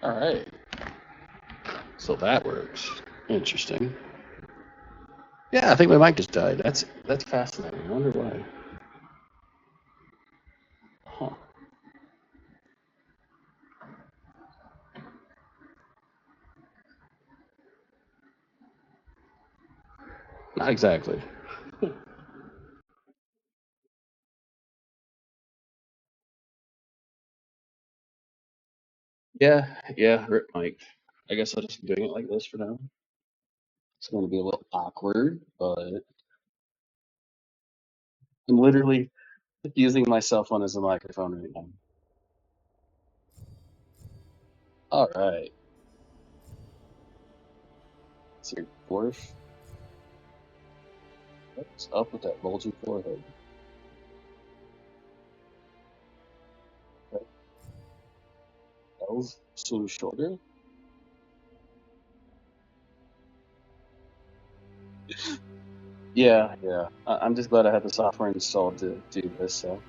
All right. So that works. Interesting. Yeah, I think my mic just died. That's fascinating. I wonder why. Huh. Not exactly. Yeah, rip mic. I guess I'll just be doing it like this for now. It's going to be a little awkward, but I'm literally using my cell phone as a microphone right now. All right. It's your dwarf. What's up with that bulging forehead? That elf seems shorter. Yeah. I'm just glad I had the software installed to do this. So,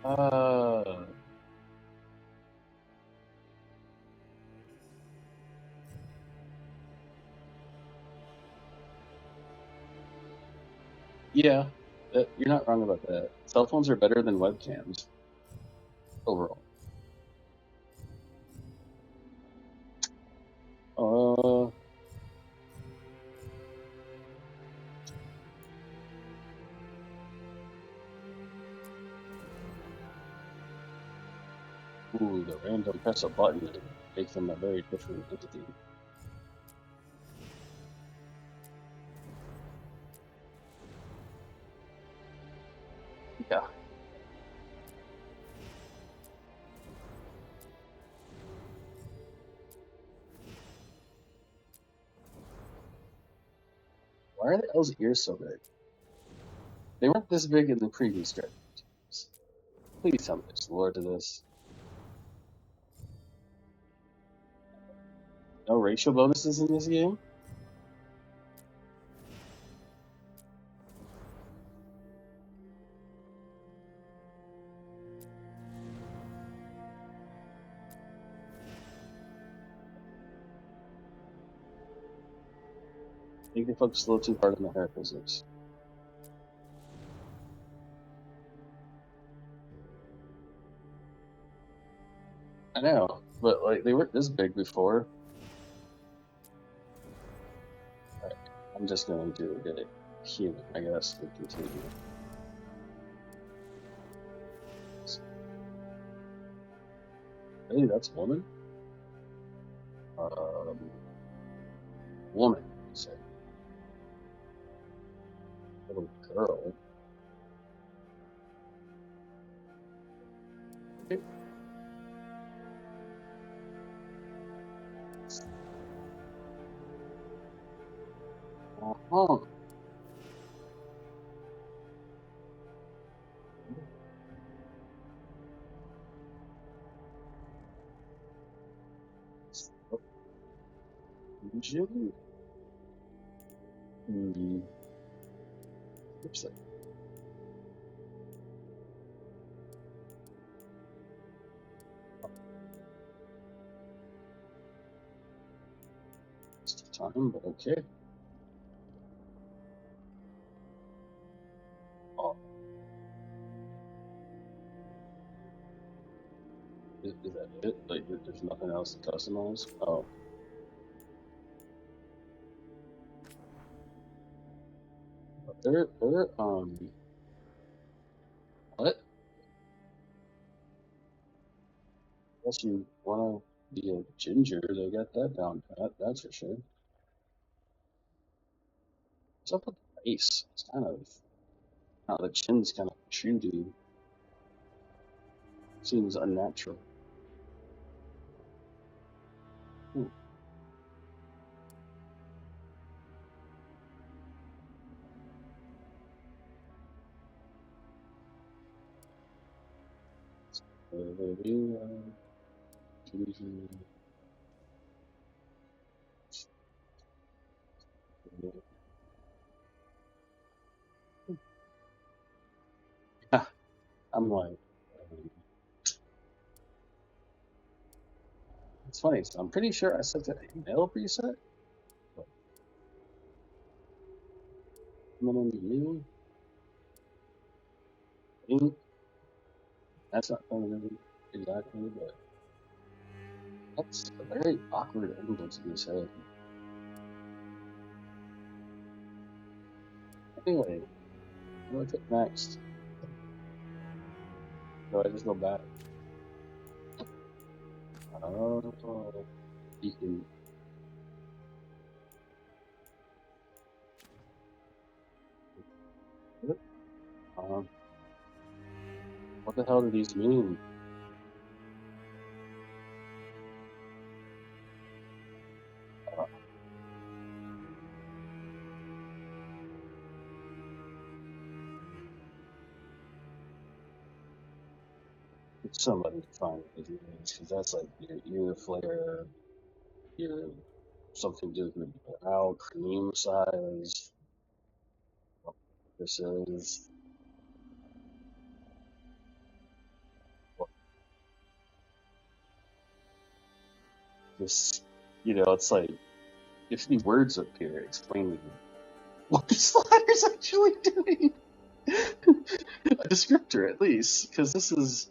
uh, yeah, you're not wrong about that. Cell phones are better than webcams overall. Uh, the random press a button and make them a very different entity. Yeah. Why are the elves' ears so big? They weren't this big in the previous Dragon games. Please tell me there's lore to this. No racial bonuses in this game? I think they focused a little too hard on the hair physics. I know, but like they weren't this big before. Alright, I'm just going to get it human, I guess, and continue. Hey, that's woman? Um, woman, you say. Little girl. Okay. Uh-huh. Jim? Hmm. Looks like it's the time, but okay. Oh, is that it? Like, there's nothing else to customize? Oh, what? Guess you wanna be a ginger, they got that down pat, that's for sure. What's up with the face? It's kind of, the chin's kind of protruding. Seems unnatural. Hmm. I'm like, um, It's funny. So I'm pretty sure I set the email preset. But minimum view, ink. That's not feminine exactly, but that's a very awkward angle to be said. Anyway, what do I click next? Do I just go back? Oh, you can. Um, what the hell do these mean? Uh, somebody find what these means, because that's like your ear flare, your something to do with your brow cream size. This is what this, it's like if any words up here explaining what this letter's actually doing. A descriptor at least, because this is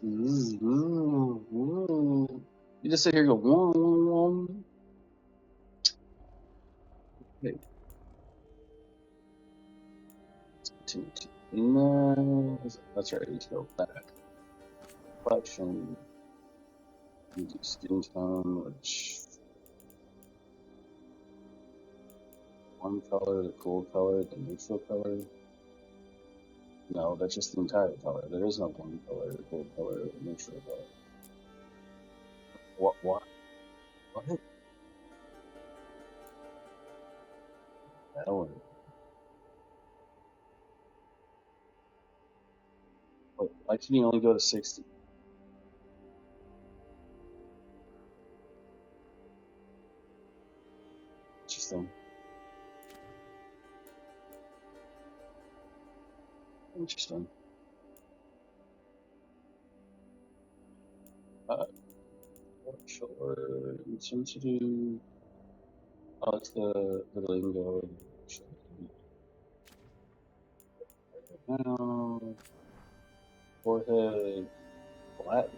you just sit here and go. Okay, continue to no, that's right. We need to go back. Complexion, you do skin tone, which one color, the cool color, the neutral color. No, that's just the entire color. There is no one color, the cool color, the neutral color. What? What? What? That one. Wait, why can you only go to 60? Interesting. Interesting. Uh, sure. Intensity. Oh, it's the lingo. Sure. Right now, forehead flat.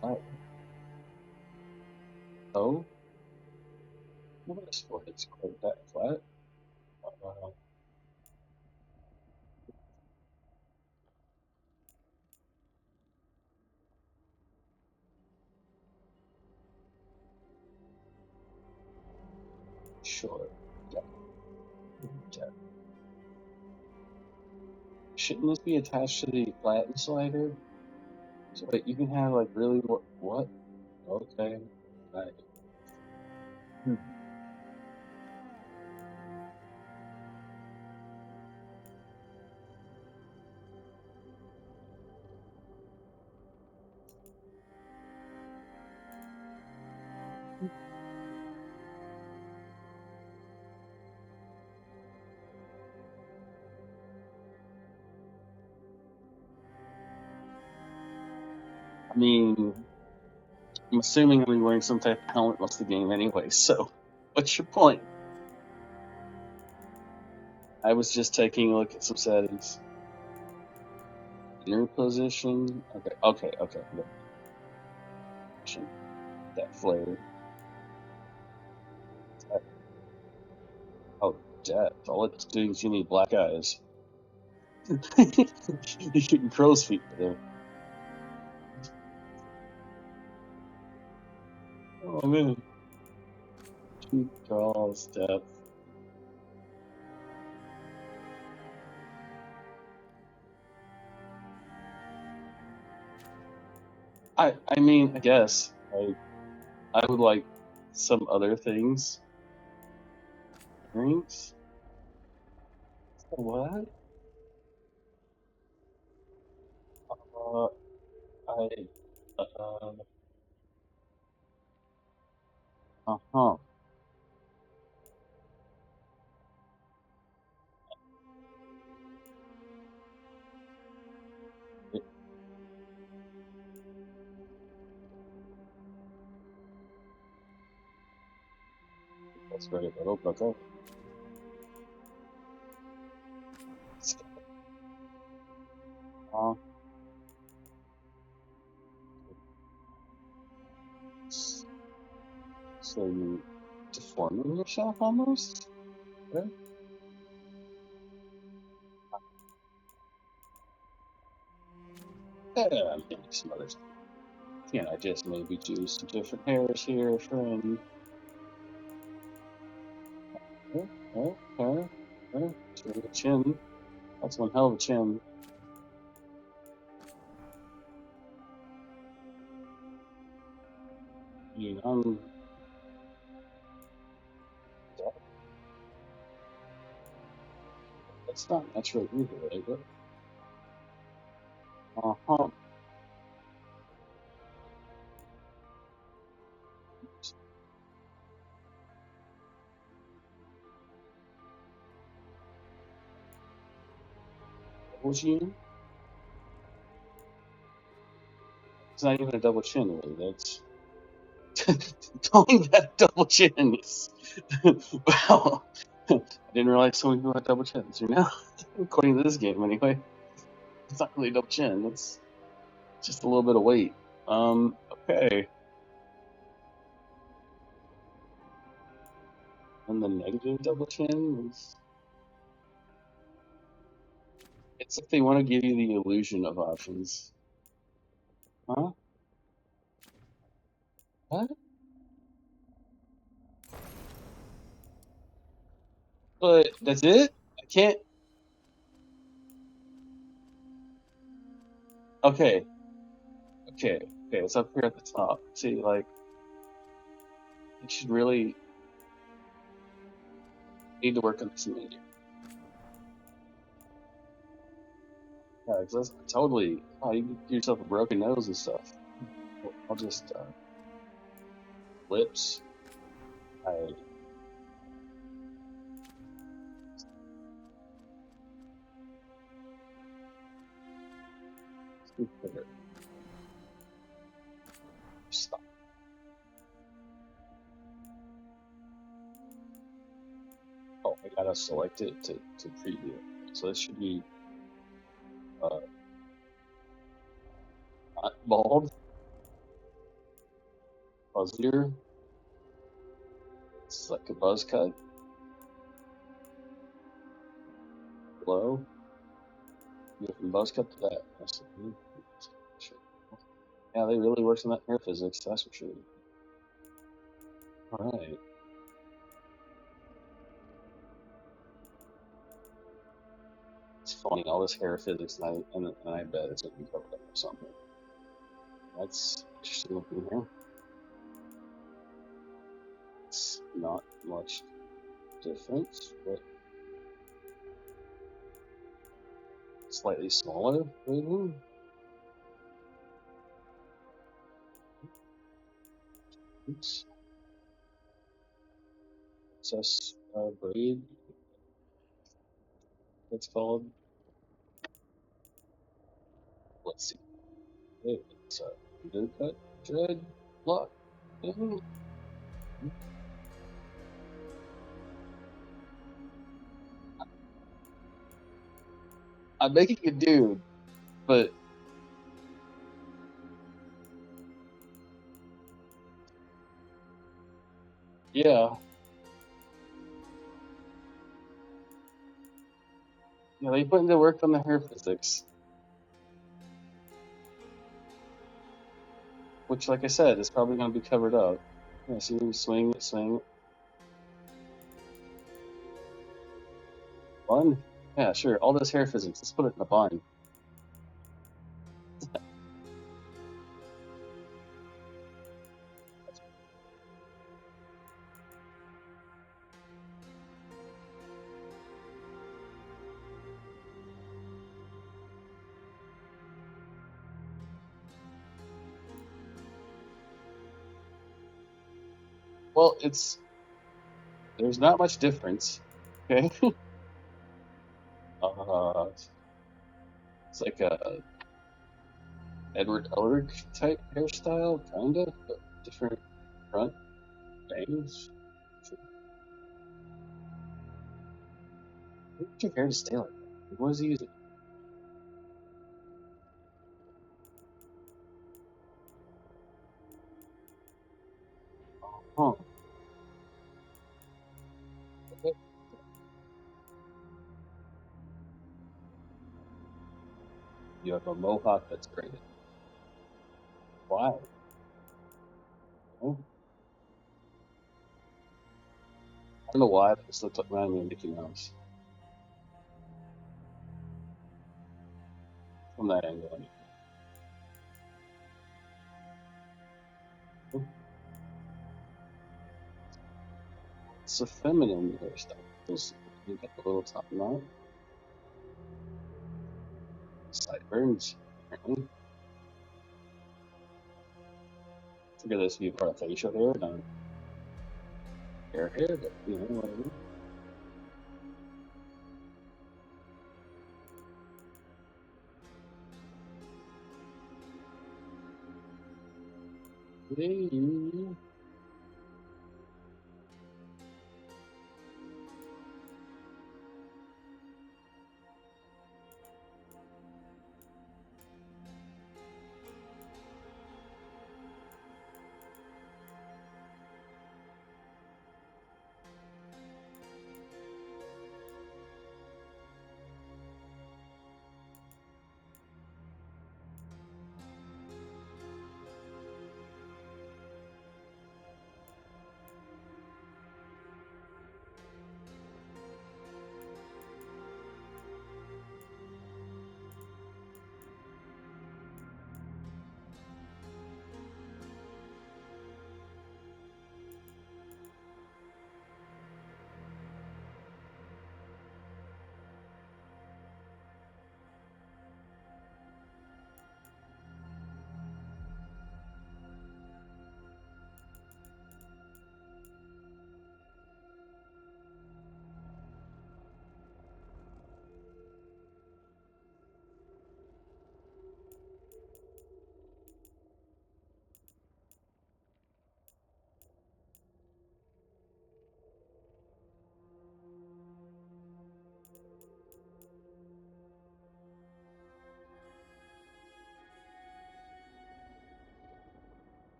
Flat. Oh, nobody's forehead's quite that flat. Uh, sure. Yeah. Yeah. Shouldn't this be attached to the flatten slider? So wait, you can have like really what? Okay. Right. Hmm. I mean, I'm assuming I'm wearing some type of helmet most of the game anyway, so what's your point? I was just taking a look at some settings. Inner position. Okay. That flare. That, oh, depth. All it's doing is giving me black eyes. You're shooting crow's feet there. Oh man. Cheek draws, depth. I mean, I guess. I would like some other things. Drinks? What? Uh, I, uh, uh-huh. That's very little, but okay. Uh, so you deforming yourself almost? Okay. Yeah, I'm getting some other stuff. Can't I just maybe choose some different hairs here, friend? Okay, okay, okay. So the chin. That's one hell of a chin. I mean, that's not natural either, right? But, uh-huh. Double chin? It's not even a double chin, really. That's calling that a double chin is wow. I didn't realize so many people had double chins. You know, according to this game, anyway, it's not really a double chin. It's just a little bit of weight. Okay. And the negative double chin is it's if they want to give you the illusion of options. Huh? What? But that's it? I can't. Okay. Okay. Okay. It's up here at the top. See, like, you should really need to work on this media. Yeah, 'cause that's totally. Oh, you can give yourself a broken nose and stuff. I'll just lips. I stop. Oh, I gotta select it to preview it. So this should be uh, not bald, fuzzier. It's like a buzz cut, low. You go from buzz cut to that. Sure. Yeah, they really worked on that hair physics. That's for sure. All right. It's funny all this hair physics, and I bet it's gonna be covered up or something. That's interesting looking here. It's not much difference, but slightly smaller, maybe. Oops. Princess braid, it's called. Let's see. Hey, it's a undercut dread lock. Mhm. I'm making a dude, but yeah, they put into work on the hair physics, which, like I said, is probably going to be covered up. Yeah, see, swing it, swing it. Bun? Yeah, sure. All this hair physics. Let's put it in a bun. Well, there's not much difference. Okay, uh, it's like a Edward Elric type hairstyle, kinda, but different front bangs. Sure. Why does your hair just stay like that? What is he using? Huh. Okay. You have a mohawk that's braided. Why? Oh, I don't know why, but this looks like reminding me of Mickey Mouse from that angle. I mean. Oh, it's a feminine hairstyle. You got the little top knot, sideburns. Apparently. Figure this would be part of facial hair, not hair, but whatever. Hey.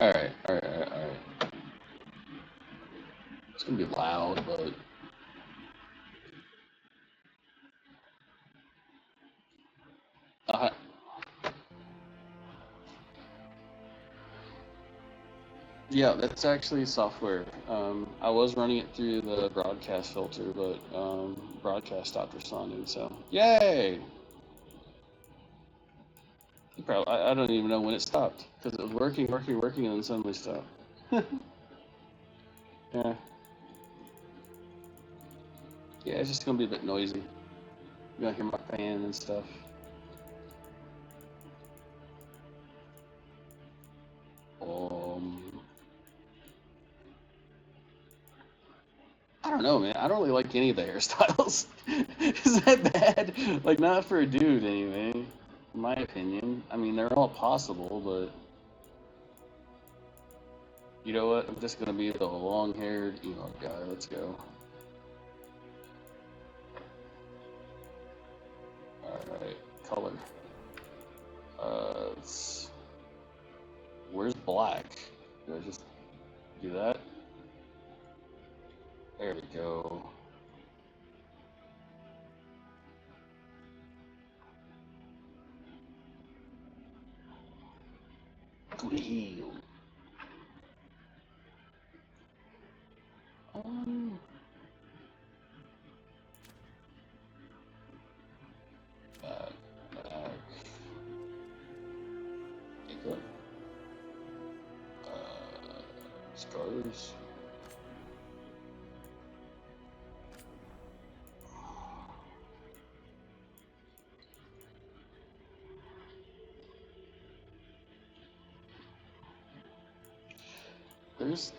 Alright. It's gonna be loud, but uh, yeah, that's actually software. I was running it through the broadcast filter, but broadcast stopped responding. So yay! I don't even know when it stopped because it was working, and then suddenly stopped. Yeah, yeah, it's just gonna be a bit noisy. You gonna hear my fan and stuff. Um, I don't know, man. I don't really like any of the hairstyles. Is that bad? Like, not for a dude, anyway. In my opinion. I mean, they're all possible, but you know what? I'm just gonna be the long-haired emo guy. Let's go. All right, color. Where's black? Do I just do that? There we go. Green. Um, back, back. Makeup. Scars.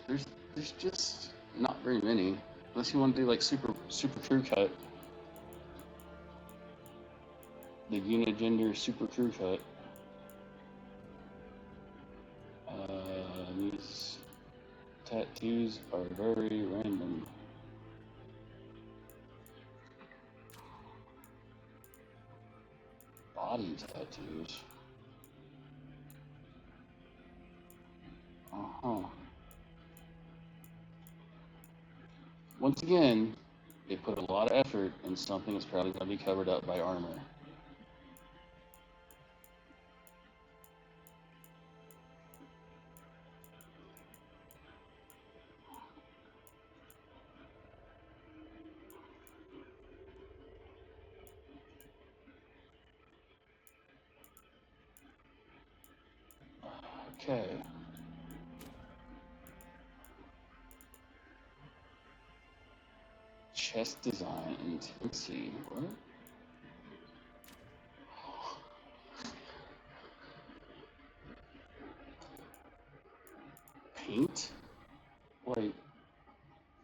There's just not very many. Unless you want to do like super crew cut, the unigender super crew cut. These tattoos are very random. Body tattoos. Uh-huh. Once again, they put a lot of effort in something that's probably going to be covered up by armor. Okay. Chest design intensity. What? Paint? Like,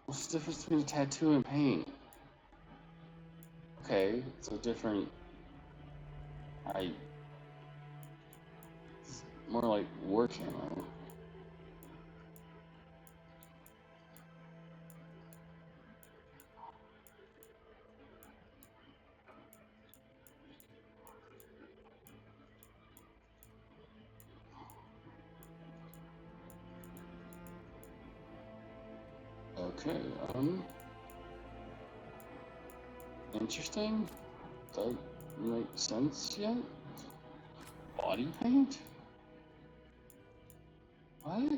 what's the difference between a tattoo and paint? Okay, it's a different. I. It's more like war camo. Okay, interesting. Does that make sense yet? Body paint? What?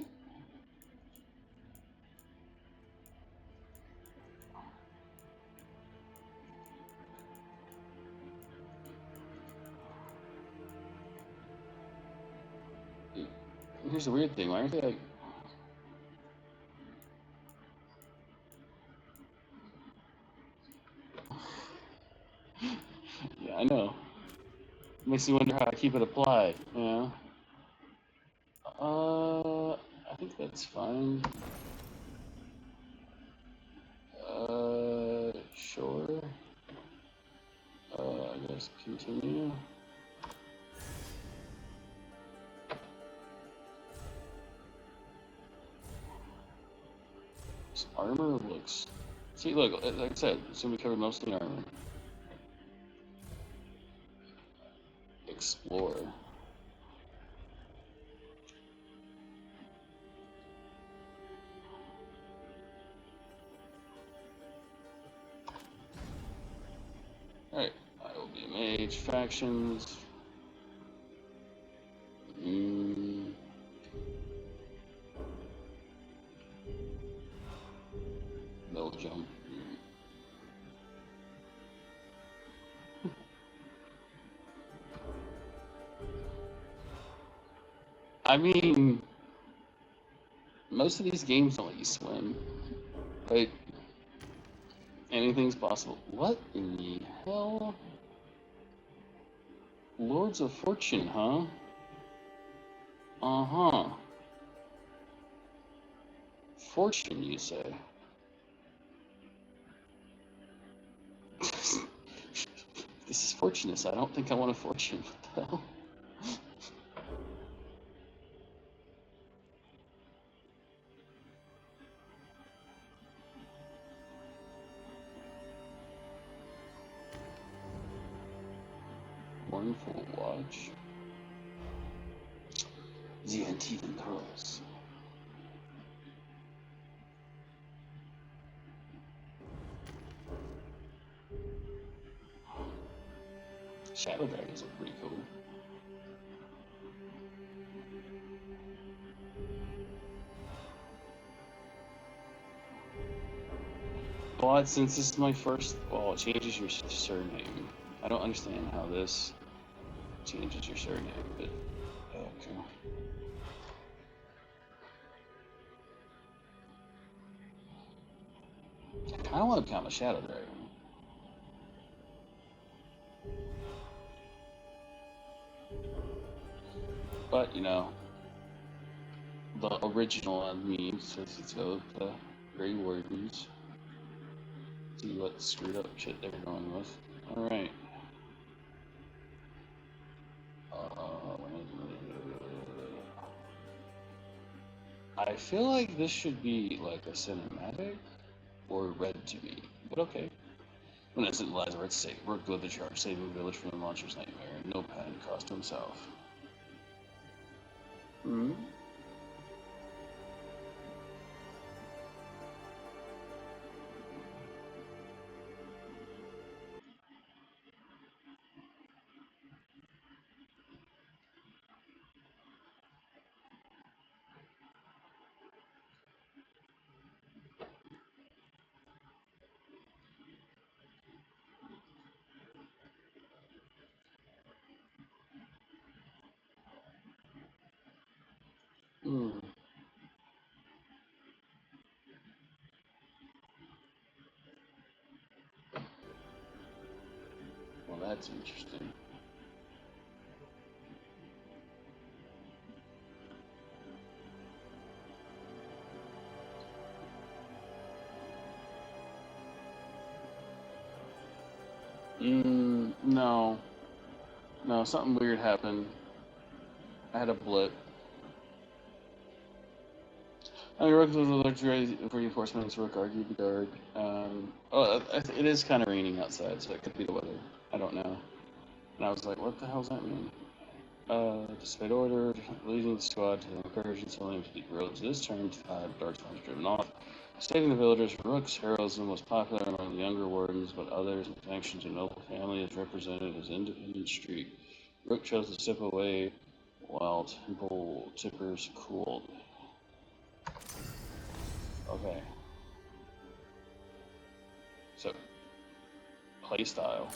Here's the weird thing. Why aren't they like? Yeah, I know. Makes you wonder how I keep it applied. You know. I think that's fine. Sure. I guess continue. This armor looks. See, look, like I said, it's gonna be covered mostly in armor. Explore. Engage factions. Belgium. I mean, most of these games don't let you swim. Like, anything's possible. What in the hell? Lords of Fortune, huh? Uh-huh. Fortune, you say? This is fortunate. I don't think I want a fortune. What the hell? One full watch. The Antivan Pearls. Shadow Dragons look pretty cool. Well, since this is my first, well, it changes your surname. I don't understand how this changes your surname, but okay. I kind of want to become a Shadow Dragon. But, you know, the original on me says let's go with the Grey Wardens. See what screwed up shit they're going with. Alright. I feel like this should be like a cinematic or red to me, but okay. When it's in Lazarus sake, worked with the charge, saving the village from the monster's nightmare, and no pen cost to himself. Hmm? Hmm. Well, that's interesting. No. No, something weird happened. I had a blip. I mean, Rook was electric reinforcements, Rook argued the guard. It is kind of raining outside, so it could be the weather. I don't know. And I was like, what the hell does that mean? Despite order, leading the squad to encourage its willing to beat roads. This turn, Dark Storm was driven off. Stating the villagers, Rook's heroism was popular among the younger wardens, but others in factions and noble families represented his independent streak. Rook chose to step away while temple tippers cooled. Okay. So, playstyle.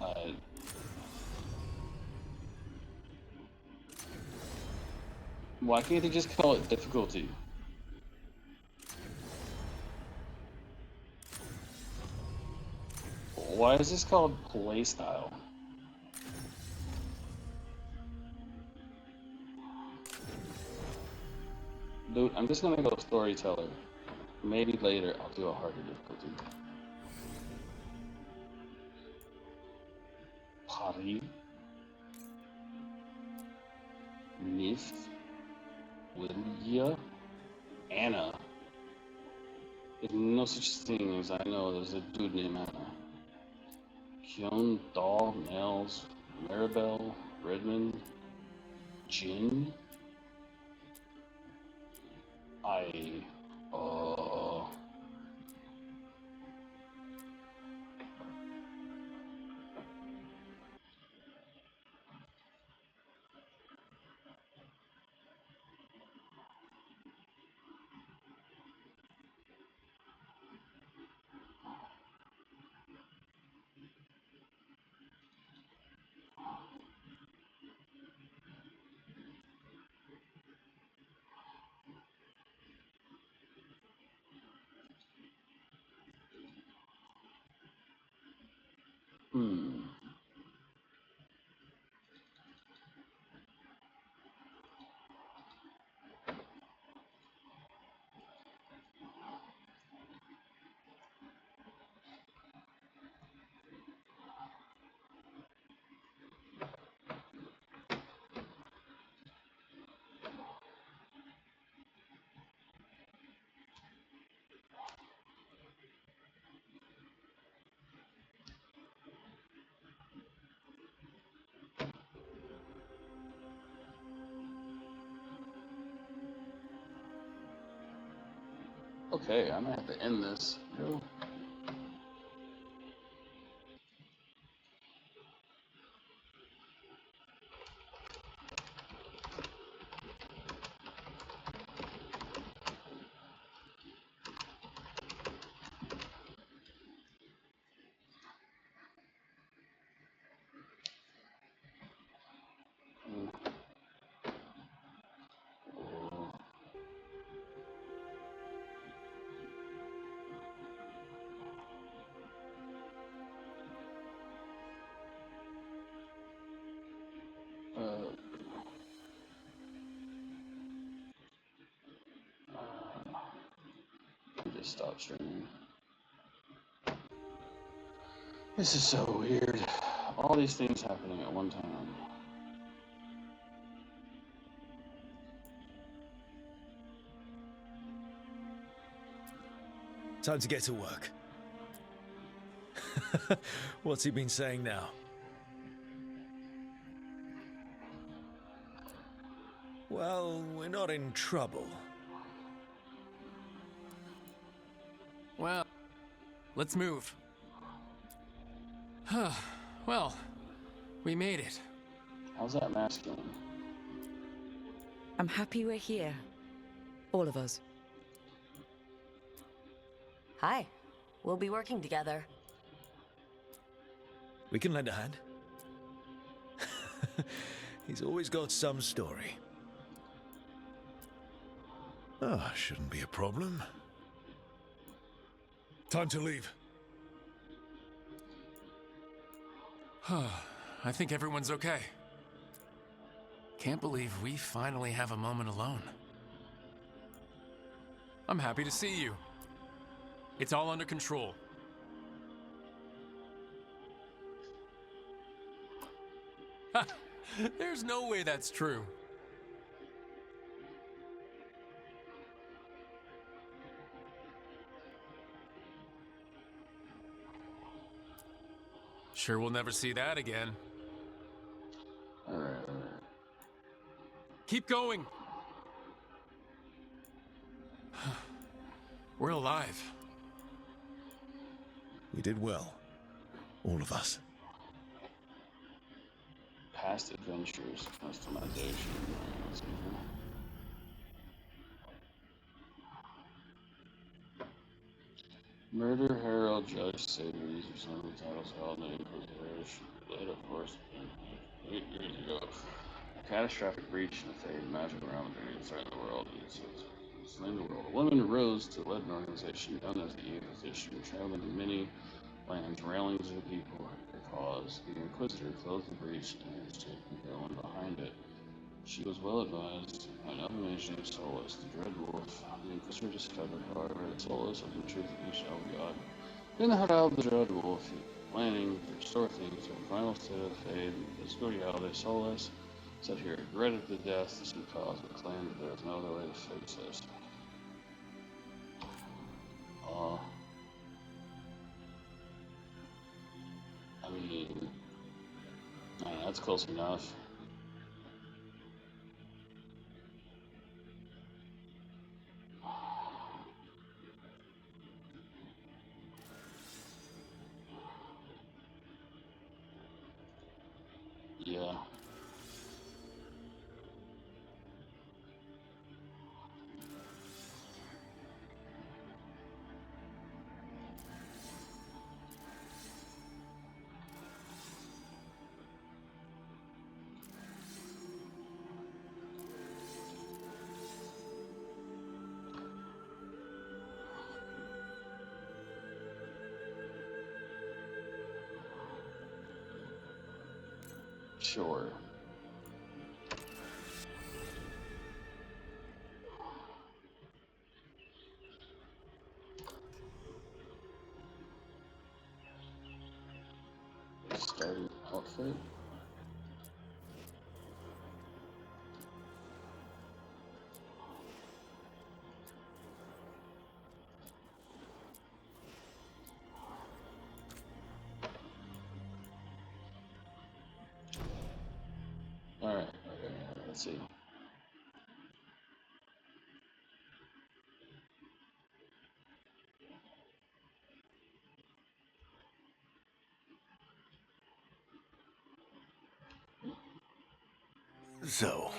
Uh, why can't they just call it difficulty? Why is this called playstyle? Dude, I'm just gonna go storyteller. Maybe later I'll do a harder difficulty. Paris, Nift, Lydia, Anna. There's no such thing as I know there's a dude named Anna. Kyun, Dahl, Nels, Maribel, Redmond, Jin. I. Uh. Hmm. Okay, I might have to end this. No. Uh, just stop streaming. This is so weird. All these things happening at one time. Time to get to work. What's he been saying now? Well, we're not in trouble. Well, let's move. Well, we made it. How's that masculine? I'm happy we're here. All of us. Hi. We'll be working together. We can lend a hand. He's always got some story. Oh, shouldn't be a problem. Time to leave. I think everyone's okay. Can't believe we finally have a moment alone. I'm happy to see you. It's all under control. Ha! There's no way that's true. Sure we'll never see that again. Alright. Keep going! We're alive. We did well. All of us. Past adventures, customization. Let's see here. Murder Herald Judge Sabres, or some of the titles held in the Inquisition. Late, of course, 8 years ago. A catastrophic breach in the faded magic realm inside the world. Slain the world. A woman rose to lead an organization known as the Inquisition, traveling to many lands, railing to the people her cause. The Inquisitor closed the breach and has taken the one behind it. She was well advised by an abomination of Solus, the Dread Wolf. The Inquisitor discovered, however, that Solus was in truth the Shell God. In the heart of the Dread Wolf, planning to restore things to a final state of fade and physical reality, Solus said he regretted the death she caused, but claimed that there was no other way to fix this. I mean, that's close enough. Yeah. Sure. Starting outfit. All right. Let's see. So,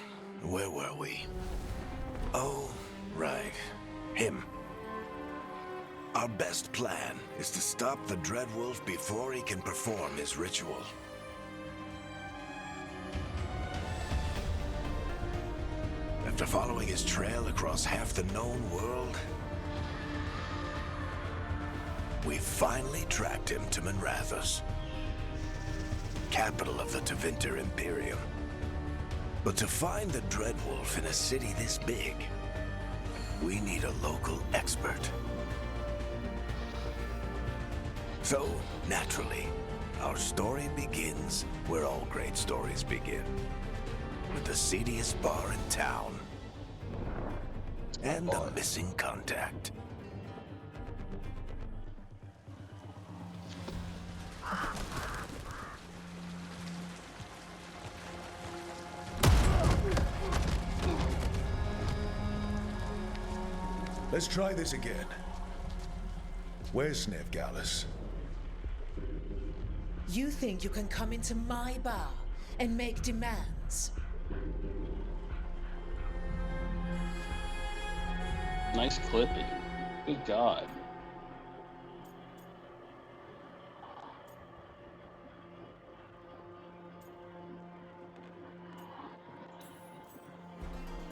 where were we? Oh, right. Him. Our best plan is to stop the Dreadwolf before he can perform his ritual. After following his trail across half the known world, we finally tracked him to Minrathous, capital of the Tevinter Imperium. But to find the Dreadwolf in a city this big, we need a local expert. So, naturally, our story begins where all great stories begin. With the seediest bar in town. And a missing contact. Let's try this again. Where's Veilguard? You think you can come into my bar and make demands? Nice clipping. Good God.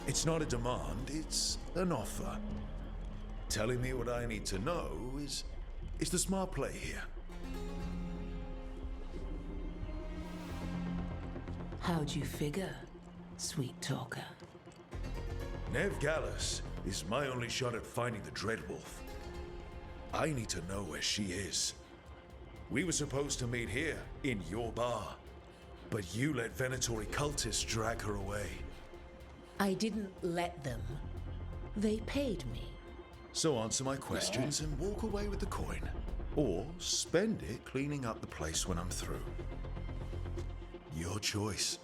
It's not a demand, it's an offer. Telling me what I need to know is the smart play here. How'd you figure, sweet talker? Veilguard is my only shot at finding the Dreadwolf. I need to know where she is. We were supposed to meet here, in your bar. But you let Venatori cultists drag her away. I didn't let them. They paid me. So answer my questions and walk away with the coin. Or spend it cleaning up the place when I'm through. Your choice.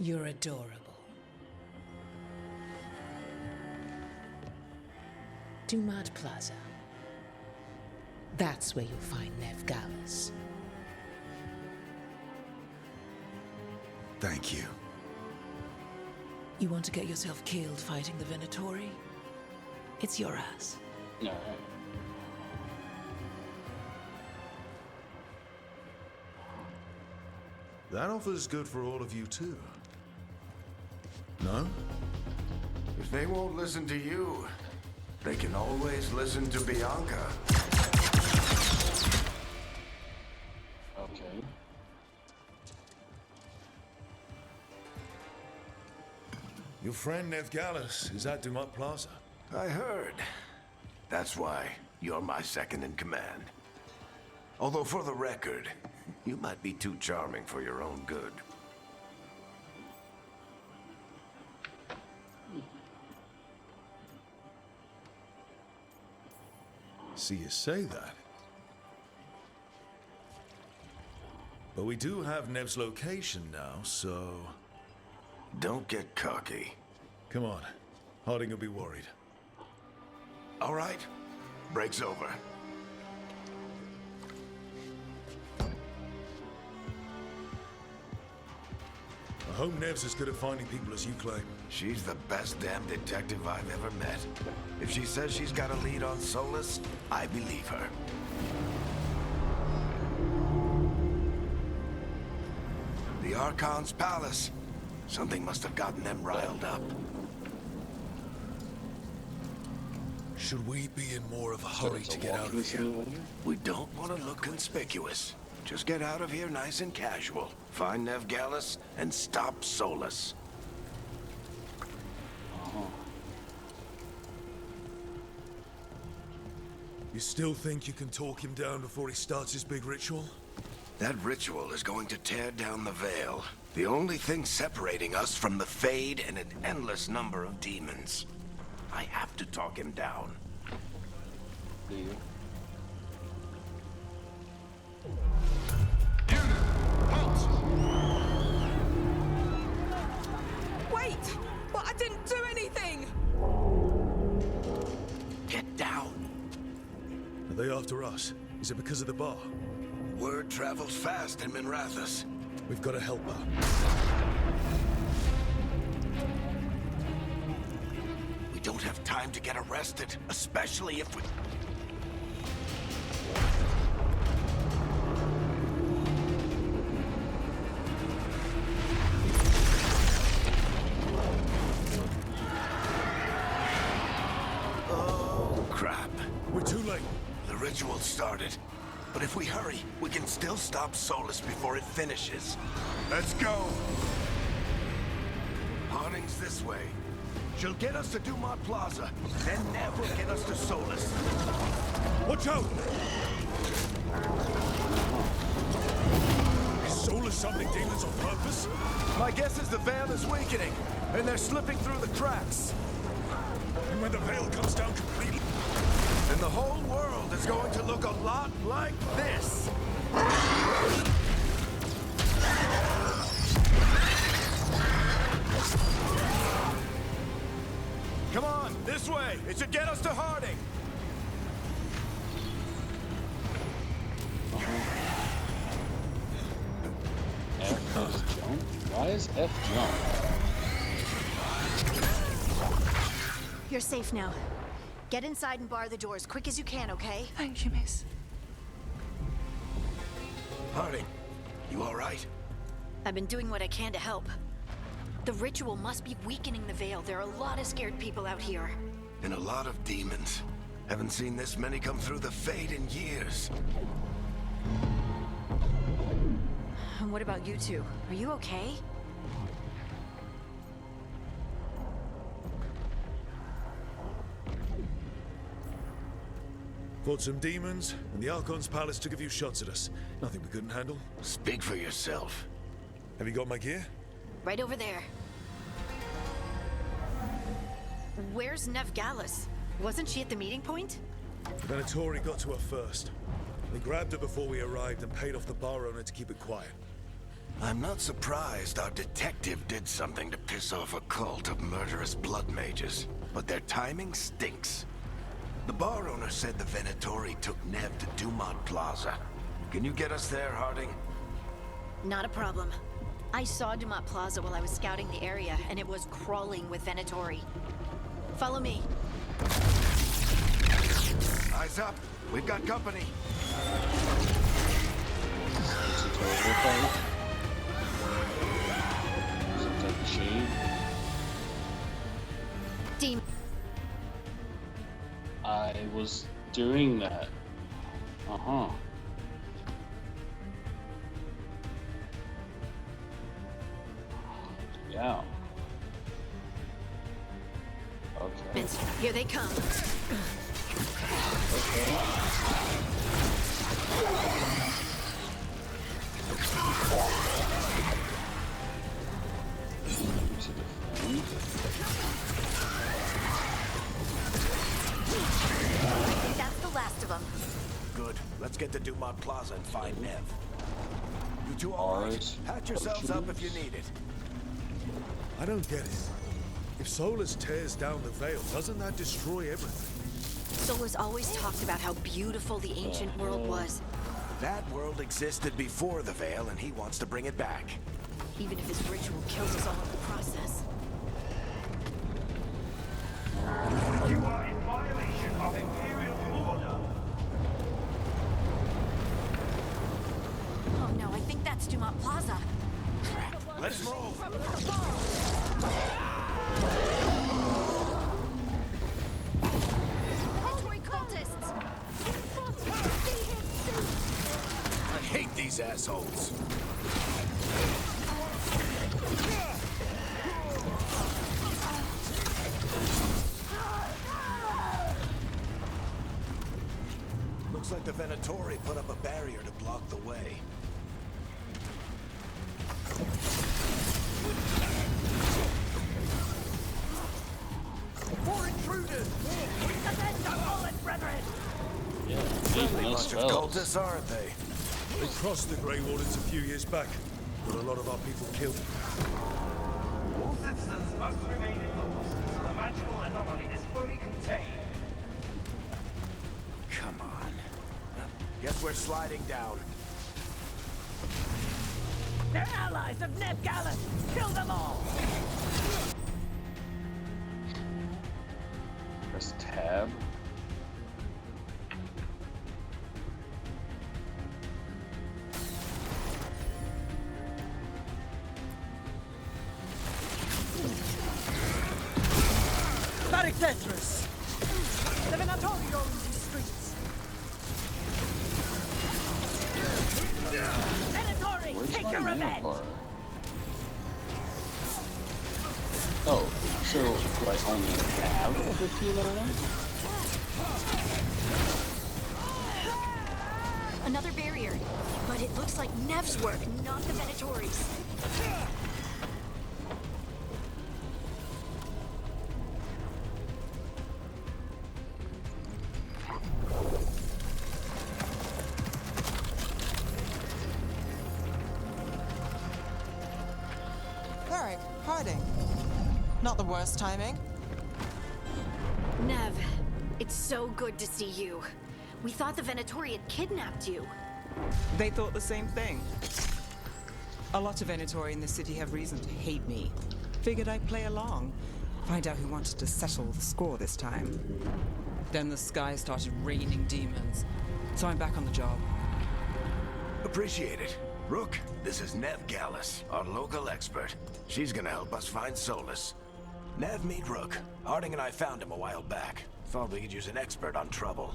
You're adorable. Dumad Plaza. That's where you'll find Veilguard. Thank you. You want to get yourself killed fighting the Venatori? It's your ass. All right. That offer's good for all of you too. No? If they won't listen to you, they can always listen to Bianca. Okay. Your friend Veilguard is at Dumont Plaza. I heard. That's why you're my second in command. Although for the record, you might be too charming for your own good. See you say that. But we do have Nev's location now, so... Don't get cocky. Come on. Harding will be worried. All right. Break's over. I hope Nev's as good at finding people as you claim. She's the best damn detective I've ever met. If she says she's got a lead on Solus, I believe her. The Archon's palace. Something must have gotten them riled up. Should we be in more of a hurry to get out of here? We don't want to look conspicuous. Just get out of here nice and casual. find Nev Gallus, and stop Solus. You still think you can talk him down before he starts his big ritual? That ritual is going to tear down the Veil. The only thing separating us from the Fade and an endless number of demons. I have to talk him down. Do you? Wait! But I didn't do anything! Get down. Are they after us? Is it because of the bar? Word travels fast in Minrathous. We've got to help her. We don't have time to get arrested, especially if we... Oh, crap. We're too late. The ritual started. But if we hurry, we can still stop Solus before it finishes. Let's go! Harding's this way. She'll get us to Dumont Plaza, then Nev will get us to Solus. Watch out! Is Solus summoning demons on purpose? My guess is the Veil is weakening, and they're slipping through the cracks. And when the Veil comes down completely... And the whole world is going to look a lot like this. Come on, this way. It should get us to Harding. F is jump? Why is F jump? You're safe now. Get inside and bar the doors quick as you can, okay? Thank you, miss. Harding, you all right? I've been doing what I can to help. The ritual must be weakening the Veil. There are a lot of scared people out here. And a lot of demons. Haven't seen this many come through the Fade in years. And what about you two? Are you okay? Fought some demons, and the Archon's palace took a few shots at us. Nothing we couldn't handle. Speak for yourself. Have you got my gear? Right over there. Where's Nev Gallus? Wasn't she at the meeting point? The Venatori got to her first. They grabbed her before we arrived and paid off the bar owner to keep it quiet. I'm not surprised our detective did something to piss off a cult of murderous blood mages, but their timing stinks. The bar owner said the Venatori took Nev to Dumont Plaza. Can you get us there, Harding? Not a problem. I saw Dumont Plaza while I was scouting the area, and it was crawling with Venatori. Follow me. Eyes up. We've got company. It's a terrible fight. Seems like a shame. Demon. I was doing that. Uh-huh. Yeah. Okay. Here they come. To defend. I think that's the last of them. Good. Let's get to Dumont Plaza and find Nev. You two all right? Ours. Pat yourselves up if you need it. I don't get it. If Solus tears down the Veil, doesn't that destroy everything? Solus always talked about how beautiful the ancient world was. That world existed before the Veil, and he wants to bring it back. Even if his ritual kills us all in the process. You are in violation of Imperial order. Oh no, I think that's Dumont Plaza. Let's move! Toy cultists! I hate these assholes. Looks like the Venatori put up a barrier to block the way. More intruders! Defend our fallen brethren! Yeah, Friendly no bunch of spells. cultists, aren't they? They crossed the Grey Wardens a few years back. Got a lot of our people killed. All citizens must remain indoors until the magical anomaly is fully contained. Come on. Guess we're sliding down. They're allies of Ned Gallus! Kill them all! Press tab. Tetris! The Venatori owns these streets! Venatori, Where's take my your mana revenge! bar? Oh, so do I only have 15 mana? Another barrier. But it looks like Nev's work, not the Venatori's. Hiding. Not the worst timing. Nev, it's so good to see you. We thought the Venatori had kidnapped you. They thought the same thing. A lot of Venatori in the city have reason to hate me. Figured I'd play along. Find out who wanted to settle the score this time. Then the sky started raining demons. So I'm back on the job. Appreciate it. Rook, this is Nev Gallus, our local expert. She's gonna help us find Solus. Nev, meet Rook. Harding and I found him a while back. Thought we could use an expert on trouble.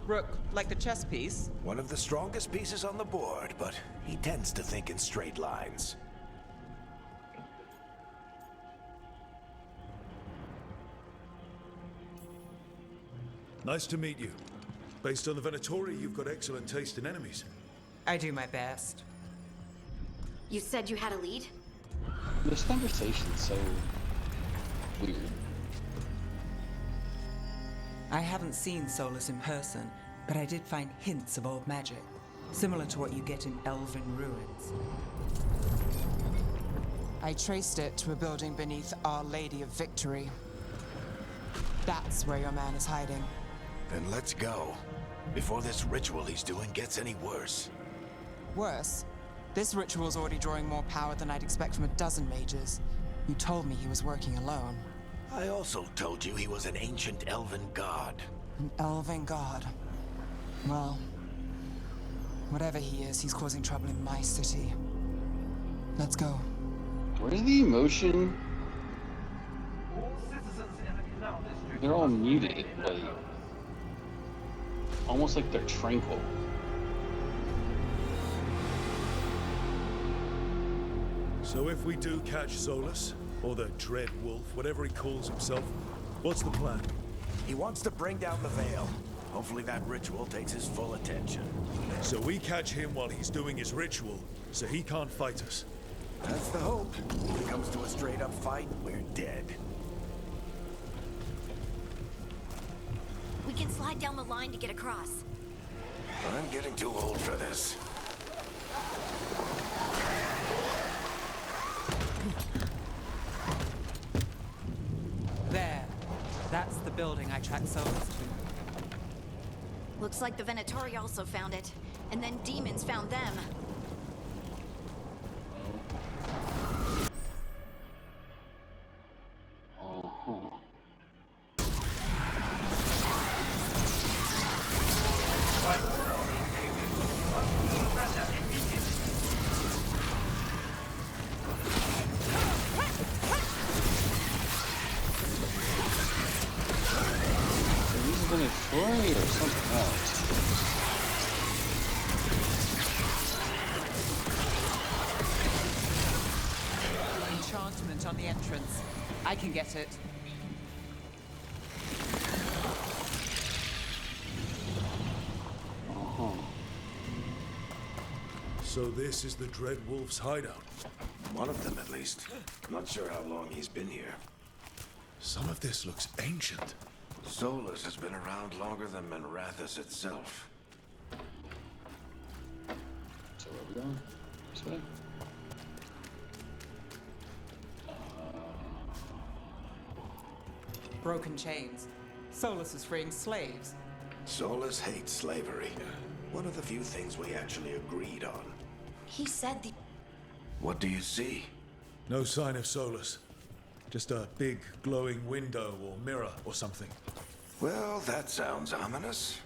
Rook, like the chess piece? One of the strongest pieces on the board, but he tends to think in straight lines. Nice to meet you. Based on the Venatori, you've got excellent taste in enemies. I do my best. You said you had a lead? This conversation's so weird. I haven't seen Solus in person, but I did find hints of old magic, similar to what you get in elven ruins. I traced it to a building beneath Our Lady of Victory. That's where your man is hiding. Then let's go. Before this ritual he's doing gets any worse. Worse, this ritual's already drawing more power than I'd expect from a dozen mages. You told me he was working alone. I also told you he was an ancient elven god. An elven god. Well, whatever he is, he's causing trouble in my city. Let's go. Where's the emotion? All citizens in the canal district. They're all muted, like almost like they're tranquil. So if we do catch Solus, or the Dread Wolf, whatever he calls himself, what's the plan? He wants to bring down the Veil. Hopefully that ritual takes his full attention. So we catch him while he's doing his ritual, so he can't fight us. That's the hope. If it comes to a straight-up fight, we're dead. We can slide down the line to get across. I'm getting too old for this. There. That's the building I tracked Solus to. Looks like the Venatori also found it, and then demons found them. Venatori or something else? enchantment on the entrance. I can get it. So this is the Dreadwolf's hideout. One of them, at least. Not sure how long he's been here. Some of this looks ancient. Solus has been around longer than Manrathus itself. So where are we going? This way? Broken chains. Solus is freeing slaves. Solus hates slavery. One of the few things we actually agreed on. He said the... What do you see? No sign of Solus. Just a big glowing window or mirror or something. Well, that sounds ominous.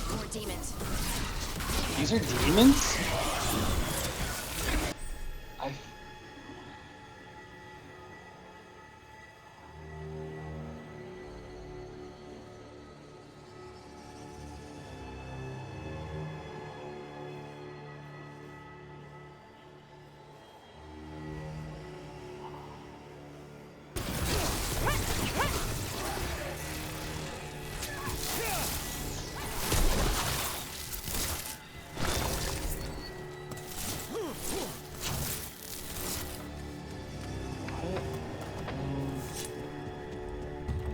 More demons. These are demons? I...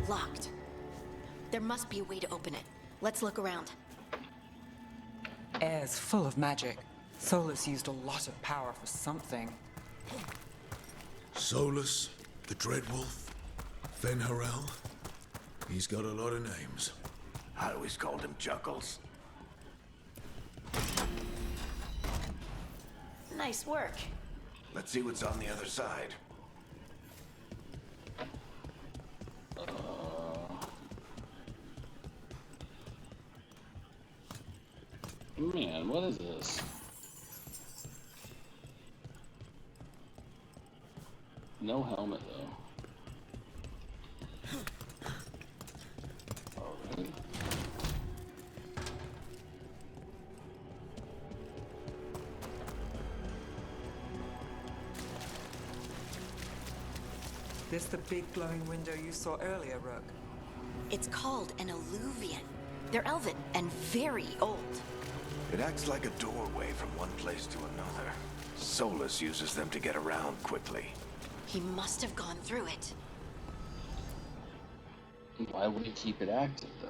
Locked. There must be a way to open it. Let's look around. Air's full of magic. Solus used a lot of power for something. Solus, the Dreadwolf, Fenharel. He's got a lot of names. I always called him Chuckles. Nice work. Let's see what's on the other side. Man, what is this? No helmet, though. Alright. This the big glowing window you saw earlier, Rook? It's called an alluvian. They're elven and very old. It acts like a doorway from one place to another. Solus uses them to get around quickly. He must have gone through it. Why would he keep it active, though?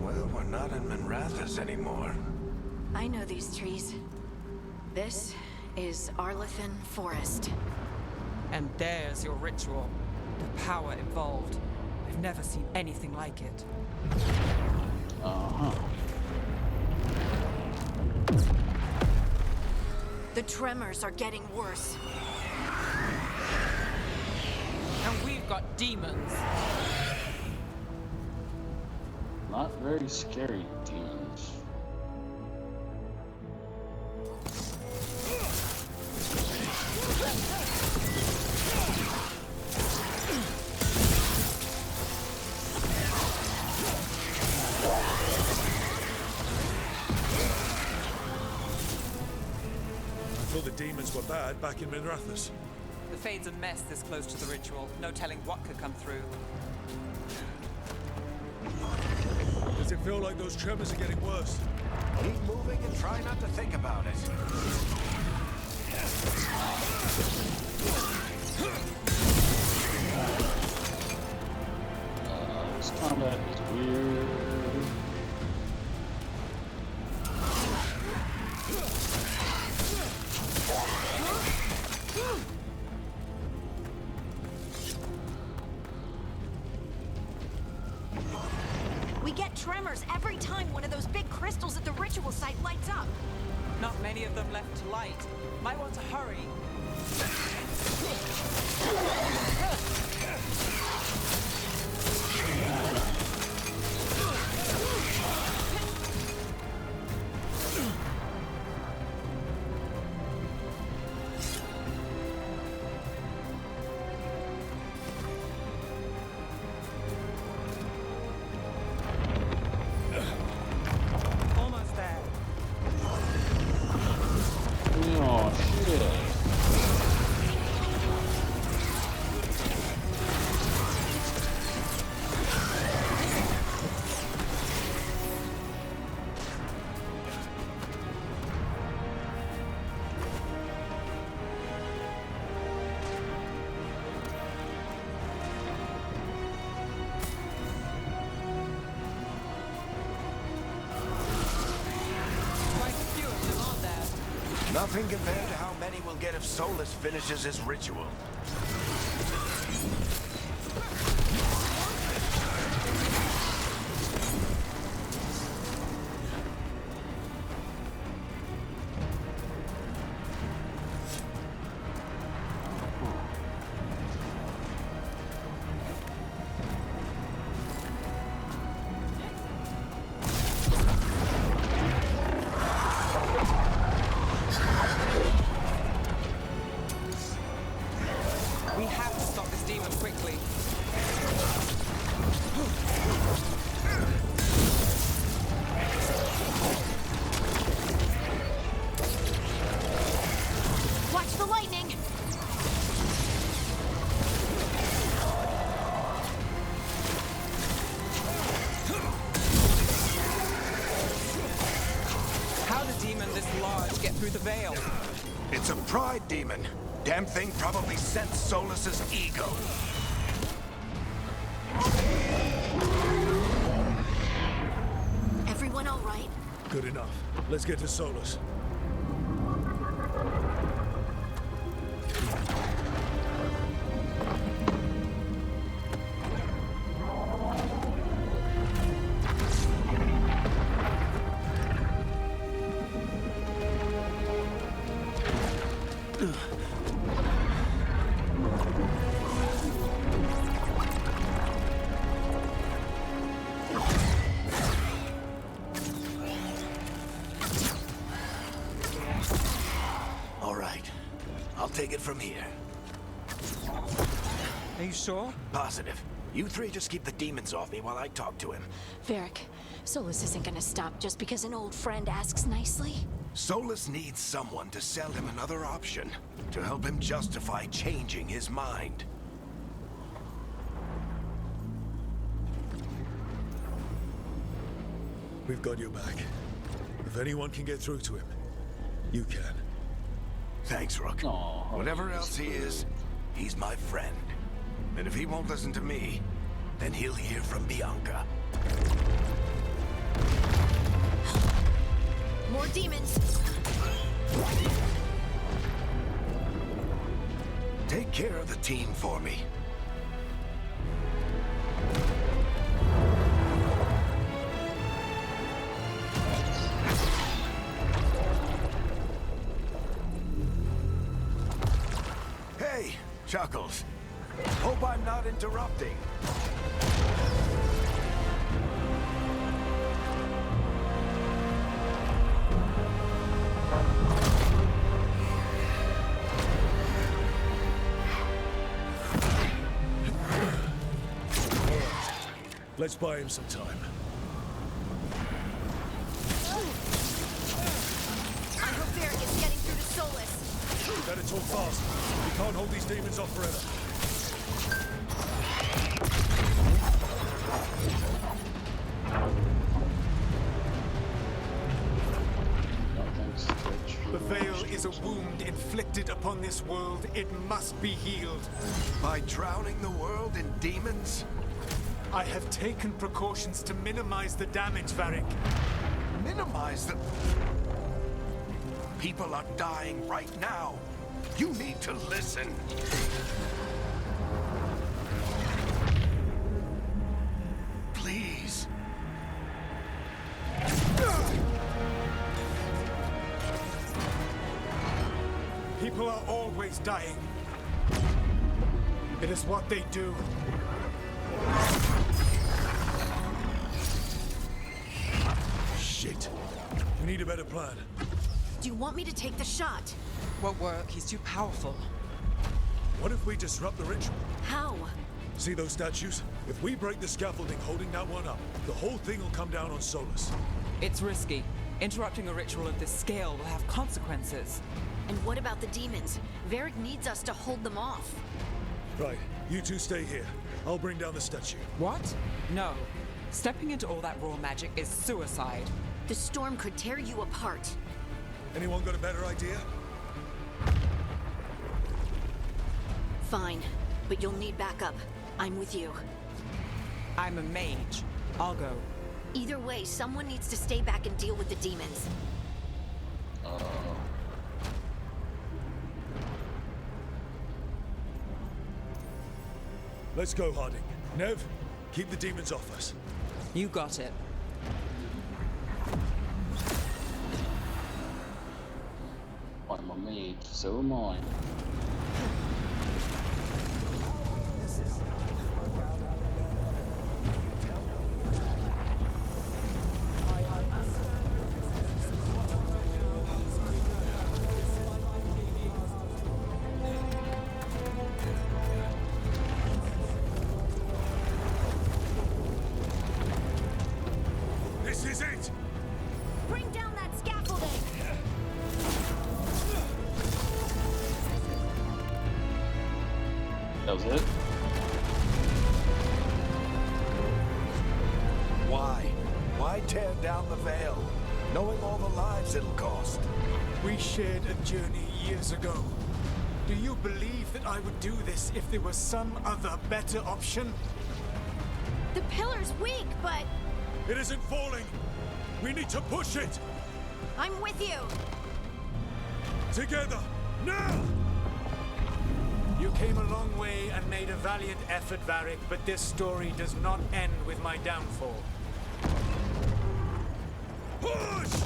Well, we're not in Manrathus anymore. I know these trees. This is Arlethan Forest. And there's your ritual. The power involved. I've never seen anything like it. Uh-huh. The tremors are getting worse. And we've got demons. Not very scary demons. I thought the demons were bad back in Manrathus. The Fade's a mess this close to the ritual. No telling what could come through. Does it feel like those tremors are getting worse? Keep moving and try not to think about it. This combat is weird. We get tremors every time one of those big crystals at the ritual site lights up. Not many of them left to light. Might want to hurry. Nothing compared to how many we'll get if Solus finishes his ritual. We have to stop this demon quickly. Watch the lightning! How did demon this large get through the veil? It's a pride demon. Damn thing probably sensed Solus's ego. Everyone all right? Good enough. Let's get to Solus. All right. I'll take it from here. Are you sure? Positive. You three just keep the demons off me while I talk to him. Varric, Solus isn't gonna stop just because an old friend asks nicely. Solus needs someone to sell him another option, to help him justify changing his mind. We've got your back. If anyone can get through to him, you can. Thanks, Rook. Aw, Whatever else he is, he's my friend. And if he won't listen to me, then he'll hear from Bianca. More demons! Take care of the team for me. Hey, Chuckles. Hope I'm not interrupting. Let's buy him some time. I hope Varric is getting through to Solus. We better talk fast. We can't hold these demons off forever. The veil is a wound inflicted upon this world. It must be healed. By drowning the world in demons? I have taken precautions to minimize the damage, Varric. Minimize the... People are dying right now. You need to listen. Please. People are always dying. It is what they do. Shit. We need a better plan. Do you want me to take the shot? Won't work. He's too powerful. What if we disrupt the ritual? How? See those statues? If we break the scaffolding holding that one up, the whole thing will come down on Solus. It's risky. Interrupting a ritual of this scale will have consequences. And what about the demons? Varric needs us to hold them off. Right, you two stay here. I'll bring down the statue. What? No. Stepping into all that raw magic is suicide. The storm could tear you apart. Anyone got a better idea? Fine, but you'll need backup. I'm with you. I'm a mage. I'll go. Either way, someone needs to stay back and deal with the demons. Let's go, Harding. Nev, keep the demons off us. You got it. I'm a mage, so am I. This is it! Bring down that scaffolding! That was it? Why? Why tear down the veil, knowing all the lives it'll cost? We shared a journey years ago. Do you believe that I would do this if there was some other better option? The pillar's weak, but It isn't falling! We need to push it! I'm with you. Together! Now! You came a long way and made a valiant effort, Varric, but this story does not end with my downfall. Push!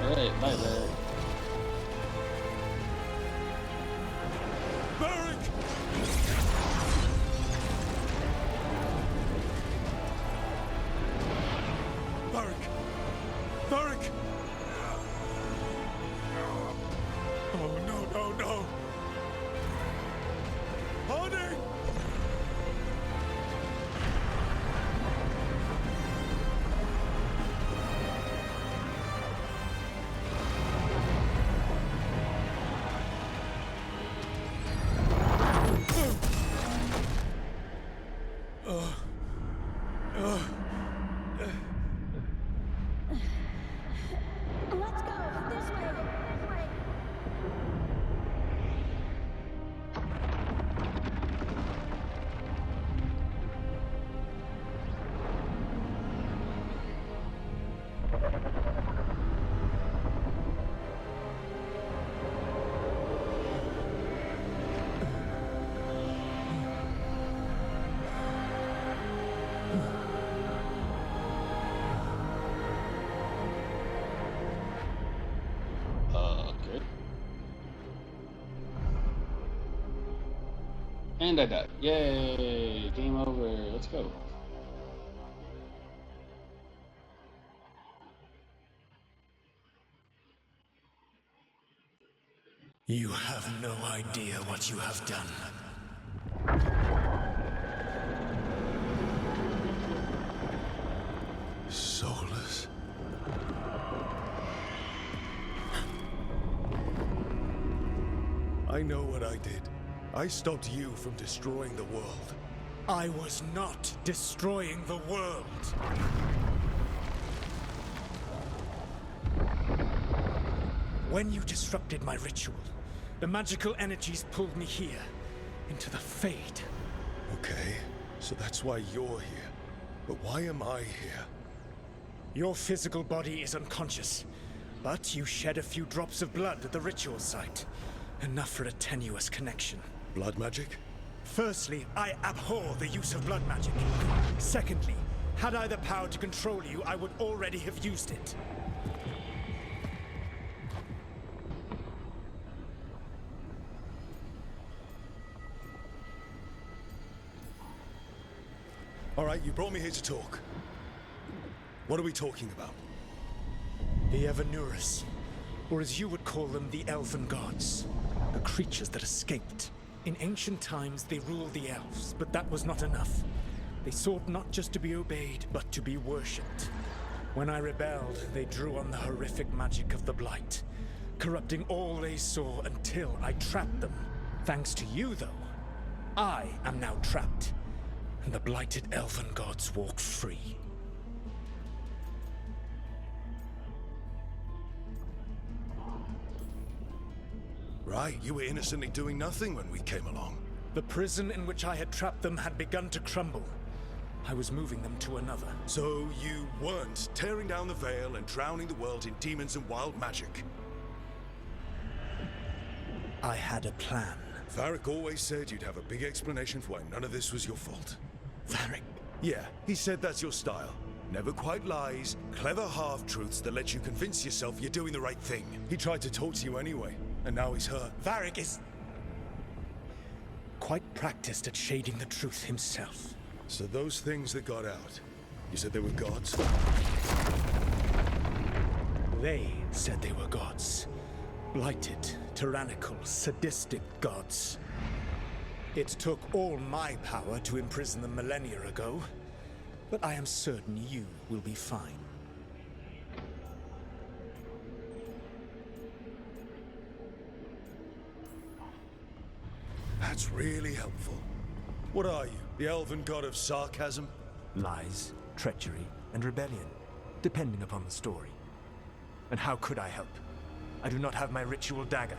Alright, bye there. Varric! Varric! Varric! Oh, no, no, no! Harding! Let's go. This way. Okay. And I died. Yay! Game over. Let's go. You have no idea what you have done. Soulless. I know what I did. I stopped you from destroying the world. I was not destroying the world. When you disrupted my ritual, the magical energies pulled me here, into the Fade. Okay, so that's why you're here. But why am I here? Your physical body is unconscious, but you shed a few drops of blood at the ritual site. Enough for a tenuous connection. Blood magic? Firstly, I abhor the use of blood magic. Secondly, had I the power to control you, I would already have used it. All right, you brought me here to talk. What are we talking about? The Evanurus. or as you would call them, the elven gods. The creatures that escaped. In ancient times, they ruled the elves, but that was not enough. They sought not just to be obeyed, but to be worshipped. When I rebelled, they drew on the horrific magic of the Blight, corrupting all they saw until I trapped them. Thanks to you, though, I am now trapped, and the blighted elven gods walk free. Right, you were innocently doing nothing when we came along. The prison in which I had trapped them had begun to crumble. I was moving them to another. So you weren't tearing down the Veil and drowning the world in demons and wild magic? I had a plan. Varric always said you'd have a big explanation for why none of this was your fault. Varric? Yeah, he said that's your style. Never quite lies, clever half-truths that let you convince yourself you're doing the right thing. He tried to talk to you anyway, and now he's hurt. Varric is quite practiced at shading the truth himself. So those things that got out, you said they were gods? They said they were gods. Blighted, tyrannical, sadistic gods. It took all my power to imprison them millennia ago, but I am certain you will be fine. That's really helpful. What are you, the elven god of sarcasm? Lies, treachery, and rebellion, depending upon the story. And how could I help? I do not have my ritual dagger.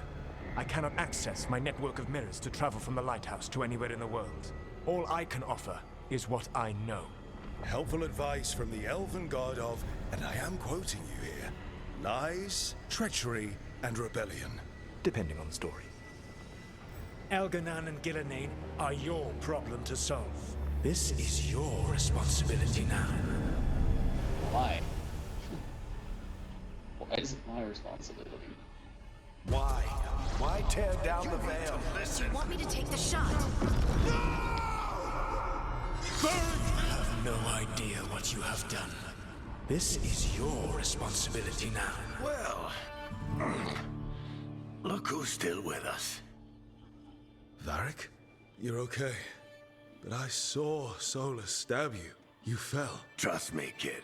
I cannot access my network of mirrors to travel from the lighthouse to anywhere in the world. All I can offer is what I know. Helpful advice from the elven god of, and I am quoting you here, lies, treachery, and rebellion. Depending on the story. Elganan and Gillenane are your problem to solve. This is your responsibility now. Why? Why is it my responsibility? Why? Why tear down the veil? Do you want me to take the shot? You have no idea what you have done. This is your responsibility now. Well, look who's still with us. Varric, you're okay. But I saw Solus stab you. You fell. Trust me, kid.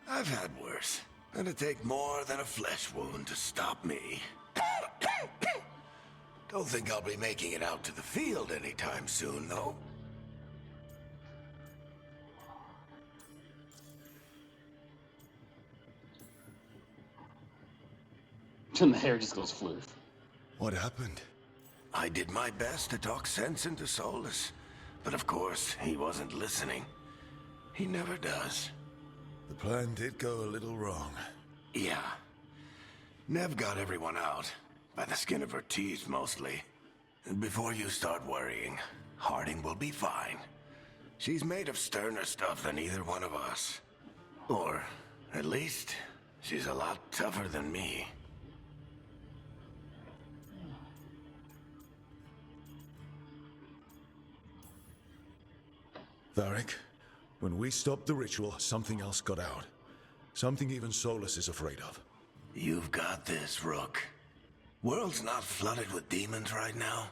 I've had worse. It'd take more than a flesh wound to stop me. Don't think I'll be making it out to the field anytime soon, though. And the hair just goes floof. What happened? I did my best to talk sense into Solus, but of course, he wasn't listening. He never does. The plan did go a little wrong. Yeah. Nev got everyone out, by the skin of her teeth mostly. And before you start worrying, Harding will be fine. She's made of sterner stuff than either one of us. Or, at least, she's a lot tougher than me. Varric, when we stopped the ritual, something else got out. Something even Solus is afraid of. You've got this, Rook. World's not flooded with demons right now.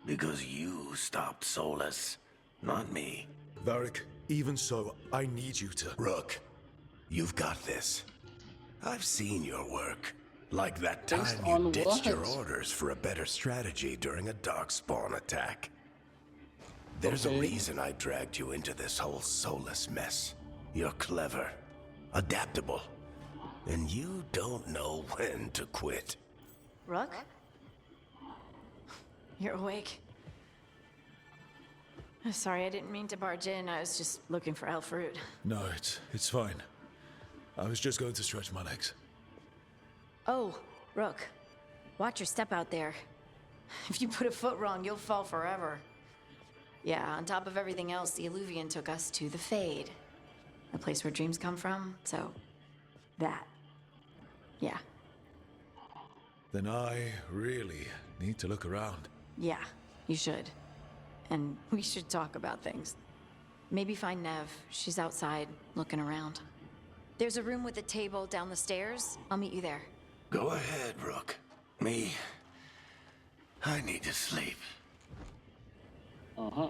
Because you stopped Solus, not me. Varric, even so, I need you to... Rook, you've got this. I've seen your work. Like that Based time you on ditched what? your orders for a better strategy during a darkspawn attack. There's a reason I dragged you into this whole Solus mess. You're clever, adaptable, and you don't know when to quit. Rook? You're awake. Sorry, I didn't mean to barge in. I was just looking for Alfred. No, it's fine. I was just going to stretch my legs. Oh, Rook. Watch your step out there. If you put a foot wrong, you'll fall forever. Yeah, on top of everything else, the Illuvian took us to the Fade. The place where dreams come from, so... that. Yeah. Then I really need to look around. Yeah, you should. And we should talk about things. Maybe find Nev. She's outside, looking around. There's a room with a table down the stairs. I'll meet you there. Go ahead, Rook. Me, I need to sleep. Uh-huh.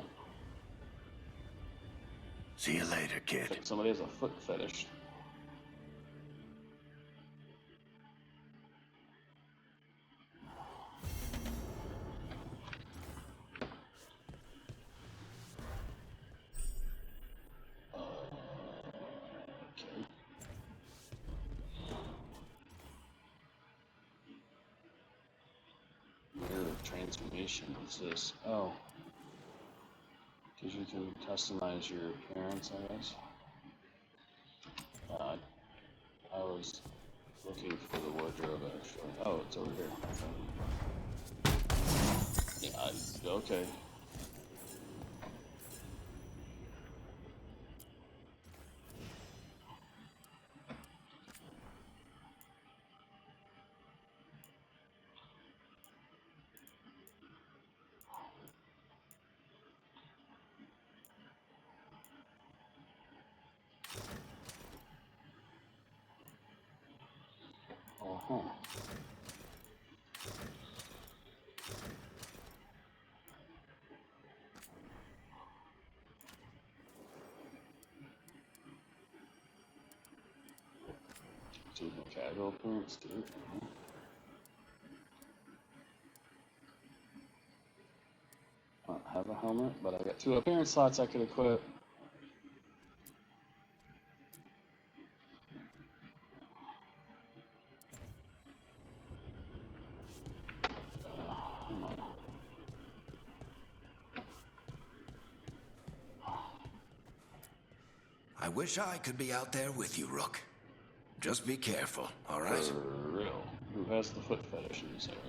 See you later, kid. Like somebody has a foot fetish. Okay. Mirror of transformation. What's this? Oh. Because you can customize your appearance, I guess. I was looking for the wardrobe, actually. Oh, it's over here. Okay. Yeah, okay. Uh-huh. So you can casual appearance too. I don't have a helmet, but I got 2 appearance slots I could equip. Come on. I wish I could be out there with you, Rook. Just be careful, all right? For real. Who has the foot fetish in this area?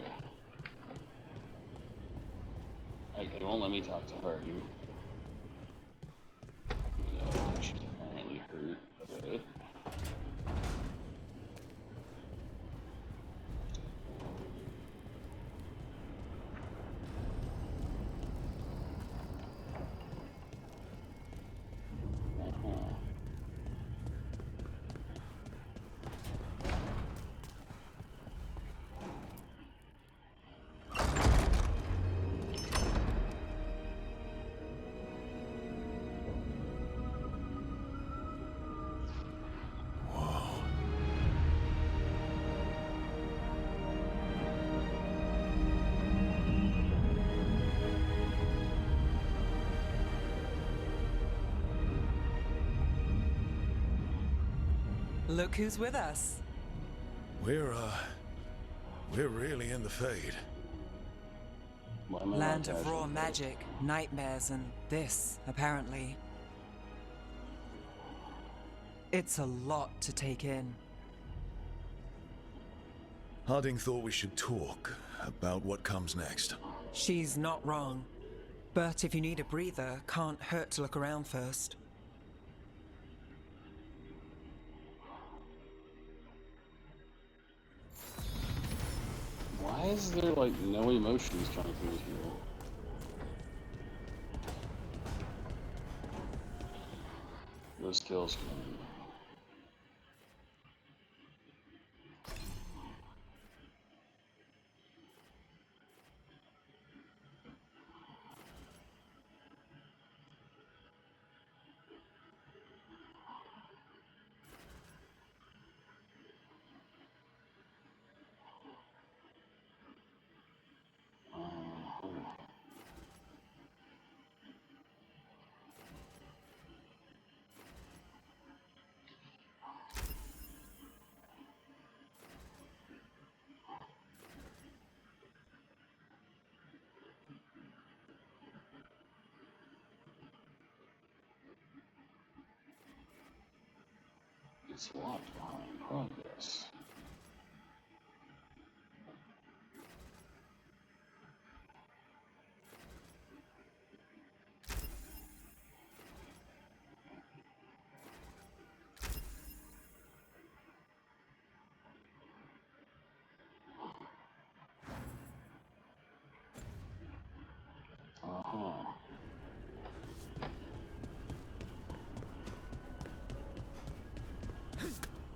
It won't let me talk to her. You. Yeah, she's apparently hurt a bit. Look who's with us. We're really in the Fade. Land of raw magic, nightmares, and this, apparently. It's a lot to take in. Harding thought we should talk about what comes next. She's not wrong. But if you need a breather, can't hurt to look around first. Why is there like no emotions coming through here? No skills coming. It's locked behind progress. Uh-huh.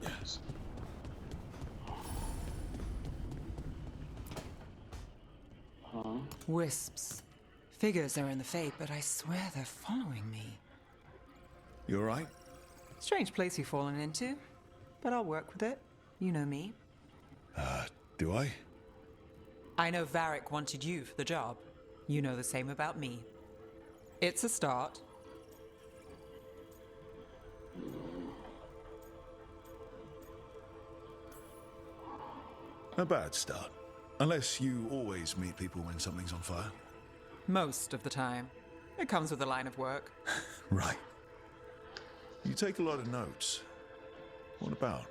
Yes. Wisps. Figures are in the Fade, but I swear they're following me. You alright? Strange place you've fallen into, but I'll work with it. You know me. Do I? I know Varric wanted you for the job. You know the same about me. It's a start. A bad start. Unless you always meet people when something's on fire. Most of the time. It comes with the line of work. Right. You take a lot of notes. What about?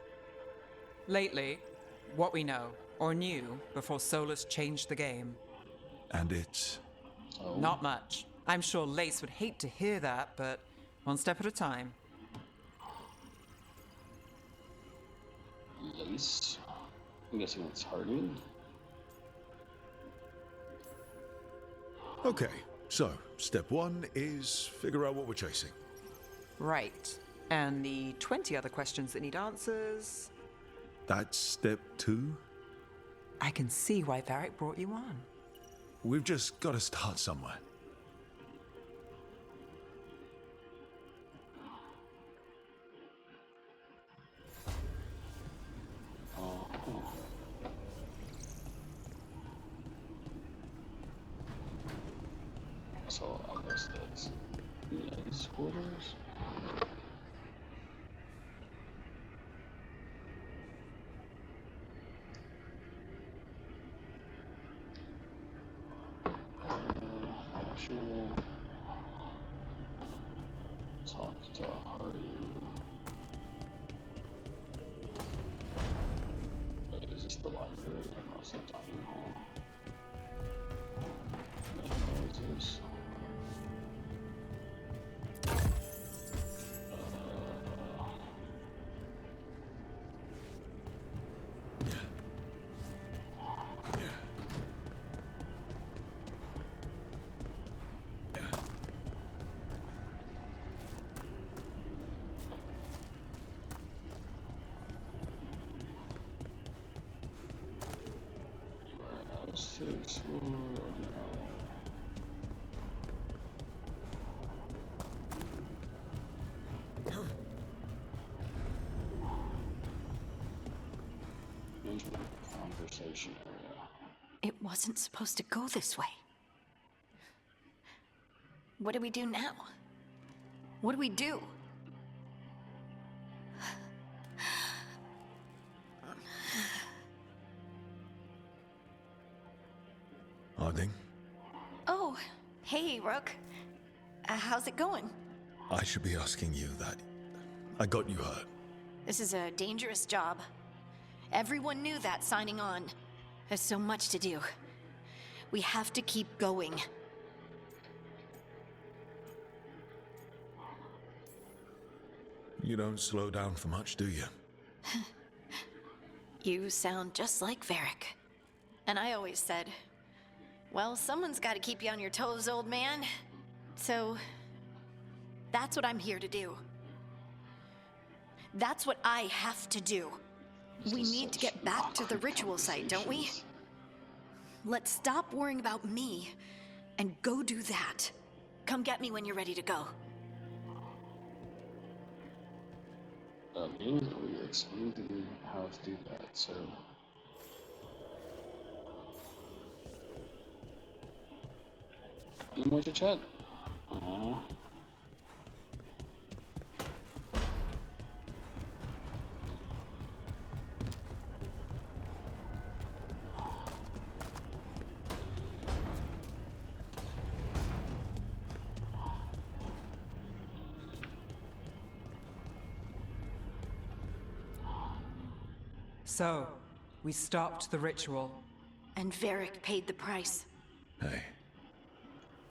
Lately, what we know, or knew, before Solus changed the game. And it's... Oh. Not much. I'm sure Lace would hate to hear that, but one step at a time. Lace? I'm guessing it's hardened. Okay, so step one is figure out what we're chasing. Right. And the 20 other questions that need answers... That's step two? I can see why Varric brought you on. We've just got to start somewhere. So I guess that's nice quarters. Actual talk to Hardy. Wait, is this the library? No, it's the dining hall. Noises. Conversation area. It wasn't supposed to go this way. What do we do now? What do we do? Harding? Oh, hey, Rook. How's it going? I should be asking you that. I got you hurt. This is a dangerous job. Everyone knew that signing on. There's so much to do. We have to keep going. You don't slow down for much, do you? You sound just like Varric. And I always said, well, someone's got to keep you on your toes, old man. So, that's what I'm here to do. That's what I have to do. We need to get back to the ritual site, don't we? Let's stop worrying about me and go do that. Come get me when you're ready to go. We explained to you how to do that, so... Any more to chat? Aww. So, we stopped the ritual. And Varric paid the price. Hey.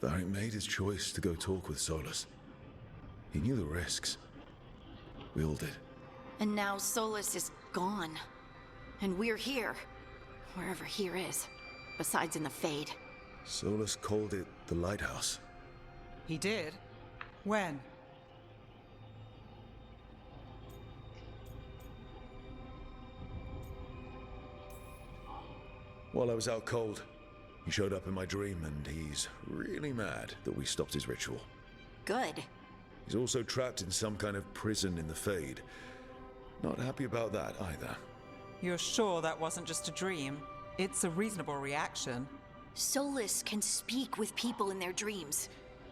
Varric made his choice to go talk with Solus. He knew the risks. We all did. And now Solus is gone. And we're here. Wherever here is. Besides in the Fade. Solus called it the Lighthouse. He did? When? While I was out cold, He showed up in my dream, and he's really mad that we stopped his ritual. Good. He's also trapped in some kind of prison in the Fade. Not happy about that either. You're sure that wasn't just a dream? It's a reasonable reaction. Solus can speak with people in their dreams,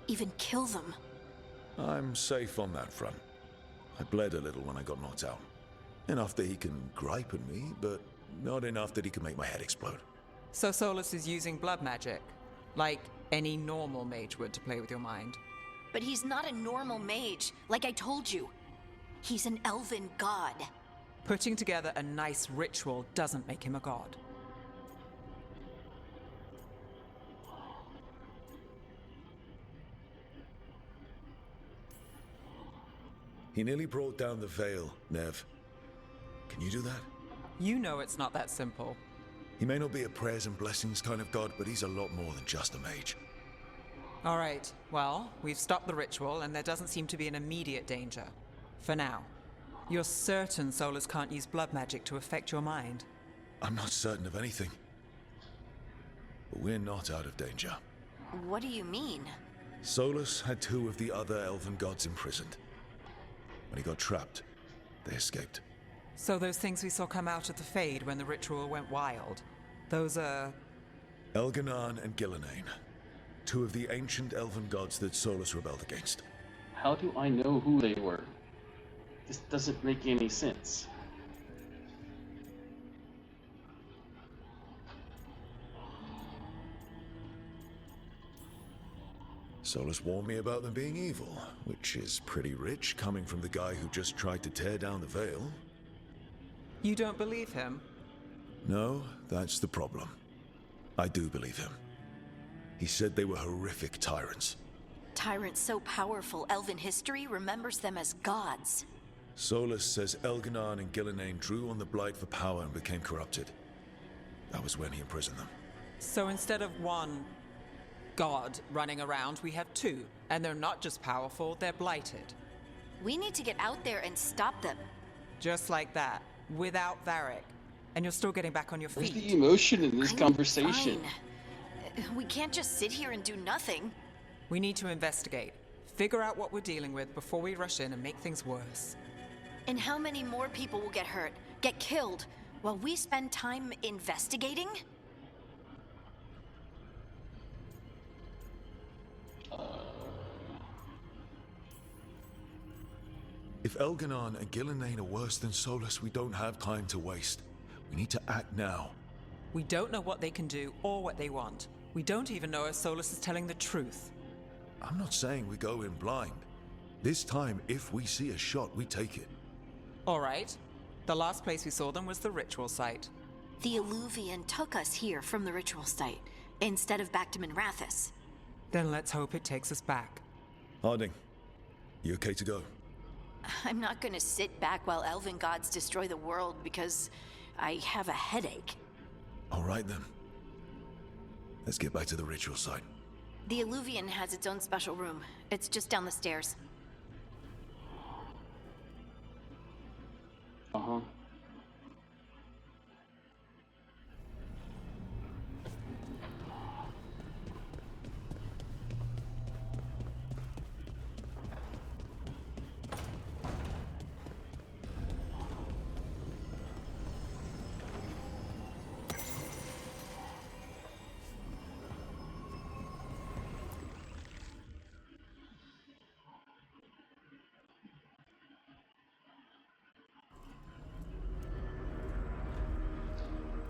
even kill them. I'm safe on that front. I bled a little when I got knocked out. Enough that he can gripe at me, but not enough that he can make my head explode. So Solus is using blood magic, like any normal mage would to play with your mind. But he's not a normal mage, like I told you. He's an elven god. Putting together a nice ritual doesn't make him a god. He nearly brought down the Veil, Nev. Can you do that? You know it's not that simple. He may not be a prayers and blessings kind of god, but he's a lot more than just a mage. All right, well, we've stopped the ritual, and there doesn't seem to be an immediate danger. For now. You're certain Solus can't use blood magic to affect your mind? I'm not certain of anything. But we're not out of danger. What do you mean? Solus had 2 of the other elven gods imprisoned. When he got trapped, they escaped. So those things we saw come out of the Fade when the ritual went wild, those are... Elganan and Gillenane. 2 of the ancient elven gods that Solus rebelled against. How do I know who they were? This doesn't make any sense. Solus warned me about them being evil, which is pretty rich coming from the guy who just tried to tear down the Veil. You don't believe him? No, that's the problem. I do believe him. He said they were horrific tyrants. Tyrants so powerful, elven history remembers them as gods. Solus says Elganan and Gillenane drew on the Blight for power and became corrupted. That was when he imprisoned them. So instead of one god running around, we have 2. And they're not just powerful, they're blighted. We need to get out there and stop them. Just like that, without Varric. And you're still getting back on your feet. Where's the emotion in this conversation? Fine. We can't just sit here and do nothing. We need to investigate. Figure out what we're dealing with before we rush in and make things worse. And how many more people will get hurt, get killed, while we spend time investigating? If Elganan and Gillenane are worse than Solus, we don't have time to waste. We need to act now. We don't know what they can do or what they want. We don't even know if Solus is telling the truth. I'm not saying we go in blind. This time, if we see a shot, we take it. All right. The last place we saw them was the ritual site. The Illuvian took us here from the ritual site, instead of back to Minrathous. Then let's hope it takes us back. Harding, you okay to go? I'm not gonna sit back while elven gods destroy the world because I have a headache. All right then. Let's get back to the ritual site. The Illuvian has its own special room. It's just down the stairs. Uh-huh.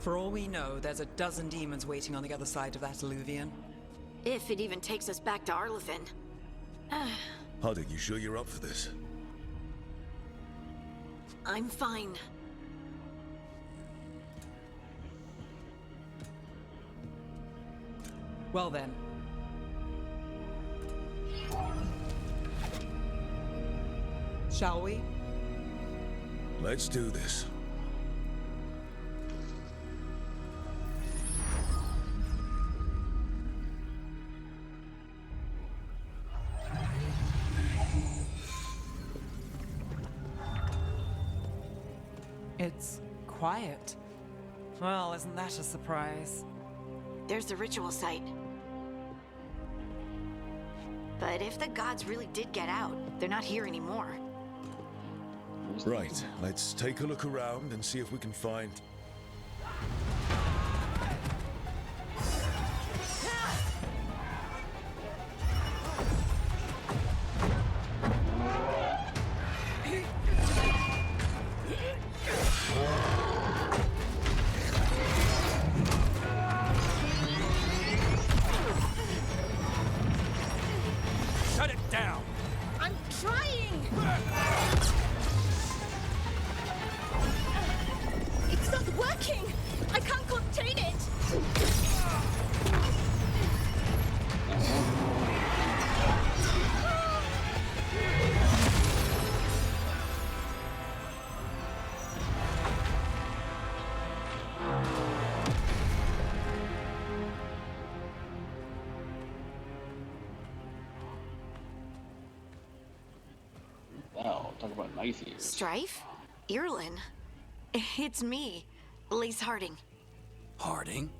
For all we know, there's a dozen demons waiting on the other side of that Illuvian. If it even takes us back to Arlothin. Harding, you sure you're up for this? I'm fine. Well then. Shall we? Let's do this. It's quiet. Well, isn't that a surprise? there's the ritual site. But if the gods really did get out, they're not here anymore. Right, let's take a look around and see if we can find... Shut it down! I'm trying! It's not working! I can't contain it! Wow, talk about knife ears. Strife? Irlin? It's me, Lise Harding. Harding?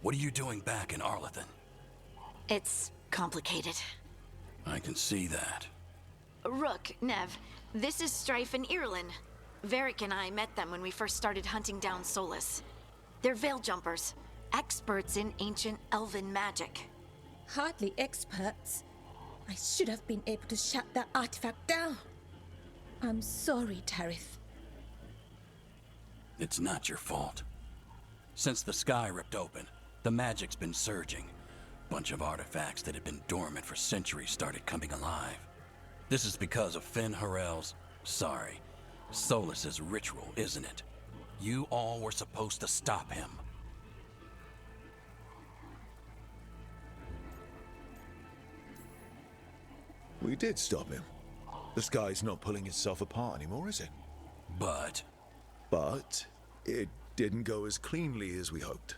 What are you doing back in Arlethan? It's complicated. I can see that. Rook, Nev, this is Strife and Irlin. Varric and I met them when we first started hunting down Solus. They're veil jumpers, experts in ancient elven magic. Hardly experts. I should have been able to shut that artifact down. I'm sorry, Tarith. It's not your fault. Since the sky ripped open, the magic's been surging. Bunch of artifacts that had been dormant for centuries started coming alive. This is because of Finn Harel's... sorry, Solus's ritual, isn't it? You all were supposed to stop him. We did stop him. The sky's not pulling itself apart anymore, is it? But it didn't go as cleanly as we hoped.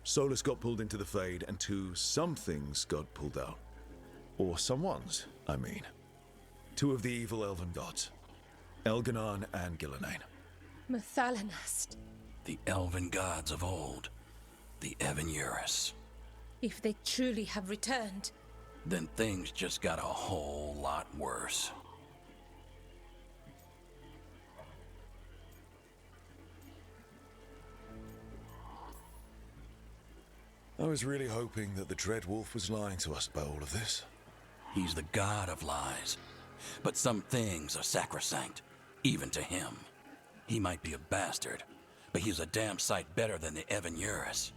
Solus got pulled into the Fade, and some things got pulled out. Or someone's, I mean. Two of the evil elven gods. Elganon and Gillenane. Mathalanast. the elven gods of old, the Evan-Eurus. If they truly have returned, Then things just got a whole lot worse. I was really hoping that the Dread Wolf was lying to us about all of this. He's the god of lies. But some things are sacrosanct, even to him. He might be a bastard, but he's a damn sight better than the Evan-Eurus.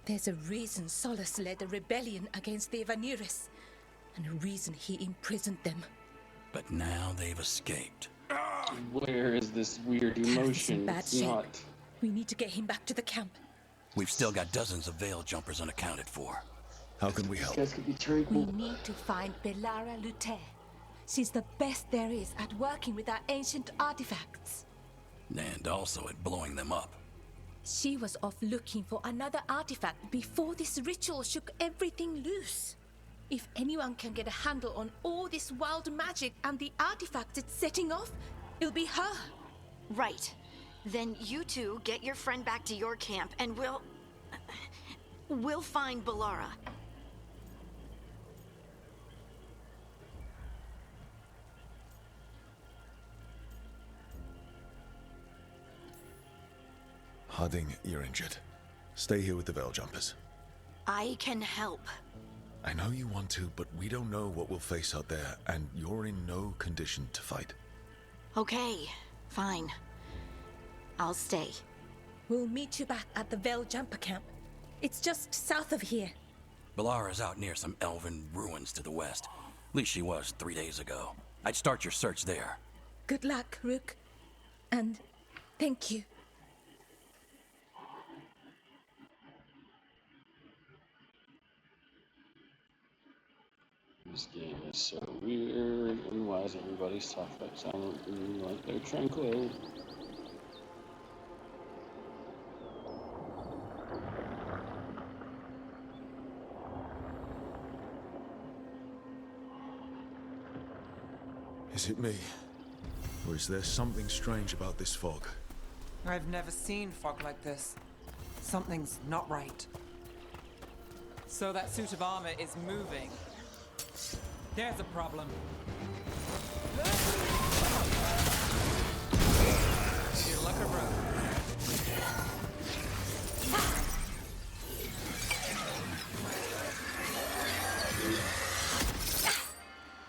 there's a reason Solus led a rebellion against the Evan-Eurus, and a reason he imprisoned them. But now they've escaped. Where is this weird emotion? Bad It's shape. not. We need to get him back to the camp. We've still got dozens of veil jumpers unaccounted for. How can we help? These guys could be We tranquil. need to find Belara Lute. She's the best there is at working with our ancient artifacts. And also at blowing them up. She was off looking for another artifact before this ritual shook everything loose. If anyone can get a handle on all this wild magic and the artifacts it's setting off, it'll be her. Right. Then you two get your friend back to your camp and we'll find Belara. Harding, you're injured. Stay here with the Veil Jumpers. I can help. I know you want to, but we don't know what we'll face out there, and you're in no condition to fight. Okay, fine. I'll stay. We'll meet you back at the Veil Jumper camp. It's just south of here. Belara's out near some elven ruins to the west. At least she was 3 days ago. I'd start your search there. Good luck, Rook. And thank you. This game is so weird, and why is everybody's talk about silently like they're tranquil? Is it me? Or is there something strange about this fog? I've never seen fog like this. Something's not right. So that suit of armor is moving. There's a problem. You look a rogue.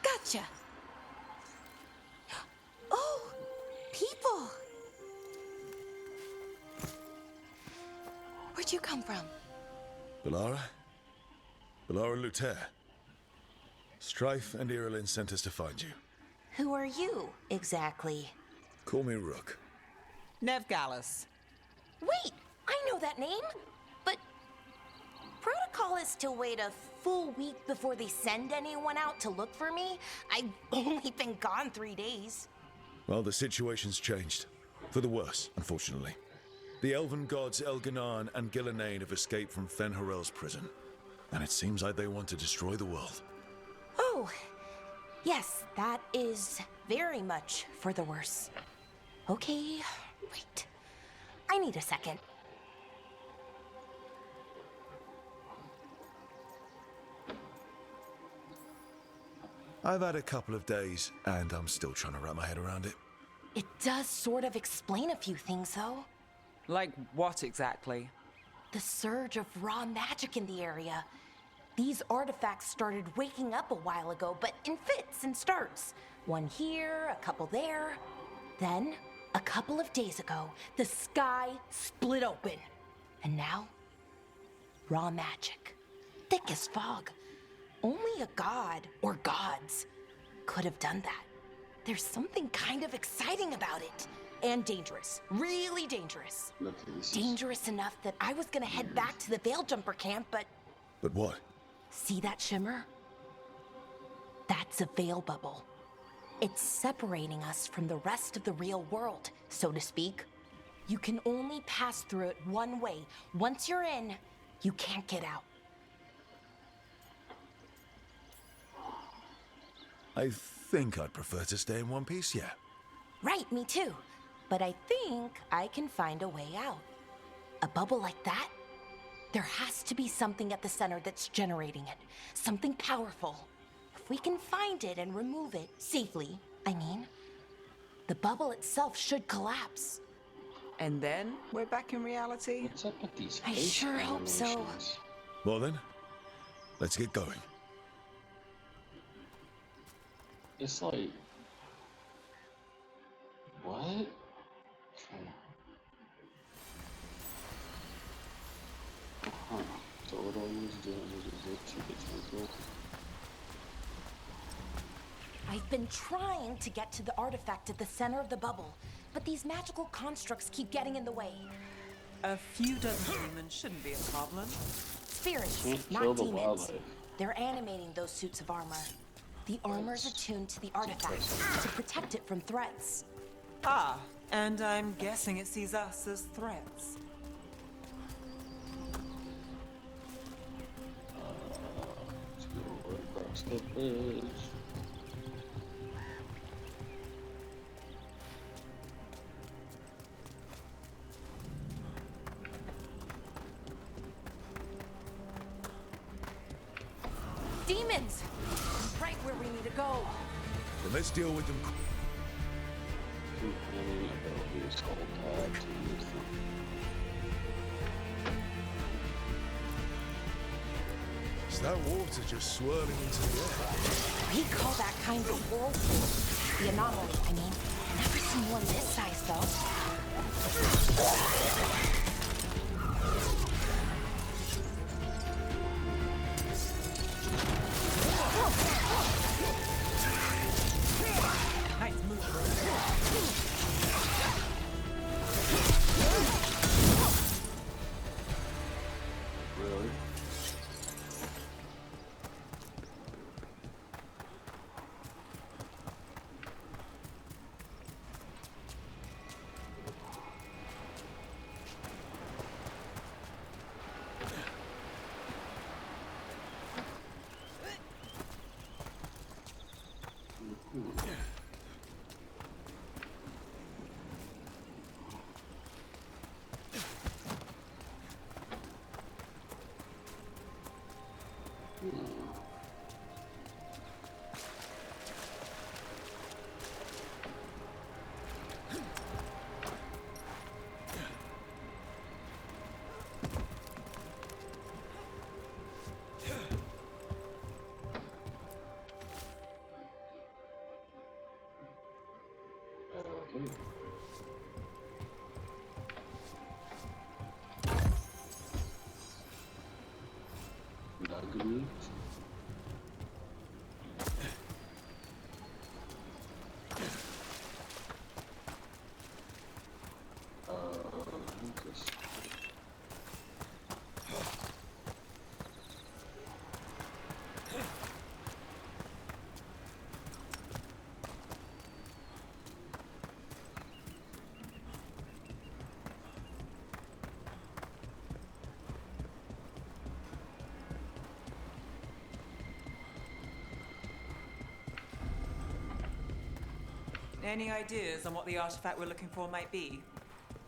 Gotcha. Oh, people. Where'd you come from? Bellara? Bellara Luther. Strife and Irulan sent us to find you. Who are you, exactly? Call me Rook. Nev Gallus. Wait, I know that name. But protocol is to wait a full week before they send anyone out to look for me. I've only been gone 3 days. Well, the situation's changed. For the worse, unfortunately. The elven gods Elganan and Gillenane have escaped from Fen'Harel's prison. And it seems like they want to destroy the world. Oh, yes, that is very much for the worse. Okay, wait. I need a second. I've had a couple of days, and I'm still trying to wrap my head around it. It does sort of explain a few things, though. Like what exactly? The surge of raw magic in the area. These artifacts started waking up a while ago, but in fits and starts. One here, a couple there. Then, a couple of days ago, the sky split open. And now, raw magic. Thick as fog. Only a god, or gods, could have done that. There's something kind of exciting about it. And dangerous. Really dangerous. Dangerous enough that I was gonna head back to the Veil Jumper camp, but... But what? See that shimmer? That's a veil bubble. It's separating us from the rest of the real world, so to speak. You can only pass through it one way. Once you're in, you can't get out. I think I'd prefer to stay in one piece, yeah. Right, me too. But I think I can find a way out. A bubble like that? There has to be something at the center that's generating it. Something powerful. If we can find it and remove it safely, I mean, the bubble itself should collapse. And then we're back in reality? What's up with these I face sure hope so. animations? Well then, let's get going. It's like... What? Uh-huh. So what do I need to do? I need to zip to the temple. I've been trying to get to the artifact at the center of the bubble, but these magical constructs keep getting in the way. A few dozen humans shouldn't be a problem. Spirits, Can't not kill the demons. wildlife. They're animating those suits of armor. The armor's attuned to the artifact to protect it from threats. Ah, and I'm guessing it sees us as threats. Let's go across the bridge. Demons! Right where we need to go. Then let's deal with them. Companion abilities called tab to use them. Is that water just swirling into the air? We call that kind of whirlpool. The anomaly, I mean. Never seen one this size, though. Nice move. Really? Any ideas on what the artifact we're looking for might be?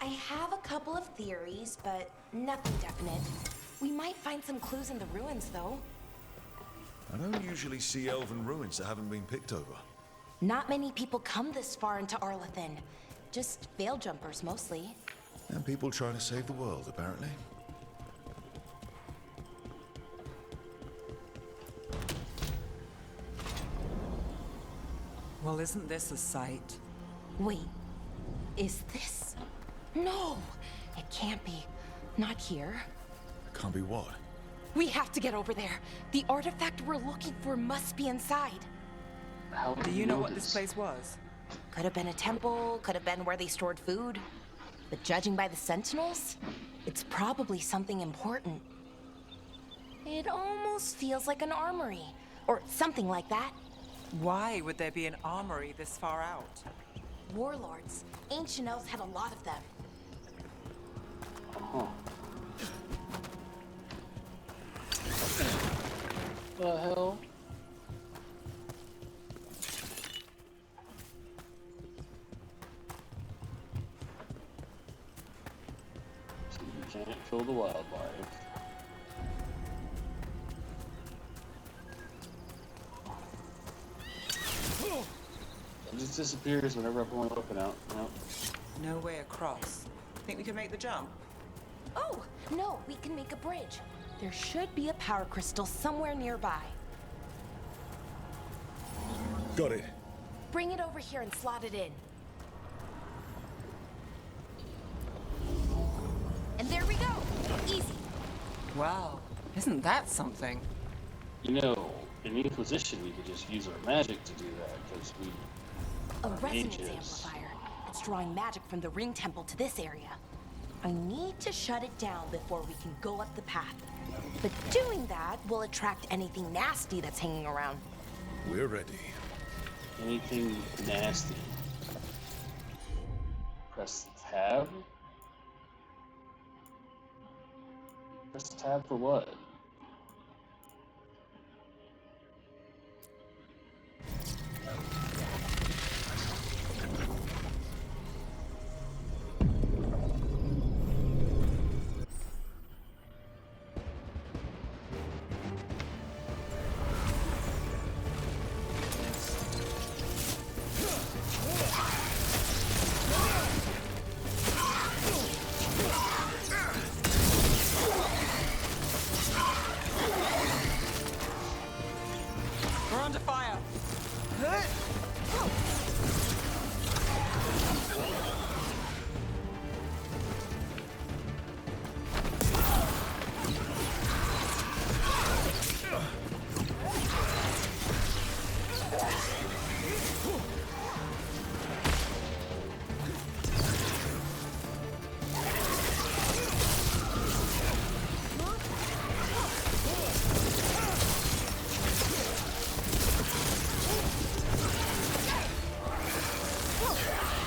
I have a couple of theories, but nothing definite. We might find some clues in the ruins, though. I don't usually see elven ruins that haven't been picked over. Not many people come this far into Arlathan. Just veil jumpers, mostly. And people trying to save the world, apparently. Well, isn't this a sight? Wait, is this? No, it can't be. Not here. Can't be what? We have to get over there. The artifact we're looking for must be inside. How Do you know what this place was? Could have been a temple, could have been where they stored food. But judging by the sentinels, it's probably something important. It almost feels like an armory, or something like that. Why would there be an armory this far out? Warlords. Ancient elves had a lot of them. Huh. The hell? So you can't kill the wildlife. It just disappears whenever I pull my weapon out. Yep. No way across. Think we can make the jump? Oh, no, we can make a bridge. There should be a power crystal somewhere nearby. Got it. Bring it over here and slot it in. And there we go. Easy. Wow, isn't that something? You know, in the Inquisition, we could just use our magic to do that, because we A are resonance mages. amplifier. It's drawing magic from the ring temple to this area. I need to shut it down before we can go up the path. But doing that will attract anything nasty that's hanging around. We're ready. Anything nasty. Press tab? Press tab for what? We're under fire.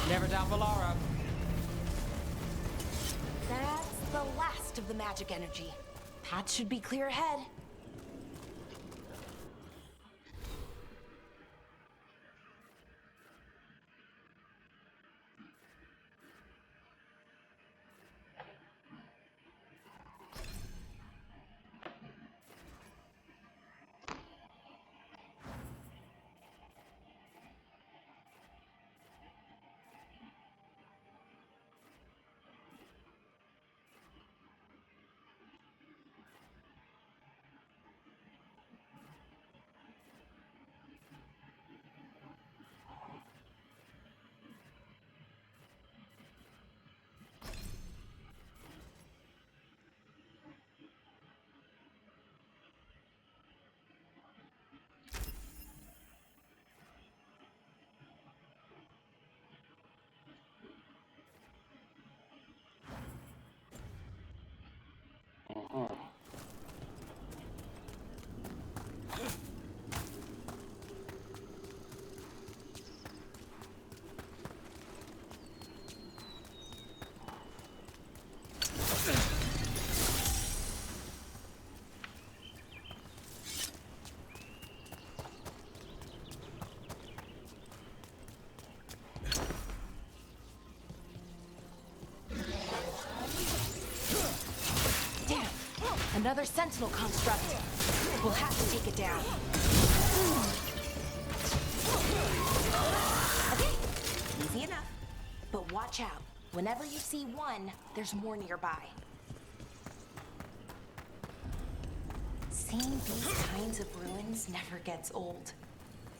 Never down Valara. That's the last of the magic energy. Path should be clear ahead. Another sentinel construct. We'll have to take it down. Okay, easy enough. But watch out. Whenever you see one, there's more nearby. Seeing these kinds of ruins never gets old.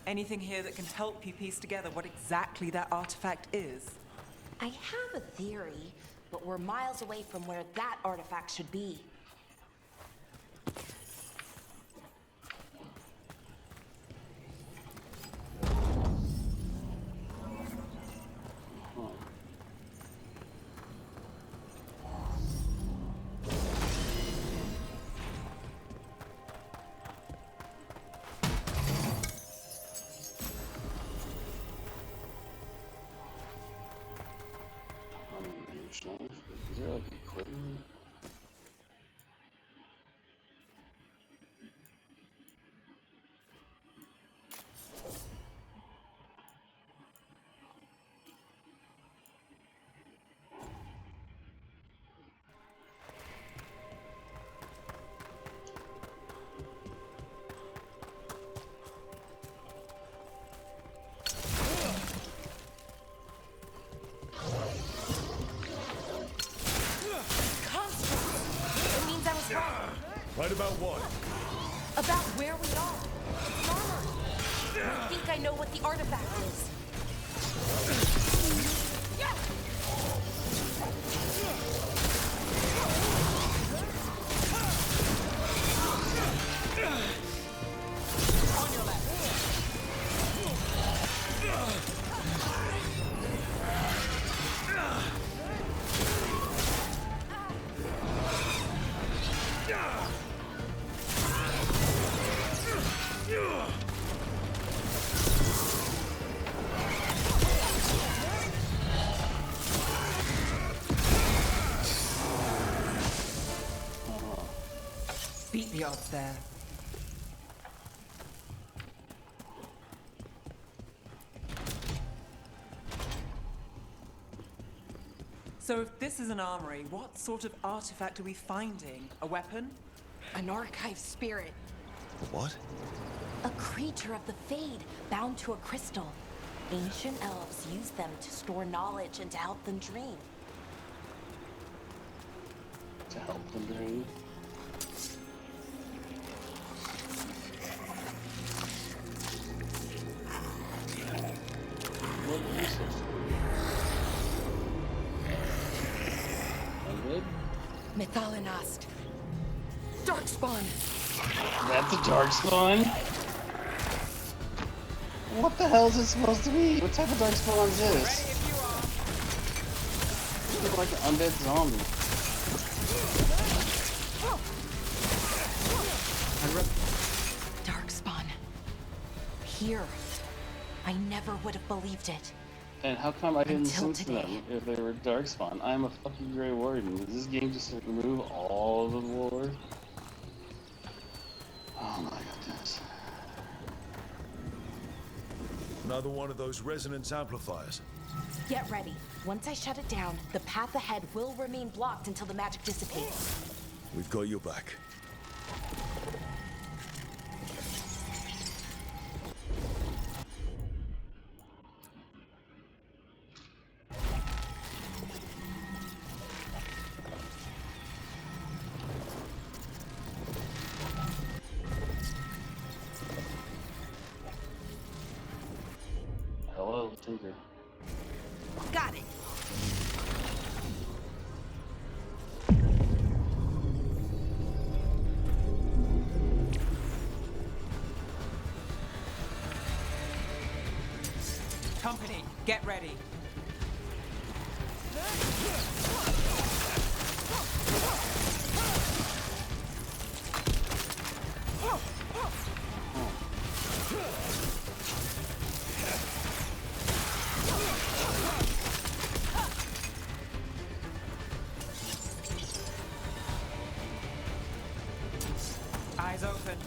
Anything here that can help you piece together what exactly that artifact is? I have a theory, but we're miles away from where that artifact should be. Is there like equipment? Right about what? About where we are. It's armor. I think I know what the artifact is. On your left. Beat the odds there. So if this is an armory, what sort of artifact are we finding? A weapon? An archive spirit. What? A creature of the Fade, bound to a crystal. Ancient elves used them to store knowledge and to help them dream. To help them dream? What is this? Undead? Methalinast. Darkspawn. That's a darkspawn? What the hell is it supposed to be? What type of darkspawn is this? It's like an undead zombie. Darkspawn. Here. I never would have believed it. And how come I didn't Until sense them if they were darkspawn? I'm a fucking Grey Warden. Does this game just remove all of the lore? Oh my goodness. Another one of those resonance amplifiers. Get ready. Once I shut it down, the path ahead will remain blocked until the magic dissipates. We've got your back. Hello, Tinker. Got it. Company, get ready. Eyes open.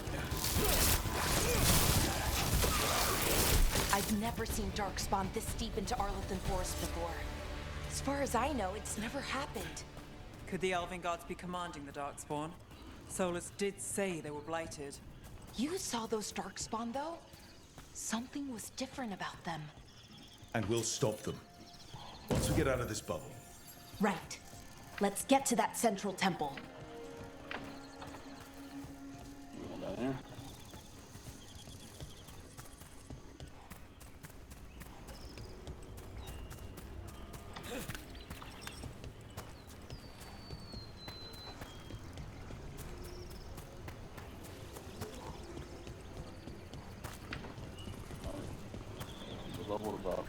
I've never seen Darkspawn this deep into Arlothan Forest before. As far as I know, it's never happened. Could the Elven gods be commanding the Darkspawn? Solus did say they were blighted. You saw those darkspawn, though? Something was different about them. And we'll stop them. Once we get out of this bubble. Right. Let's get to that central temple. Down there. Level above.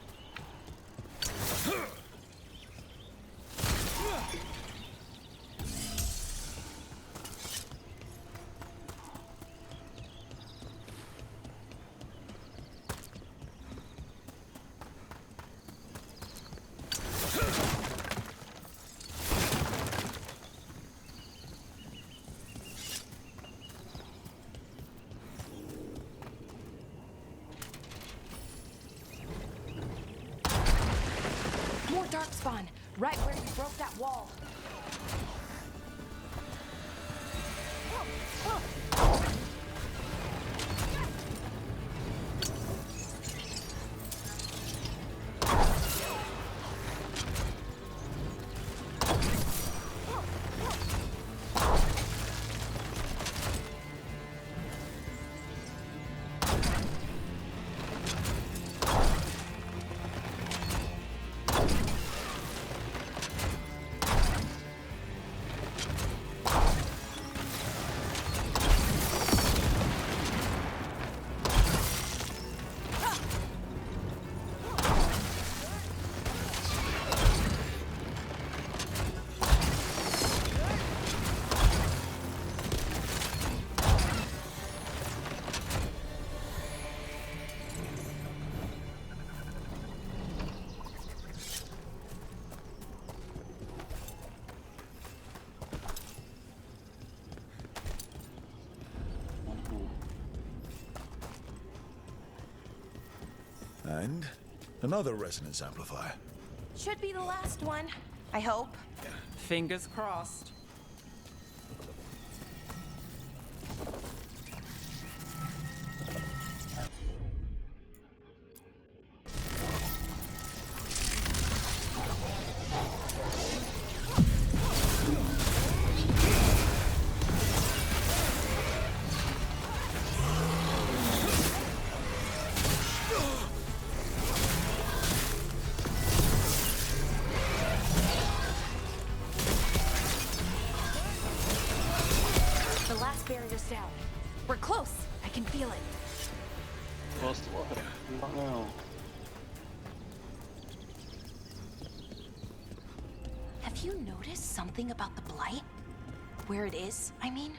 More darkspawn, right where you broke that wall. And another resonance amplifier. Should be the last one, I hope. Fingers crossed. The last barrier's down. We're close. I can feel it. Close to what? Not now. Have you noticed something about the blight? Where it is, I mean?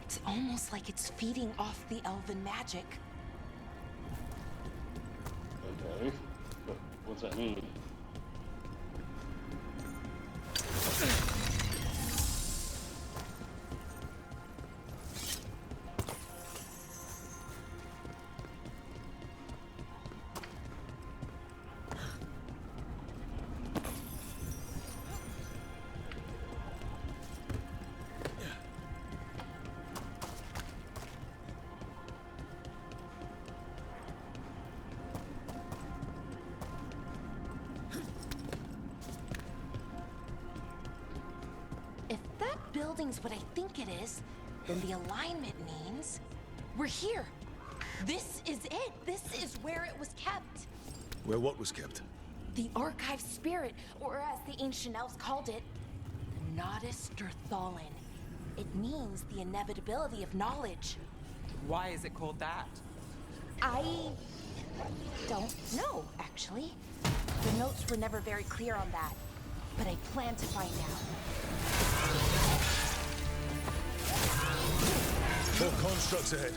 It's almost like it's feeding off the elven magic. Okay. But what's that mean? If that building's what I think it is, then the alignment means we're here. This is it. This is where it was kept. Where what was kept? The archive spirit, or as the ancient elves called it, the Nodus Derthalin. It means the inevitability of knowledge. Why is it called that? I don't know, actually. The notes were never very clear on that, but I plan to find out. More constructs ahead.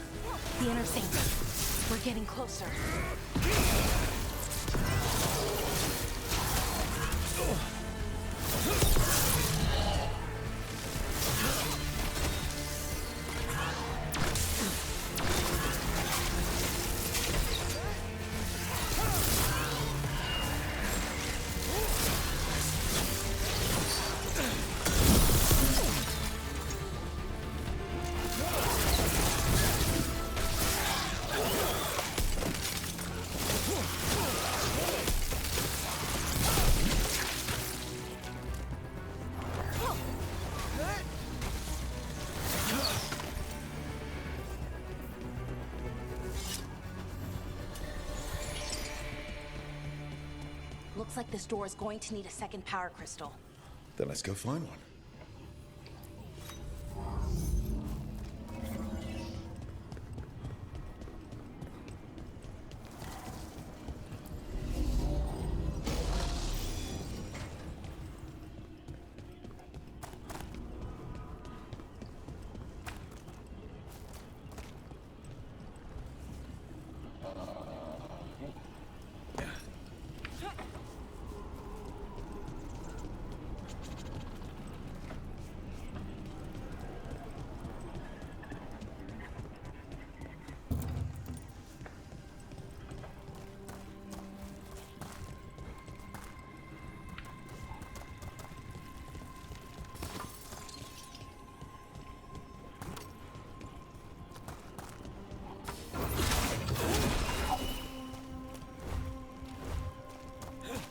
The inner saint. We're getting closer. Looks like this door is going to need a second power crystal. Then let's go find one.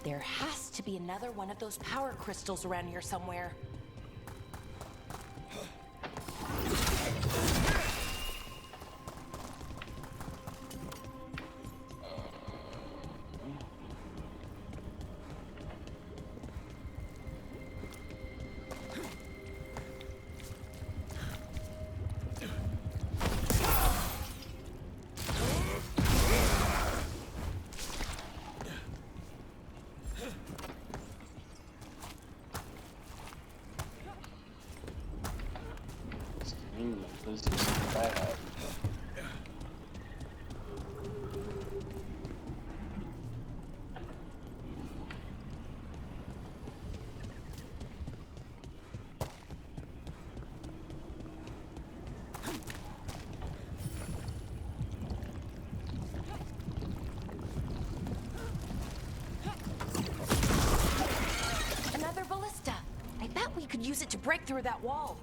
There has to be another one of those power crystals around here somewhere. This is bad. Another ballista. I bet we could use it to break through that wall.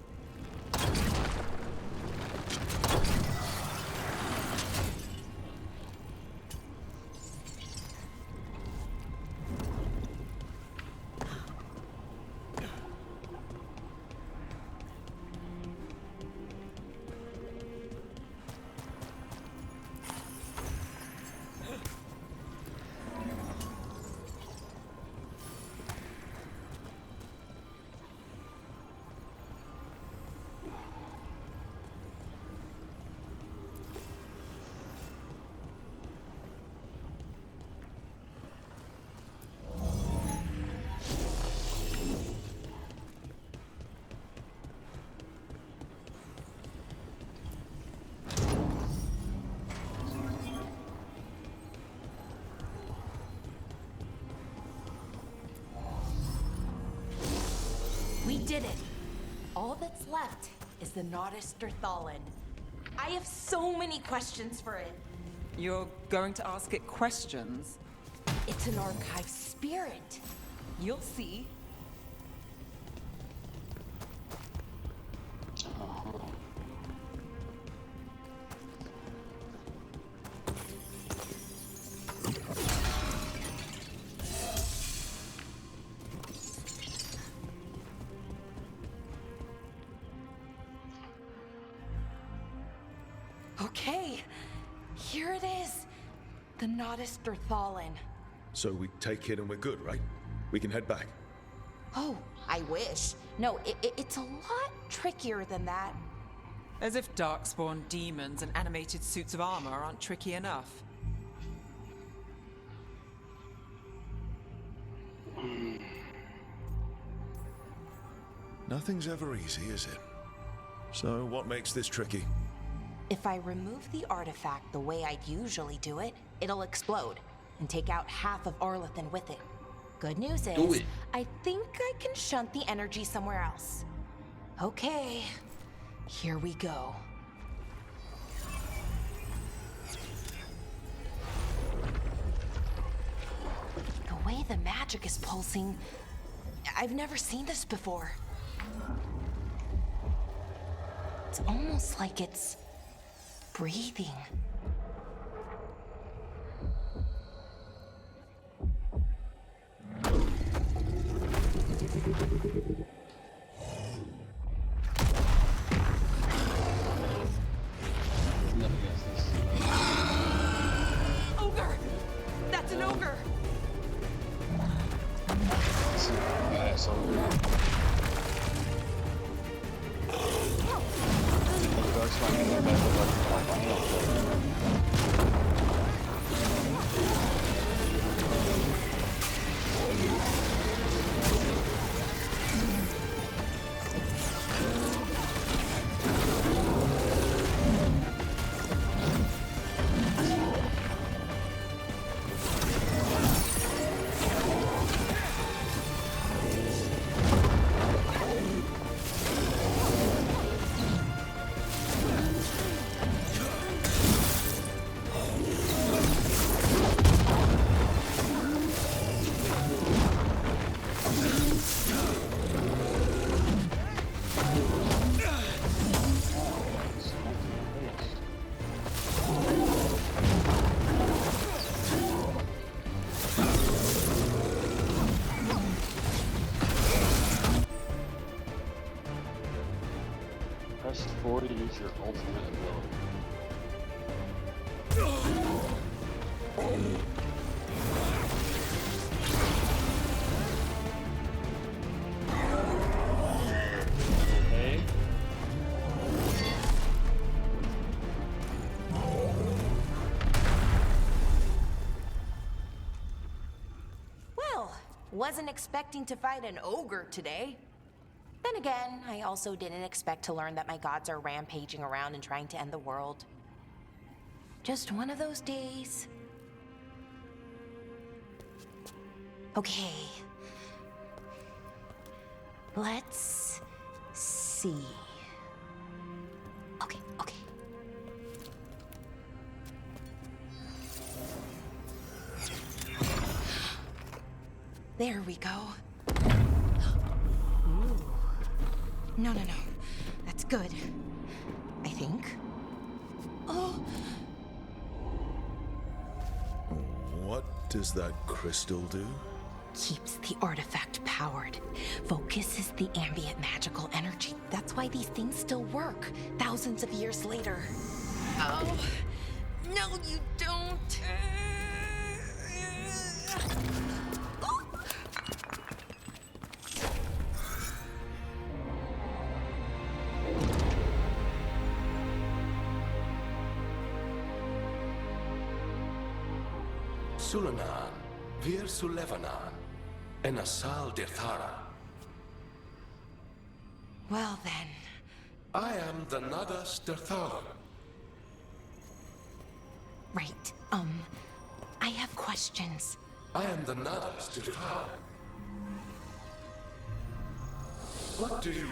We did it. All that's left is the Nodus Thallen. I have so many questions for it. You're going to ask it questions? It's an archive spirit. You'll see. Okay, here it is. The Nodus Thallen. So we take it and we're good, right? We can head back. Oh, I wish. No, it's a lot trickier than that. As if darkspawn demons and animated suits of armor aren't tricky enough. Nothing's ever easy, is it? So what makes this tricky? If I remove the artifact the way I'd usually do it, it'll explode and take out half of Arlathan with it. Good news is, I think I can shunt the energy somewhere else. Okay, here we go. The way the magic is pulsing, I've never seen this before. It's almost like it's breathing. Ogre! That's an ogre! Press 4 to use your ultimate ability. Okay. Well, wasn't expecting to fight an ogre today. Then again, I also didn't expect to learn that my gods are rampaging around and trying to end the world. Just one of those days. Okay. Let's see. Okay. There we go. Ooh. No. That's good. I think. Oh. What does that crystal do? Keeps the artifact powered. Focuses the ambient magical energy. That's why these things still work, thousands of years later. Oh. No, you don't. Sulanan, Vir Sulevanan, and Asal Dirthara. Well then. I am the Nadas Dirtharan. Right. I have questions. I am the Nadas Dirtharan. What do you...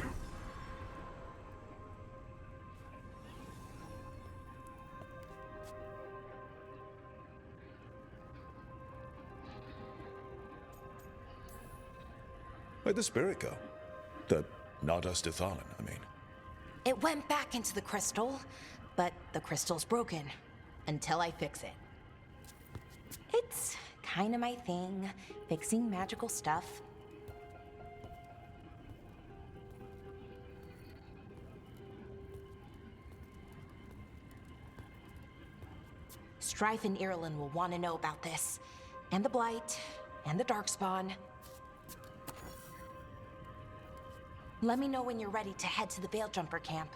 Where'd the spirit go? The Nadas Dithalan, I mean. It went back into the crystal, but the crystal's broken. Until I fix it. It's kind of my thing, fixing magical stuff. Strife and Irulan will want to know about this. And the Blight, and the Darkspawn. Let me know when you're ready to head to the Veilgjumper camp.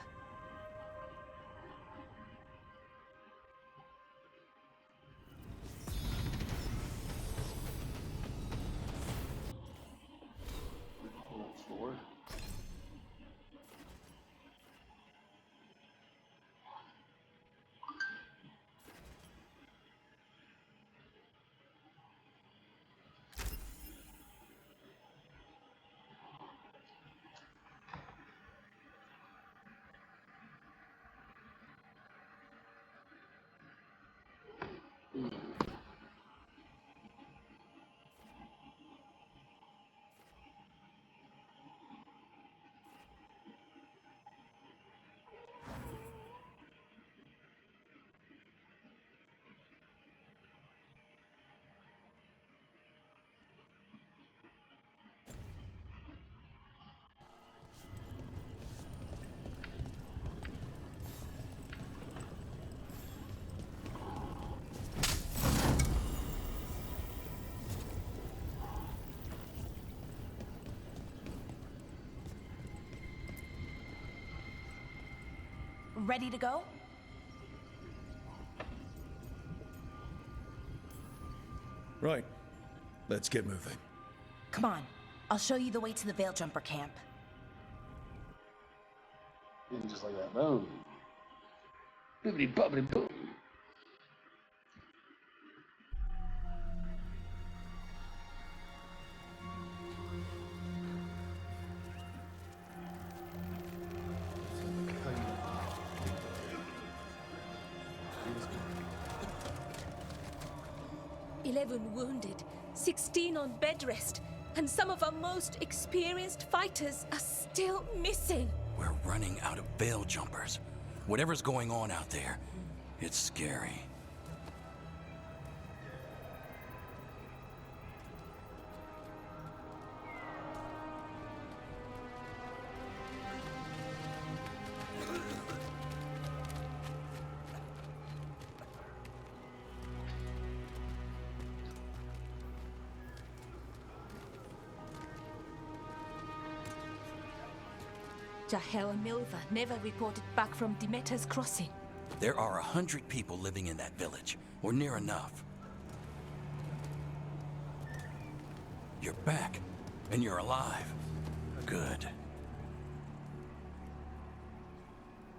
Ready to go? Right. Let's get moving. Come on. I'll show you the way to the Veilgjumper camp. And just like that, boom. Bibbidi bobbidi boom. Wounded, 16 on bed rest, and some of our most experienced fighters are still missing. We're running out of Veiljumpers. Whatever's going on out there, it's scary. Jahel and Milva never reported back from Demeter's crossing. There are 100 people living in that village, or near enough. You're back, and you're alive. Good.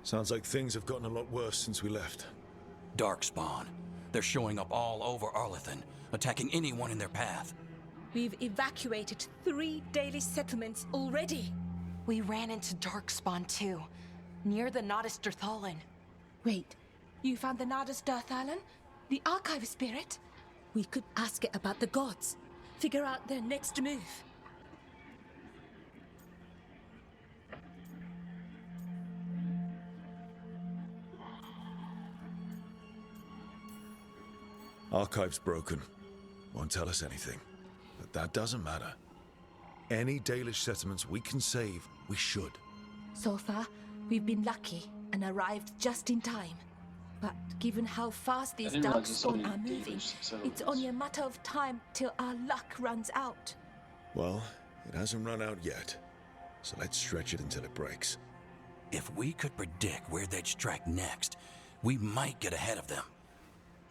Sounds like things have gotten a lot worse since we left. Darkspawn. They're showing up all over Arlethan, attacking anyone in their path. We've evacuated 3 daily settlements already. We ran into Darkspawn too, near the Nodus Dirthalan. Wait, you found the Nodus Dirthalan? The archive spirit? We could ask it about the gods. Figure out their next move. Archive's broken. Won't tell us anything. But that doesn't matter. Any Dalish settlements we can save, we should. So far, we've been lucky and arrived just in time. But given how fast these Darkspawn are moving, it's only a matter of time till our luck runs out. Well, it hasn't run out yet. So let's stretch it until it breaks. If we could predict where they'd strike next, we might get ahead of them.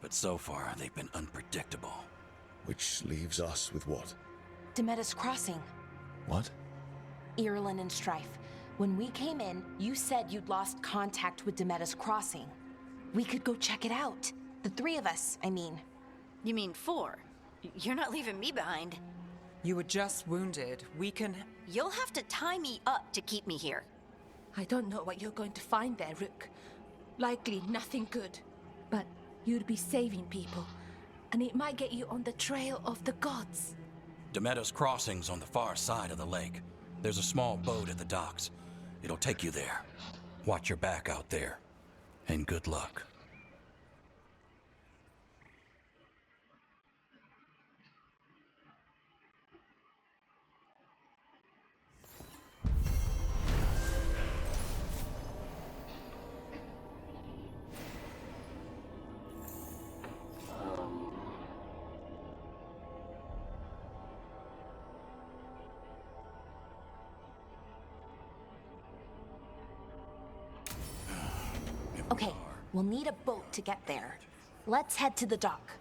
But so far, they've been unpredictable. Which leaves us with what? Demeter's crossing. What? Irulan and Strife. When we came in, you said you'd lost contact with Demeter's crossing. We could go check it out. The 3 of us, I mean. You mean 4? You're not leaving me behind. You were just wounded. We can... You'll have to tie me up to keep me here. I don't know what you're going to find there, Rook. Likely nothing good. But you'd be saving people, and it might get you on the trail of the gods. Demeter's crossing's on the far side of the lake. There's a small boat at the docks. It'll take you there. Watch your back out there. And good luck. Okay, we'll need a boat to get there. Let's head to the dock.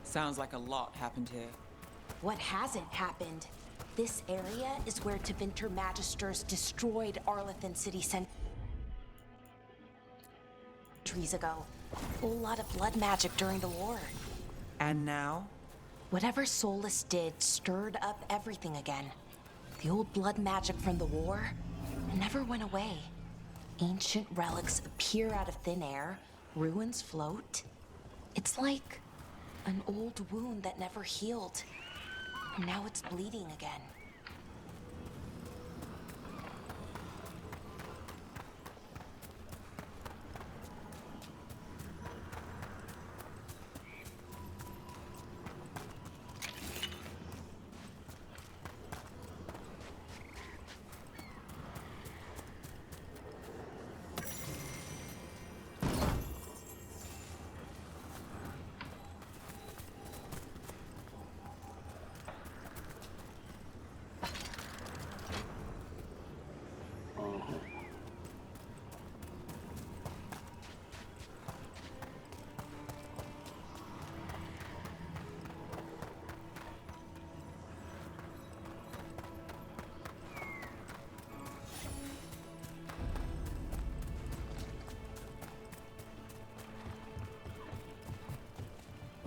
Sounds like a lot happened here. What hasn't happened? This area is where Tevinter Magisters destroyed Arlethan City centuries ago. A whole lot of blood magic during the war. And now? Whatever Solus did stirred up everything again. The old blood magic from the war never went away. Ancient relics appear out of thin air, ruins float. It's like an old wound that never healed. And now it's bleeding again.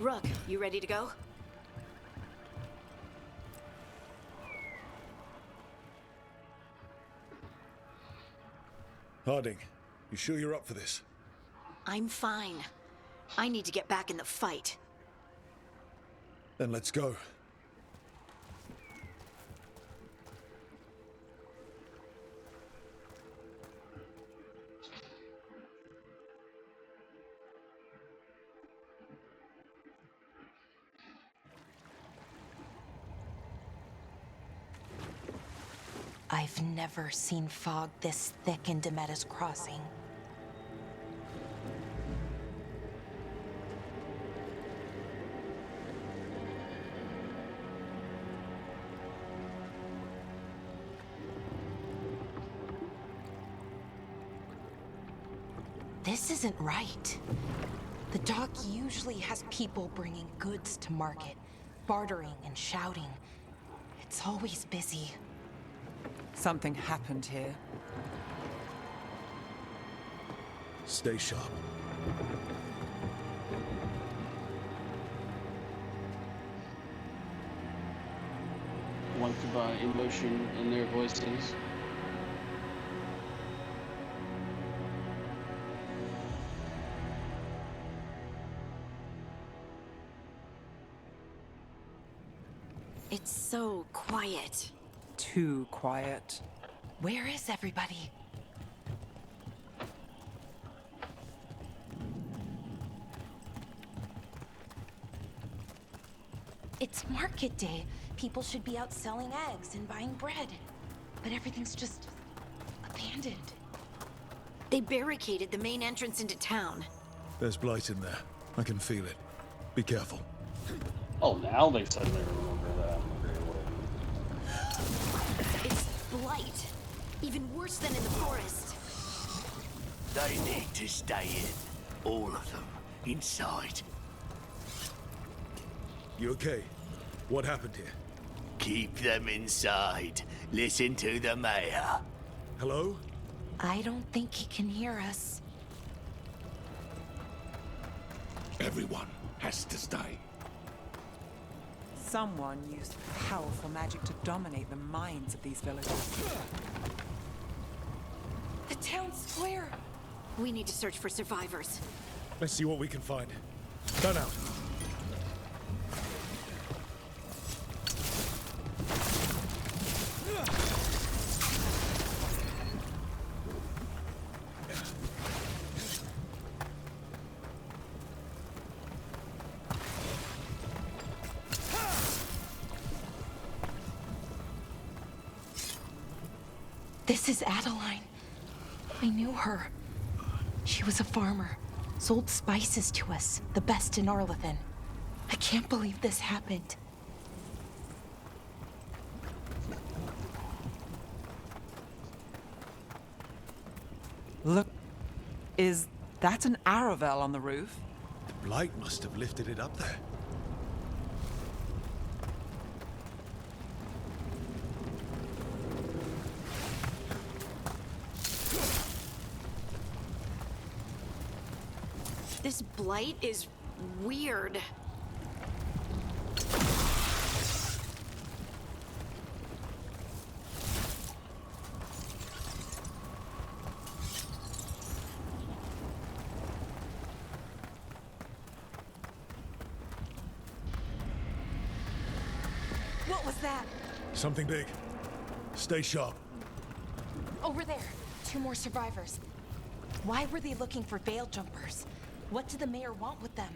Rook, you ready to go? Harding, you sure you're up for this? I'm fine. I need to get back in the fight. Then let's go. I've never seen fog this thick in Demetta's Crossing. This isn't right. The dock usually has people bringing goods to market, bartering and shouting. It's always busy. Something happened here. Stay sharp. Want to buy emotion in their voices. It's so quiet. Too quiet. Where is everybody? It's market day. People should be out selling eggs and buying bread. But everything's just abandoned. They barricaded the main entrance into town. There's blight in there. I can feel it. Be careful. Oh, now they suddenly remember that in a great way. It's blight. Even worse than in the forest. They need to stay in. All of them. Inside. You okay? What happened here? Keep them inside. Listen to the mayor. Hello? I don't think he can hear us. Everyone has to stay. Someone used powerful magic to dominate the minds of these villagers. The town square! We need to search for survivors. Let's see what we can find. Gun out. This is Adeline. I knew her. She was a farmer, sold spices to us, the best in Arlathan. I can't believe this happened. Look, is that an Aravel on the roof? The blight must have lifted it up there. This blight is weird. What was that? Something big. Stay sharp. Over there. 2 more survivors. Why were they looking for veil jumpers? What did the mayor want with them?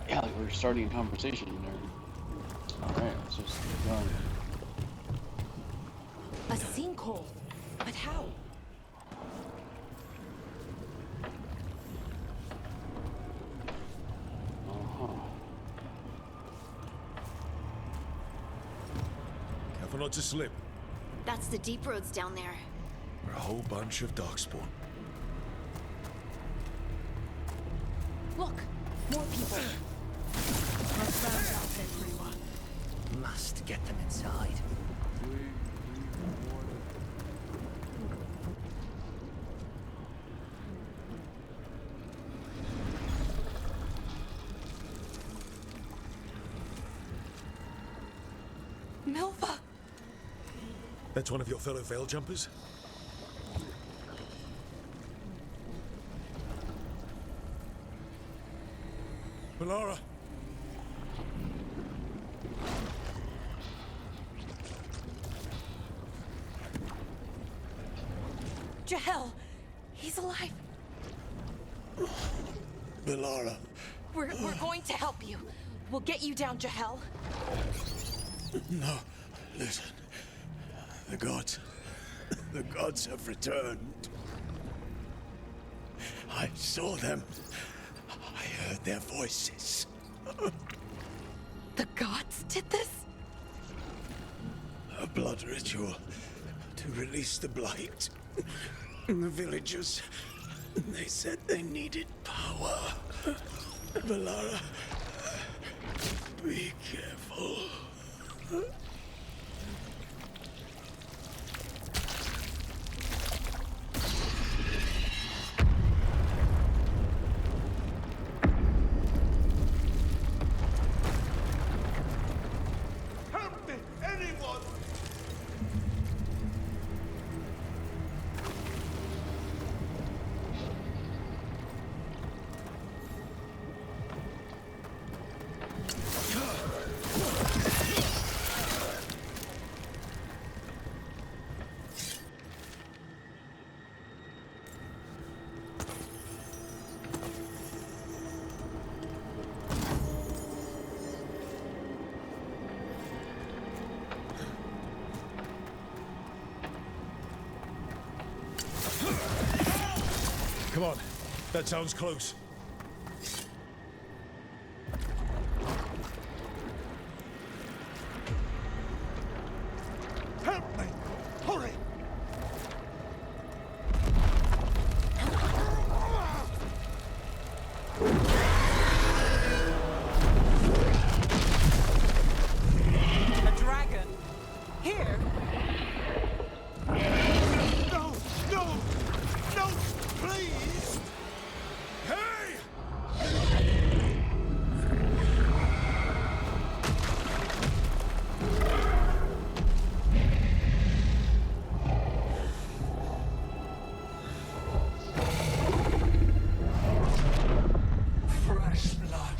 Yeah, like we were starting a conversation there. Alright, let's just keep going. A sinkhole. But how? Careful not to slip. That's the deep roads down there. We're a whole bunch of darkspawn. Look! More people. Must get them inside. Milva! That's one of your fellow veil jumpers? Melara! Jahel! He's alive! Velara. We're going to help you. We'll get you down, Jahel. No, listen. The gods have returned. I saw them. I heard their voices. The gods did this? A blood ritual to release the blight. And the villagers, they said they needed power. Velara, be careful. Help me, anyone! Come on. That sounds close. Help me! Hurry! A dragon? Here? No! No! No! Please! Hey! Fresh blood,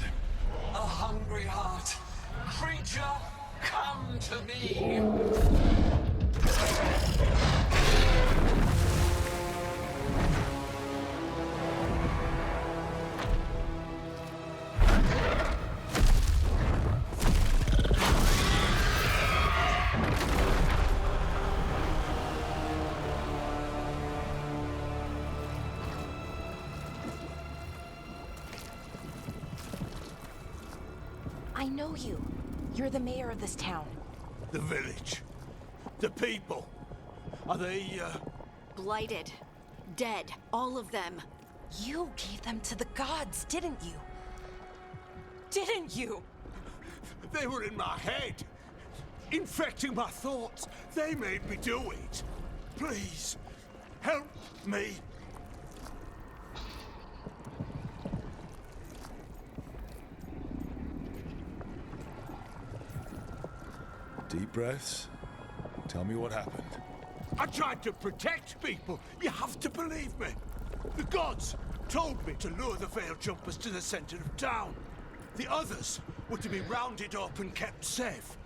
a hungry heart. Creature, come to me. I know you. You're the mayor of this town. The village. The people. Are they, Blighted. Dead. All of them. You gave them to the gods, didn't you? Didn't you? They were in my head. Infecting my thoughts. They made me do it. Please, help me. Deep breaths. Tell me what happened. I tried to protect people. You have to believe me. The gods told me to lure the Veil Jumpers to the center of town. The others were to be rounded up and kept safe.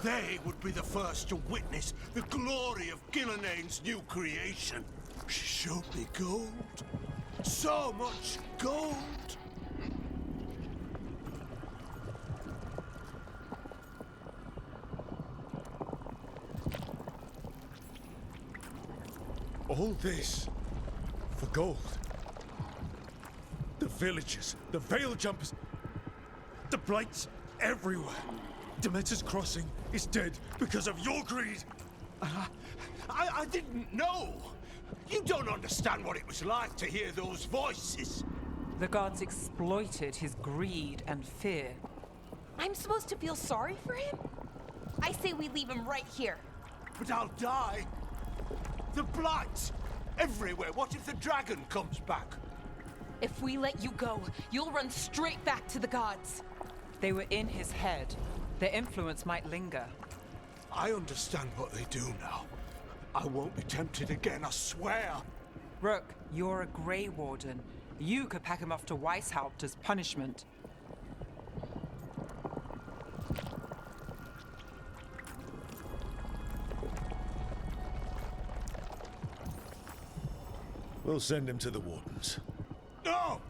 They would be the first to witness the glory of Gillenane's new creation. She showed me gold. So much gold. All this for gold. The villagers, the Veil Jumpers, the blights everywhere. Dementor's Crossing is dead because of your greed. I didn't know. You don't understand what it was like to hear those voices. The gods exploited his greed and fear. I'm supposed to feel sorry for him? I say we leave him right here. But I'll die. The blight everywhere. What if the dragon comes back? If we let you go, you'll run straight back to the gods. They were in his head. Their influence might linger. I understand what they do now. I won't be tempted again, I swear. Rook, you're a Grey Warden. You could pack him off to Weishaupt as punishment. We'll send him to the Wardens. No!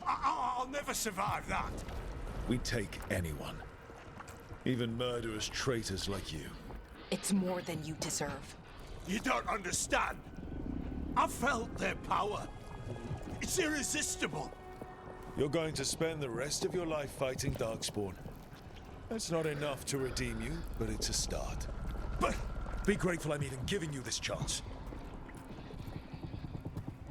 I'll never survive that. We take anyone. Even murderous traitors like you. It's more than you deserve. You don't understand. I felt their power. It's irresistible. You're going to spend the rest of your life fighting Darkspawn. That's not enough to redeem you, but it's a start. But be grateful I'm even giving you this chance.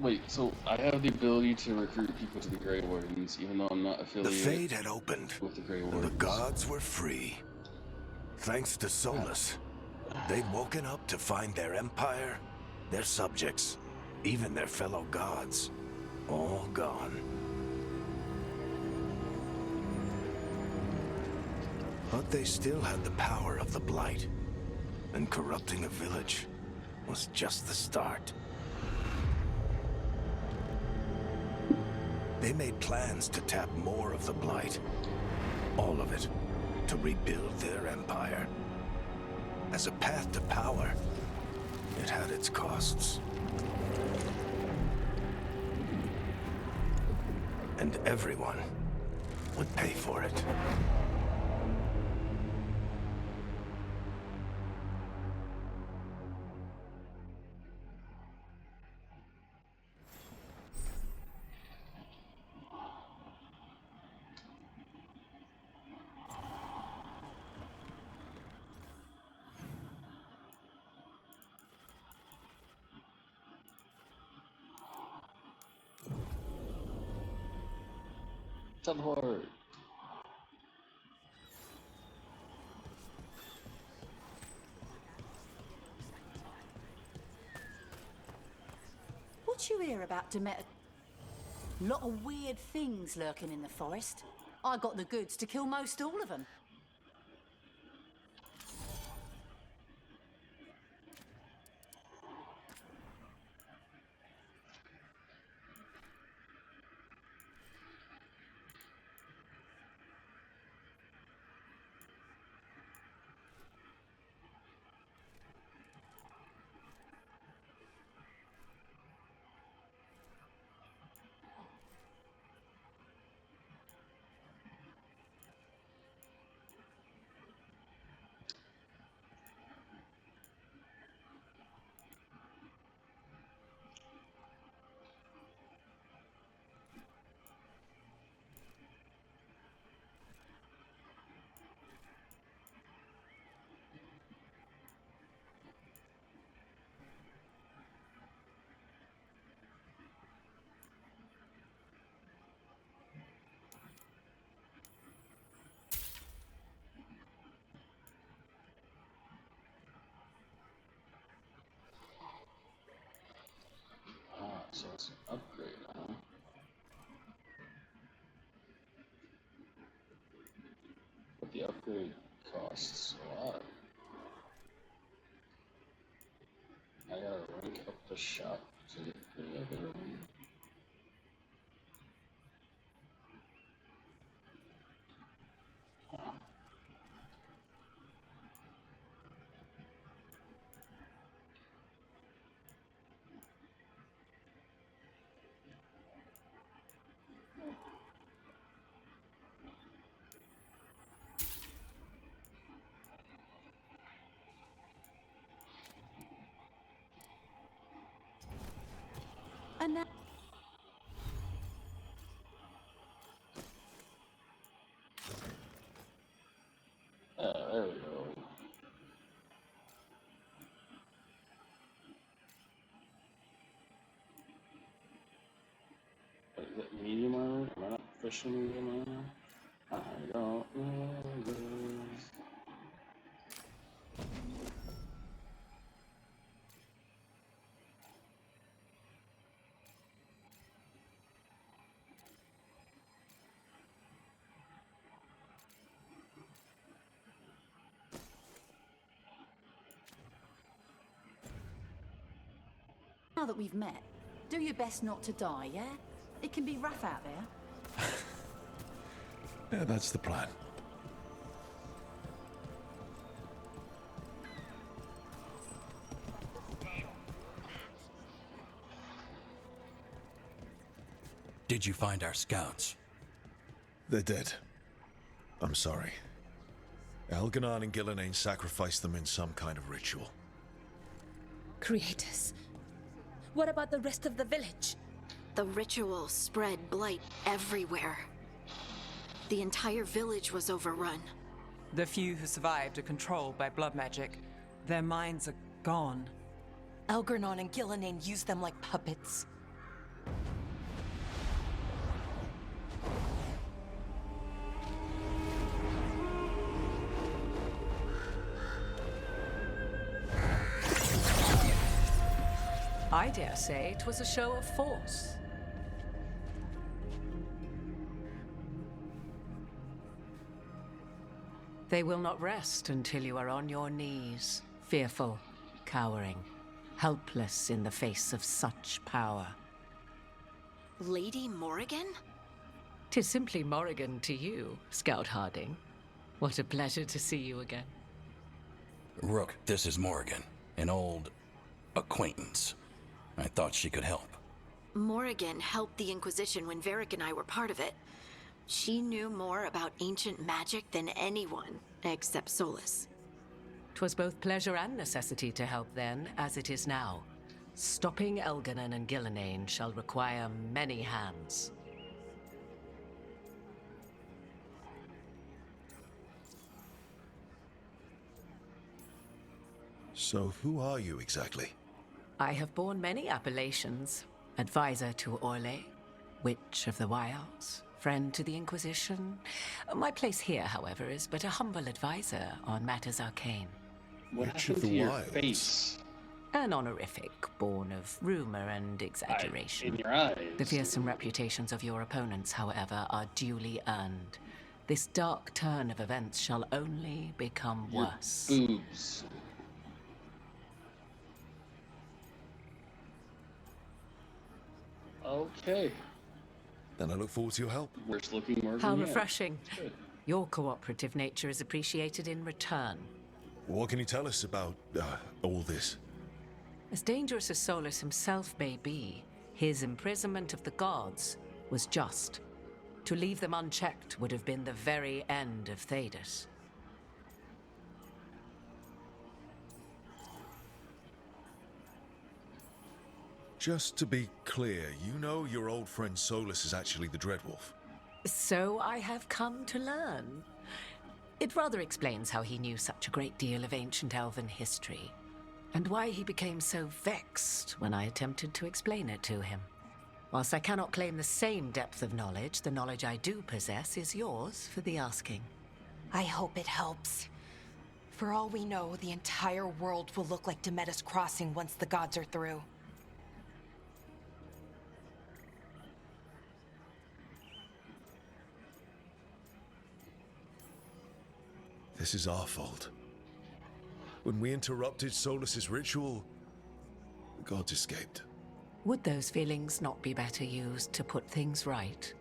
Wait, so I have the ability to recruit people to the Grey Wardens, even though I'm not affiliated. The Fade had opened, with the Grey and Wardens. the gods were free. Thanks to Solus, they'd woken up to find their empire, their subjects, even their fellow gods, all gone. But they still had the power of the Blight, and corrupting a village was just the start. They made plans to tap more of the Blight, all of it, to rebuild their empire. As a path to power, it had its costs. And everyone would pay for it. Teleport. What you hear about Demeter? Lot of weird things lurking in the forest. I got the goods to kill most all of them. So it's an upgrade, huh? But the upgrade costs a lot. I gotta rank up the shop to get the other one. And now There we go. Wait, is it medium armor? Am I not fishing medium armor? I don't know this. now that we've met, do your best not to die, yeah? It can be rough out there. Yeah, that's the plan. Did you find our scouts? They're dead. I'm sorry. Elganon and Gillenane sacrificed them in some kind of ritual. Creators. What about the rest of the village? The ritual spread blight everywhere. The entire village was overrun. The few who survived are controlled by blood magic. Their minds are gone. Elgarnon and Gillenane used them like puppets. I dare say it was a show of force. They will not rest until you are on your knees, fearful, cowering, helpless in the face of such power. Lady Morrigan? 'Tis simply Morrigan to you, Scout Harding. What a pleasure to see you again. Rook, this is Morrigan, an old acquaintance. I thought she could help. Morrigan helped the Inquisition when Varric and I were part of it. She knew more about ancient magic than anyone, except Solus. 'Twas both pleasure and necessity to help then, as it is now. Stopping Elganon and Gillenane shall require many hands. So who are you exactly? I have borne many appellations. Advisor to Orlais, Witch of the Wilds, friend to the Inquisition. My place here, however, is but a humble advisor on matters arcane. What Witch happened of the to your Wilds? face? An honorific born of rumor and exaggeration. In your eyes. The fearsome reputations of your opponents, however, are duly earned. This dark turn of events shall only become worse. Boobs. Okay. Then I look forward to your help. Worst looking Morgan How yet. refreshing. Good. Your cooperative nature is appreciated in return. What can you tell us about all this? As dangerous as Solus himself may be, his imprisonment of the gods was just. To leave them unchecked would have been the very end of Thedas. Just to be clear, you know your old friend Solus is actually the Dreadwolf. So I have come to learn. It rather explains how he knew such a great deal of ancient elven history, and why he became so vexed when I attempted to explain it to him. Whilst I cannot claim the same depth of knowledge, the knowledge I do possess is yours for the asking. I hope it helps. For all we know, the entire world will look like Demetus Crossing once the gods are through. This is our fault. When we interrupted Solus's ritual, the gods escaped. Would those feelings not be better used to put things right?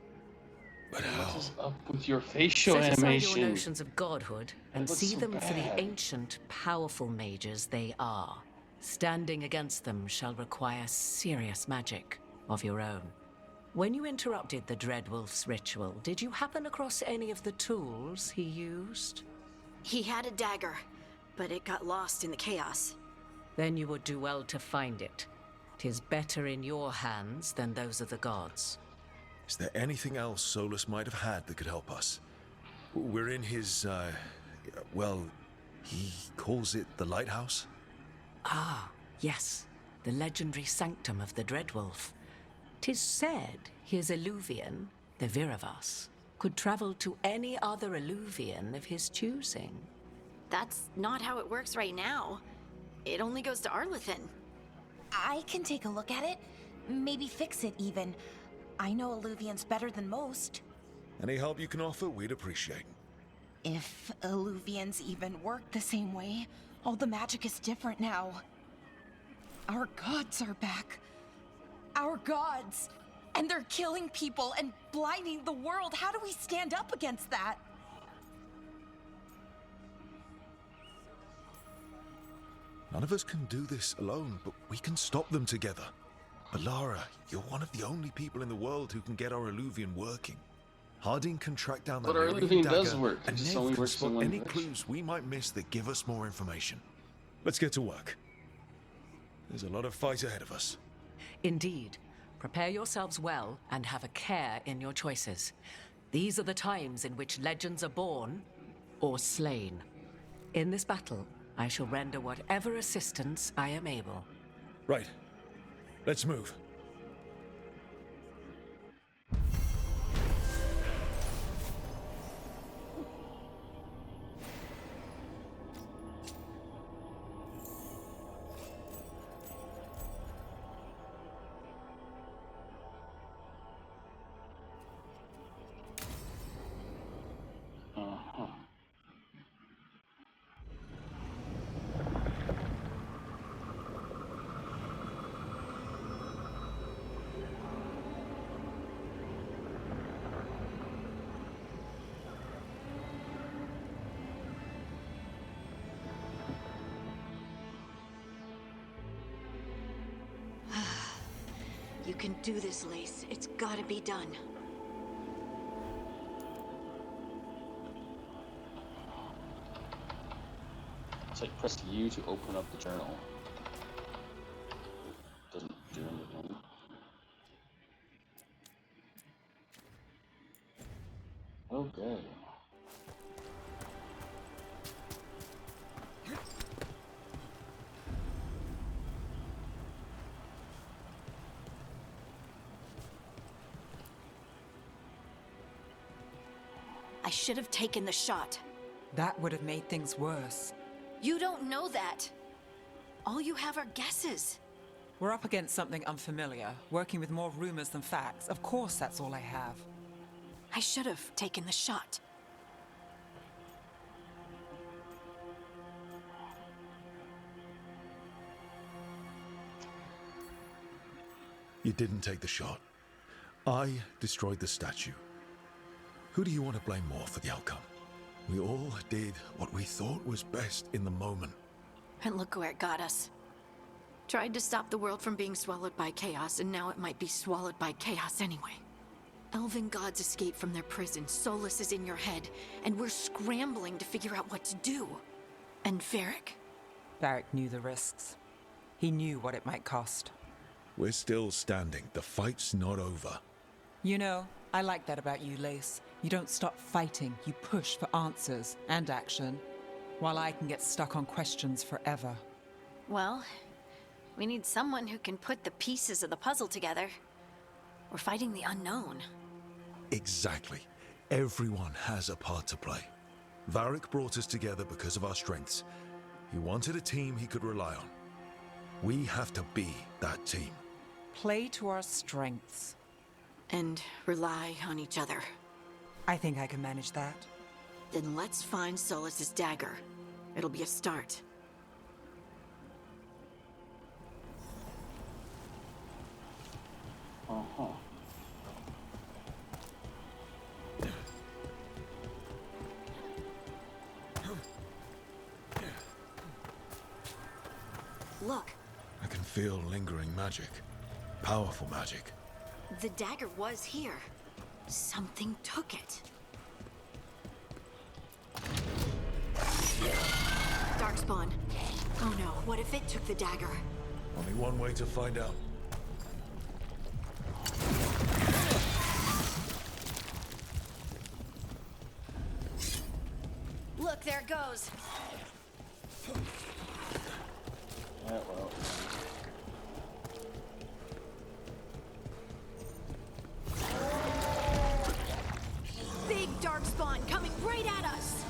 But how? What is up with your facial Set aside animation? your notions of godhood and looks see so them for the bad. ancient, powerful mages they are. Standing against them shall require serious magic of your own. When you interrupted the Dreadwolf's ritual, did you happen across any of the tools he used? He had a dagger, but it got lost in the chaos. Then you would do well to find it. 'Tis better in your hands than those of the gods. Is there anything else Solus might have had that could help us? We're in his, well, he calls it the lighthouse? Ah, yes, the legendary sanctum of the Dreadwolf. 'Tis said his Illuvian, the Viravas, could travel to any other Illuvian of his choosing. That's not how it works right now. It only goes to Arlethan. I can take a look at it. Maybe fix it, even. I know Illuvians better than most. Any help you can offer, we'd appreciate. If Illuvians even work the same way, all the magic is different now. Our gods are back. Our gods! And they're killing people and blinding the world. How do we stand up against that? None of us can do this alone, but we can stop them together. But Lara, you're one of the only people in the world who can get our Illuvian working. Harding can track down the But our Lyrian Illuvian dagger, does work. It and just Nev only can works in spot one any direction. clues we might miss that give us more information. Let's get to work. There's a lot of fight ahead of us. Indeed. Prepare yourselves well and have a care in your choices. These are the times in which legends are born or slain. In this battle, I shall render whatever assistance I am able. Right. Let's move. You can do this, Lace. It's gotta be done. It's like press U to open up the journal. Doesn't do anything. Okay. I should have taken the shot. That would have made things worse. You don't know that. All you have are guesses. We're up against something unfamiliar, working with more rumors than facts. Of course, that's all I have. I should have taken the shot. You didn't take the shot. I destroyed the statue. Who do you want to blame more for the outcome? We all did what we thought was best in the moment. And look where it got us. Tried to stop the world from being swallowed by chaos, and now it might be swallowed by chaos anyway. Elven gods escaped from their prison, Solus is in your head, and we're scrambling to figure out what to do. And Varric? Varric knew the risks. He knew what it might cost. We're still standing. The fight's not over. You know, I like that about you, Lace. You don't stop fighting, you push for answers and action, while I can get stuck on questions forever. Well, we need someone who can put the pieces of the puzzle together. We're fighting the unknown. Exactly. Everyone has a part to play. Varric brought us together because of our strengths. He wanted a team he could rely on. We have to be that team. Play to our strengths. And rely on each other. I think I can manage that. Then let's find Solus's dagger. It'll be a start. Look, I can feel lingering magic. Powerful magic. the dagger was here. Something took it. Darkspawn. Oh no, what if it took the dagger? Only one way to find out. Look, there it goes. Yeah, well. Big Darkspawn coming right at us.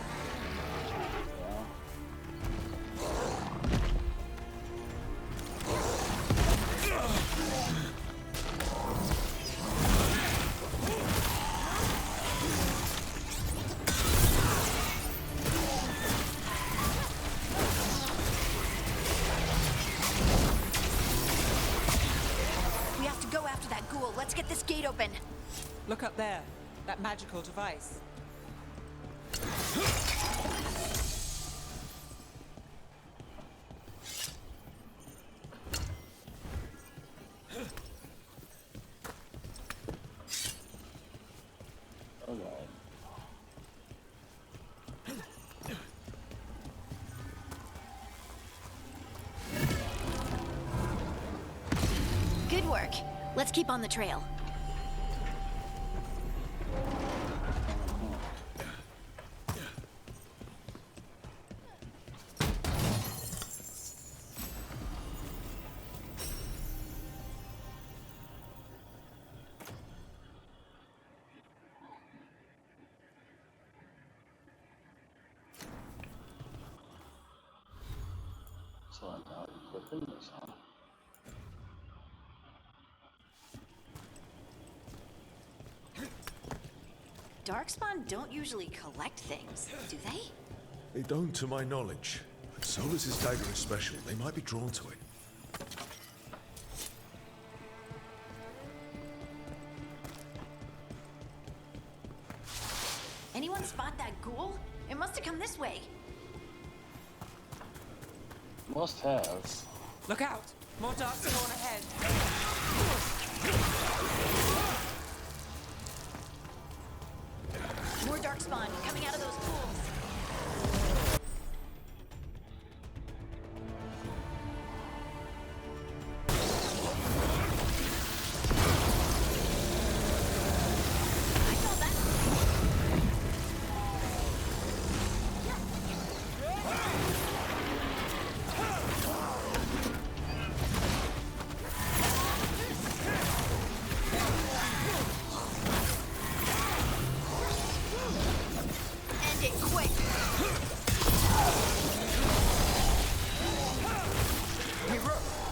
We have to go after that ghoul. Let's get this gate open. Look up there. That magical device. work. Let's keep on the trail. So I'm now equipping this, huh? Darkspawn don't usually collect things, do they? They don't, to my knowledge. But Solus's dagger is special. They might be drawn to it. Anyone spot that ghoul? It must have come this way. Must have. Look out! More Darkspawn ahead. More Darkspawn coming out of those pools.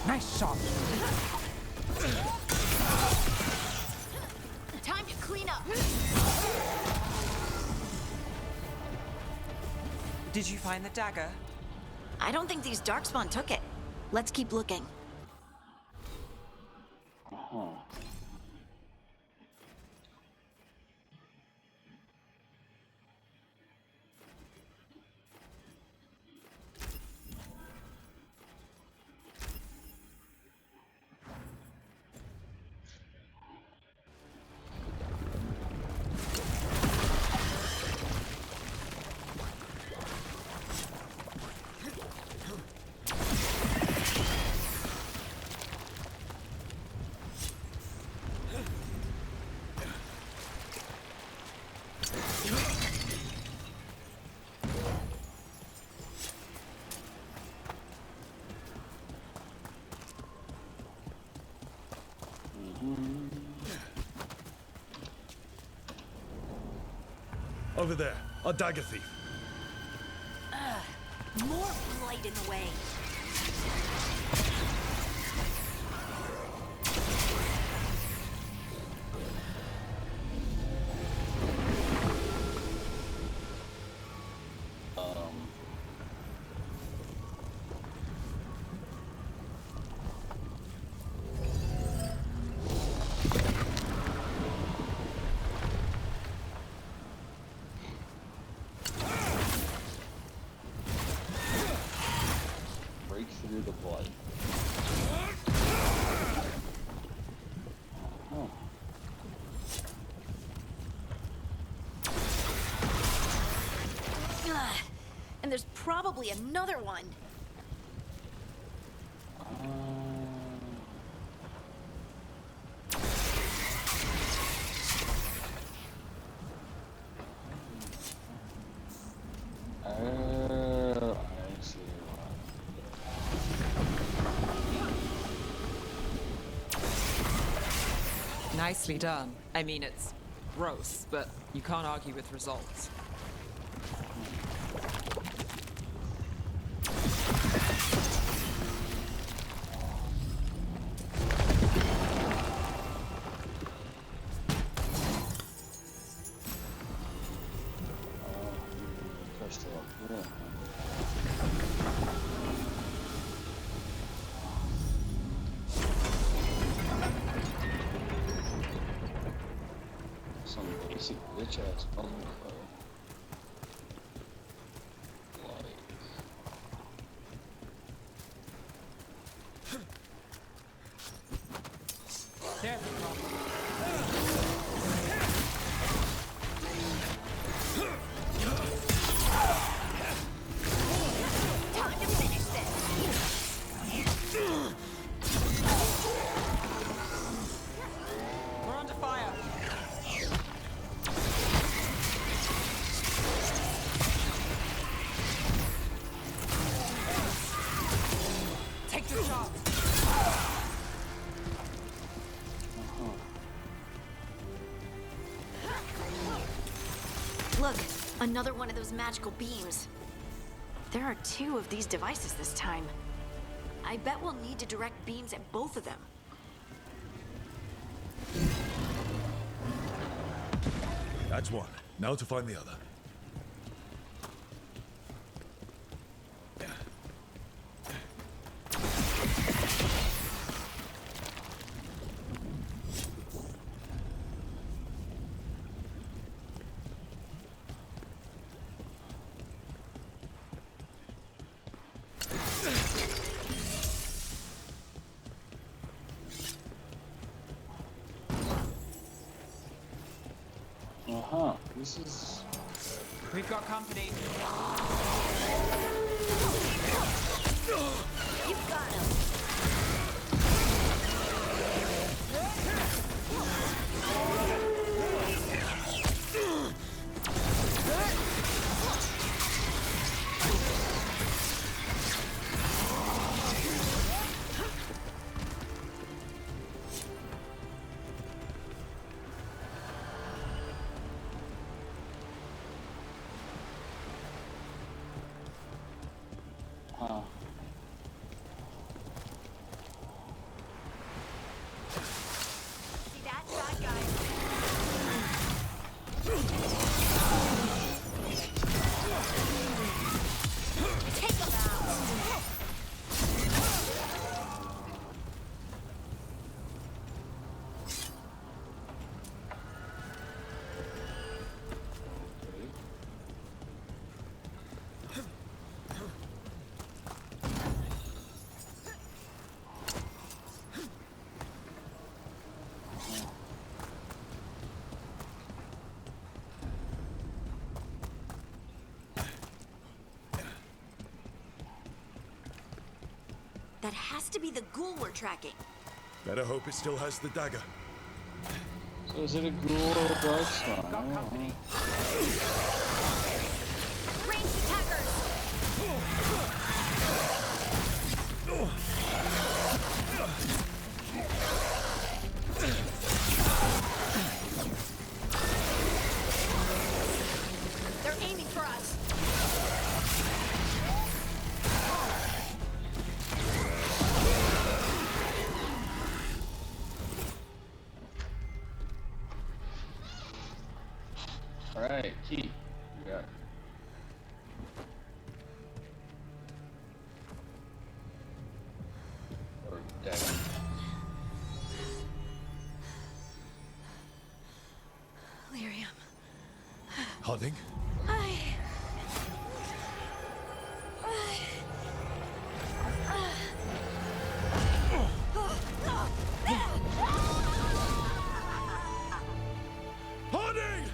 Nice shot. Time to clean up. Did you find the dagger? I don't think these Darkspawn took it. Let's keep looking. Over there, a dagger thief. More blight in the way. Break through the blood. Oh. And there's probably another one. I see. Nicely done. I mean, it's gross, but you can't argue with results. First of all, yeah. Some basic bitch ass puzzle, bro. There's the problem. Time to finish this. aftershock. Look, another one of those magical beams. There are 2 of these devices this time. I bet we'll need to direct beams at both of them. That's one. Now to find the other. This is... We've got company. You've got him. See that shot, guys? Take him out. That has to be the ghoul we're tracking. Better hope it still has the dagger. So is it a ghoul or a darkspawn? Got company. Ranged attackers! They're aiming for us. Alright, key. We got it. Or dagger. Lyrium. Harding? Harding!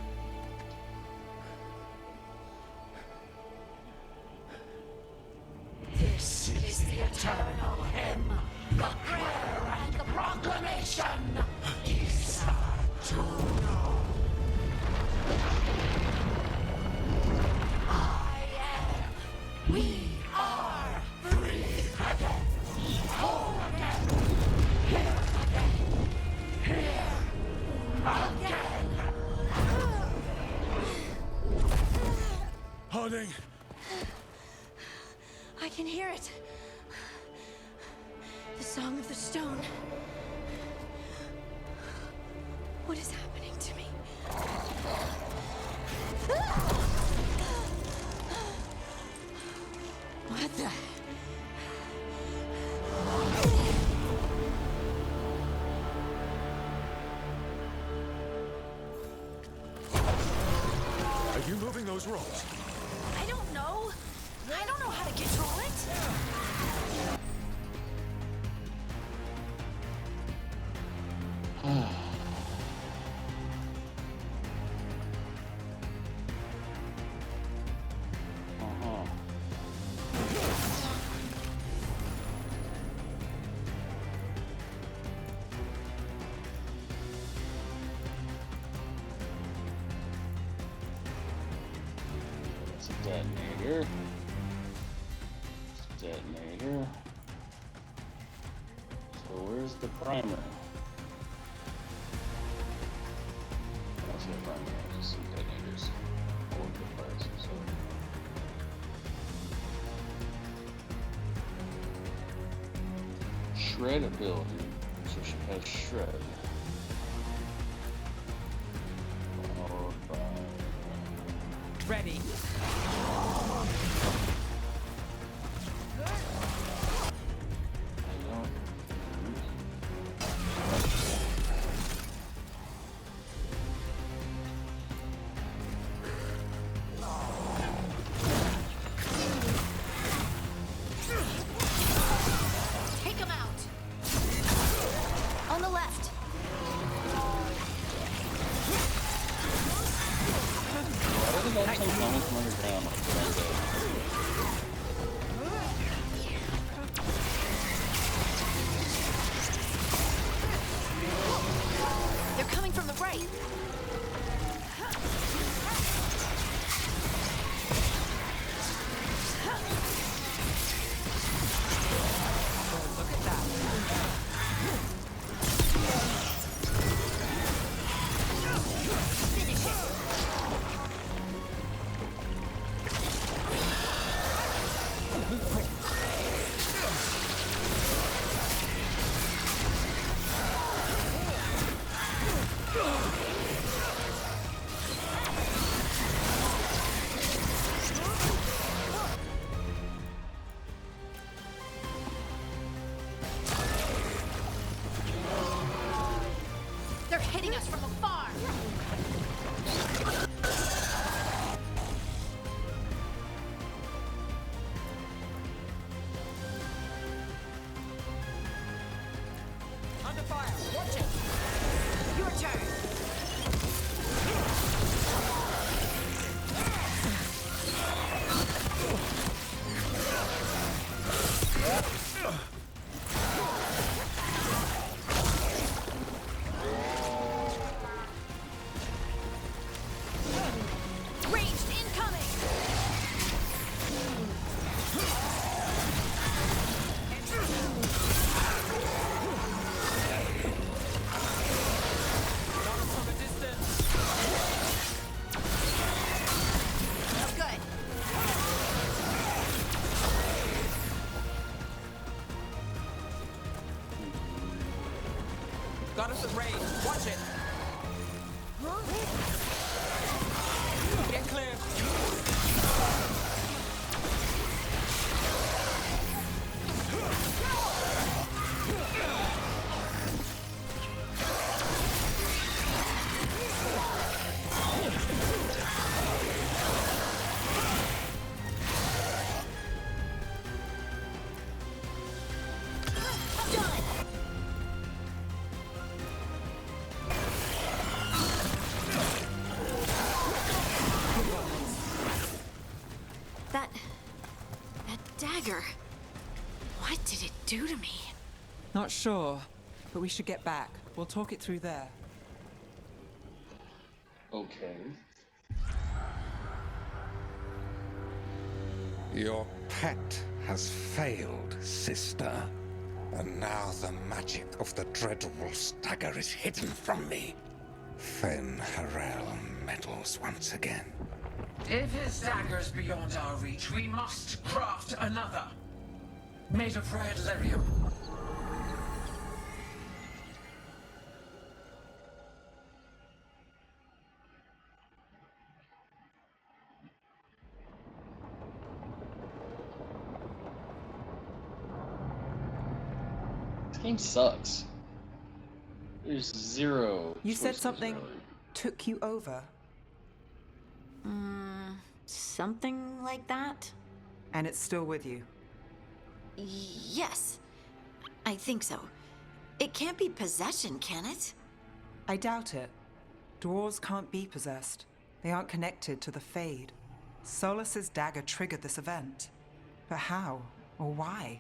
This is the eternal hymn, the prayer and the proclamation. Isa to know. I am. We are free again. Whole again. Here again. Here again. Harding! I can hear it. The song of the stone. What is happening to me? What the? Are you moving those rocks? I don't know. I don't know how to control it. That's a detonator. Detonator. What's the primary? That's the primary. Just some detonators all over the place. So. Shred ability. So she has shred. Followed by. Ready. Take him out. On the left. Why did that thing coming from underground? They're coming from the right. Look at that. Finish it. They're hitting us from afar. Under fire. Watch it. Your turn. Ranged incoming. From a distance. Oh, good. Got us at range. Watch it. Get clear. That dagger. What did it do to me? Not sure, but we should get back. We'll talk it through there. Okay. Your pet has failed, sister. And now the magic of the Dreadwolf's dagger is hidden from me. Fen Harel meddles once again. If his dagger's beyond our reach, we must craft another. Made of red lyrium. This game sucks. There's zero. You said choices, something really. took you over. Something like that? And it's still with you. Yes. I think so. It can't be possession, can it? I doubt it. Dwarves can't be possessed. They aren't connected to the Fade. Solus's dagger triggered this event. But how? Or why?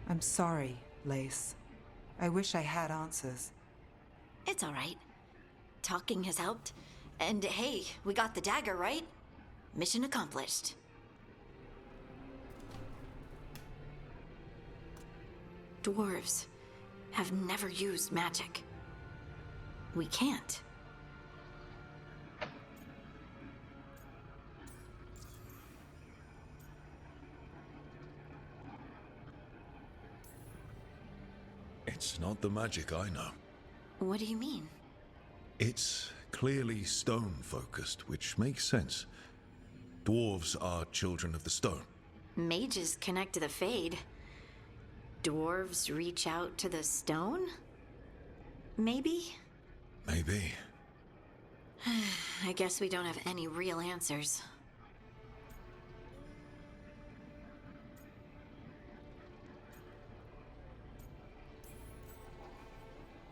I'm sorry, Lace. I wish I had answers. It's all right. Talking has helped. And hey, we got the dagger, right? Mission accomplished. Dwarves. have never used magic. We can't. It's not the magic I know. What do you mean? It's clearly stone-focused, which makes sense. Dwarves are children of the stone. Mages connect to the Fade. Dwarves reach out to the stone? Maybe? Maybe. I guess we don't have any real answers.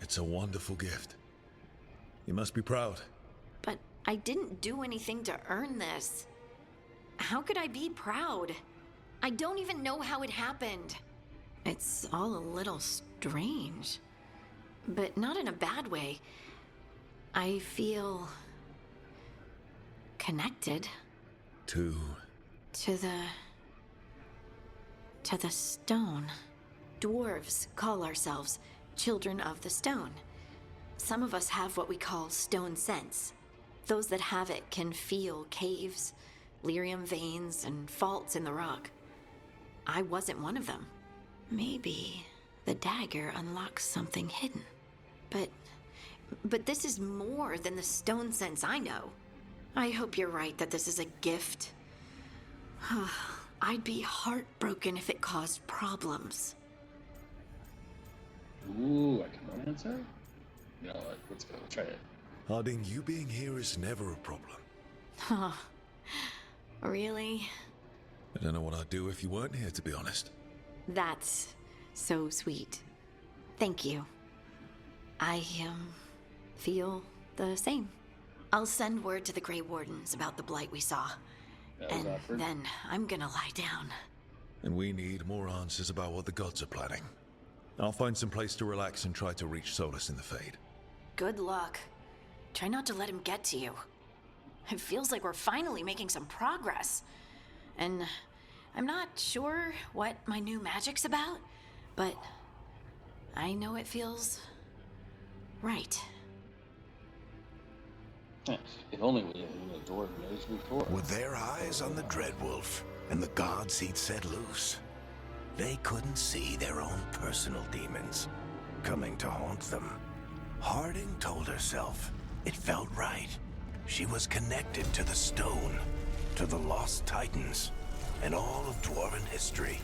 It's a wonderful gift. You must be proud. But I didn't do anything to earn this. How could I be proud? I don't even know how it happened. It's all a little strange. But not in a bad way. I feel connected. To the stone. Dwarves call ourselves children of the stone. Some of us have what we call stone sense. Those that have it can feel caves, lyrium veins, and faults in the rock. I wasn't one of them. Maybe the dagger unlocks something hidden. But this is more than the stone sense I know. I hope you're right that this is a gift. I'd be heartbroken if it caused problems. Ooh, I can answer? You know what? Let's go. Try it. Harding, you being here is never a problem. Huh. Really? I don't know what I'd do if you weren't here, to be honest. That's so sweet. Thank you. I, feel the same. I'll send word to the Grey Wardens about the blight we saw. And then I'm gonna lie down. And we need more answers about what the gods are planning. I'll find some place to relax and try to reach Solus in the Fade. Good luck. Try not to let him get to you. It feels like we're finally making some progress. And I'm not sure what my new magic's about, but I know it feels right. If only we had a dwarf knows before. With their eyes on the Dreadwolf and the gods he'd set loose, they couldn't see their own personal demons coming to haunt them. Harding told herself it felt right. She was connected to the stone, to the lost titans, and all of dwarven history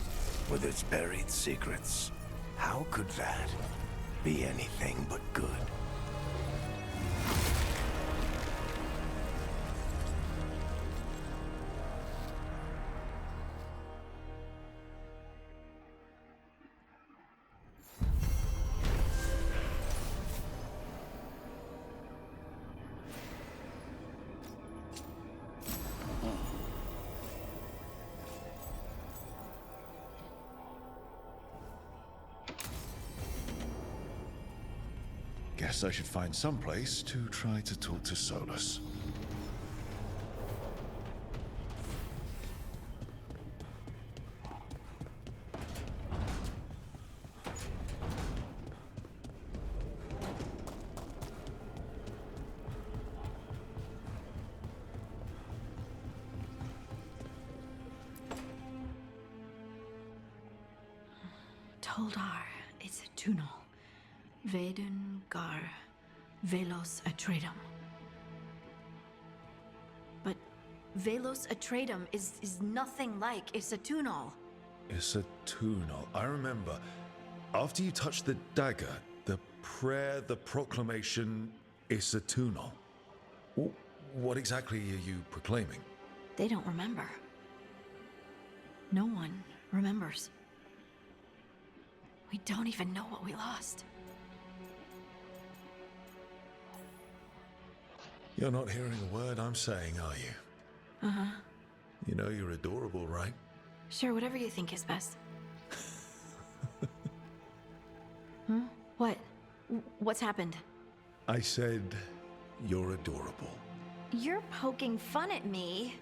with its buried secrets. How could that be anything but good? Guess I should find some place to try to talk to Solus. Toldar is a tunnel. Veilguard, Velos Atreidim. But Velos Atreidim is nothing like Isatunal. Isatunal. I remember. After you touched the dagger, the prayer, the proclamation, Isatunal. What exactly are you proclaiming? They don't remember. No one remembers. We don't even know what we lost. You're not hearing a word I'm saying, are you? Uh-huh. You know you're adorable, right? Sure, whatever you think is best. What? What's happened? I said you're adorable. You're poking fun at me.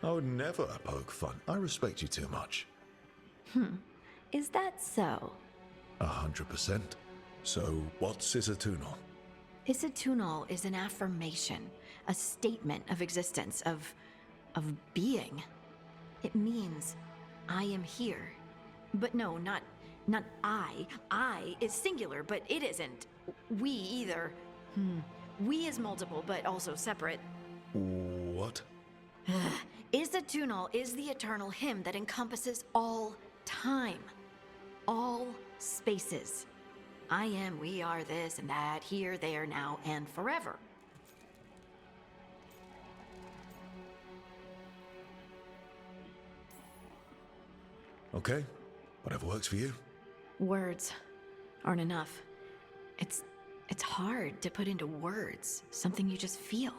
I would never poke fun. I respect you too much. Is that so? 100%. So, what's Isatunal? Isatunal is an affirmation, a statement of existence, of being. It means I am here. But no, not I. I is singular, but it isn't. We either. We is multiple, but also separate. What? Isatunal is the eternal hymn that encompasses all time, all spaces. I am, we are, this and that, here, there, now, and forever. Okay, whatever works for you. Words aren't enough. It's hard to put into words something you just feel.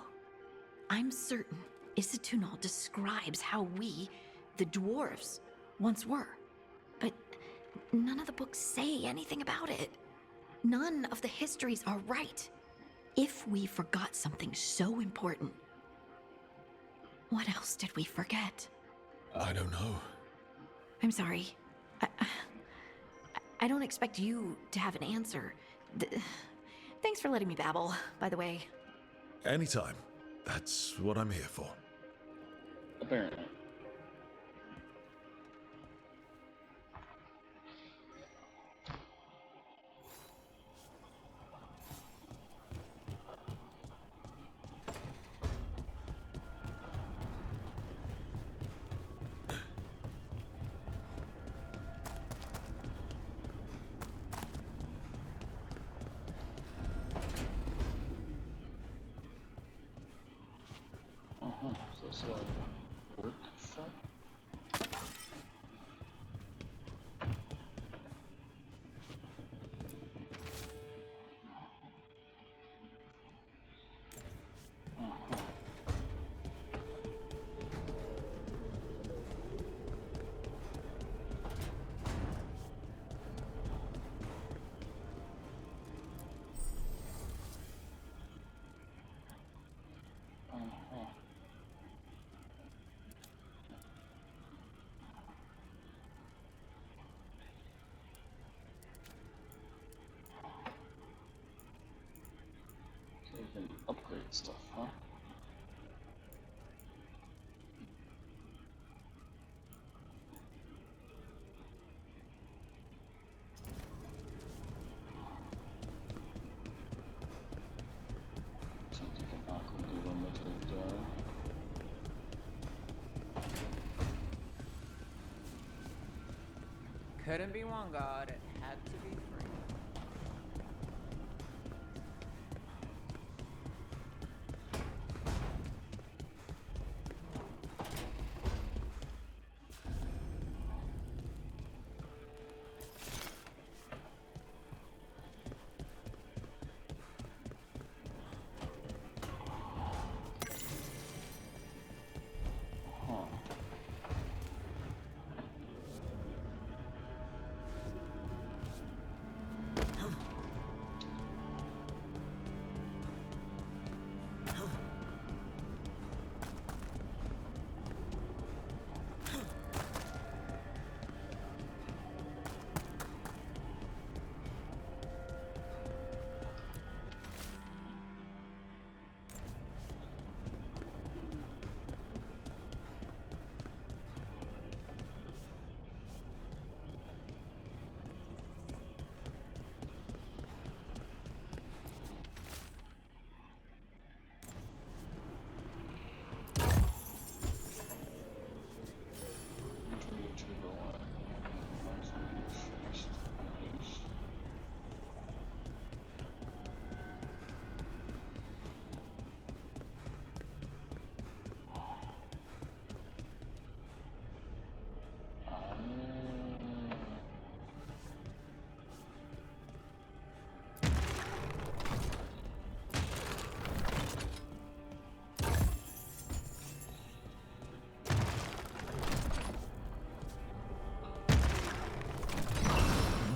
I'm certain Isatunal describes how we, the dwarves, once were. But none of the books say anything about it. None of the histories are right. If we forgot something so important, what else did we forget? I don't know. I'm sorry. I don't expect you to have an answer. Thanks for letting me babble, by the way. Anytime. That's what I'm here for. Apparently. So it's a workshop? So you can upgrade stuff, huh? Sounds like an aqua limited, Couldn't be one god, it had to be three.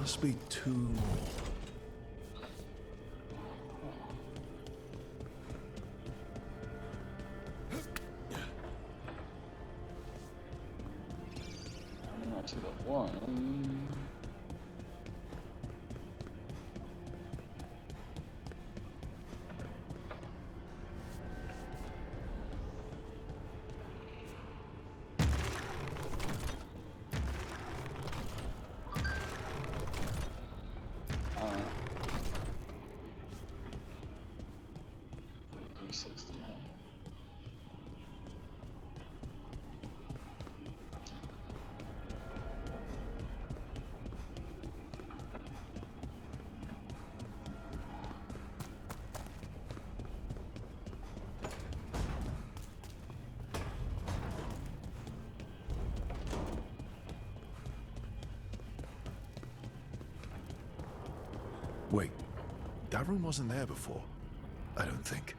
Must be two more. one. Uh, 360. Wait, that room wasn't there before. I don't think.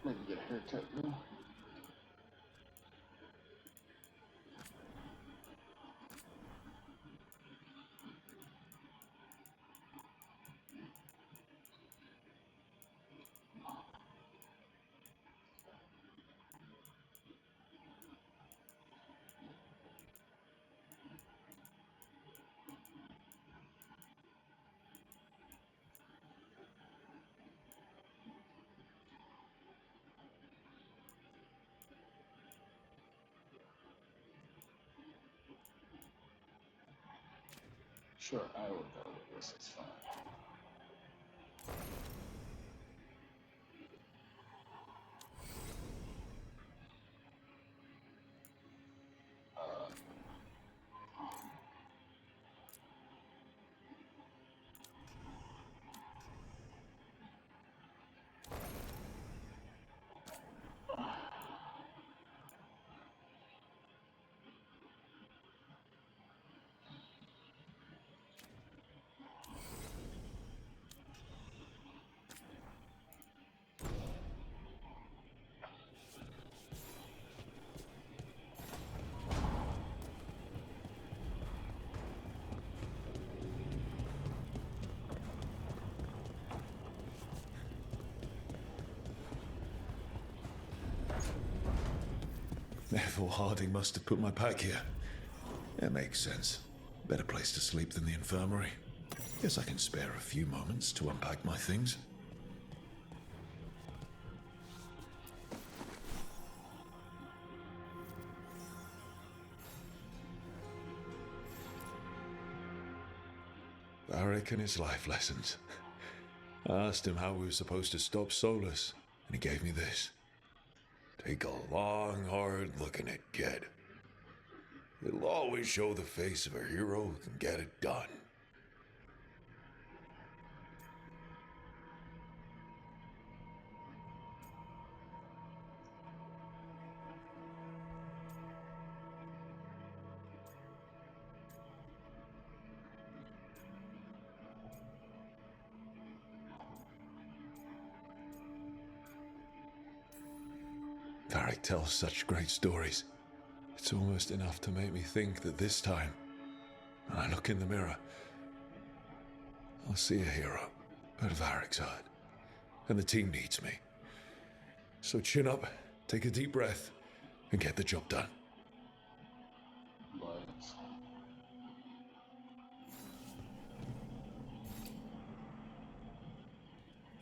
Maybe get a haircut now. Sure, I will go with this. It's fine. Therefore, Harding must have put my pack here. It makes sense. Better place to sleep than the infirmary. Guess I can spare a few moments to unpack my things. Varric and his life lessons. I asked him how we were supposed to stop Solus, and he gave me this. Take a long, hard look in it, kid. It'll always show the face of a hero who can get it done. Varric tells such great stories. It's almost enough to make me think that this time, when I look in the mirror, I'll see a hero at Varric's side. And the team needs me. So chin up, take a deep breath, and get the job done.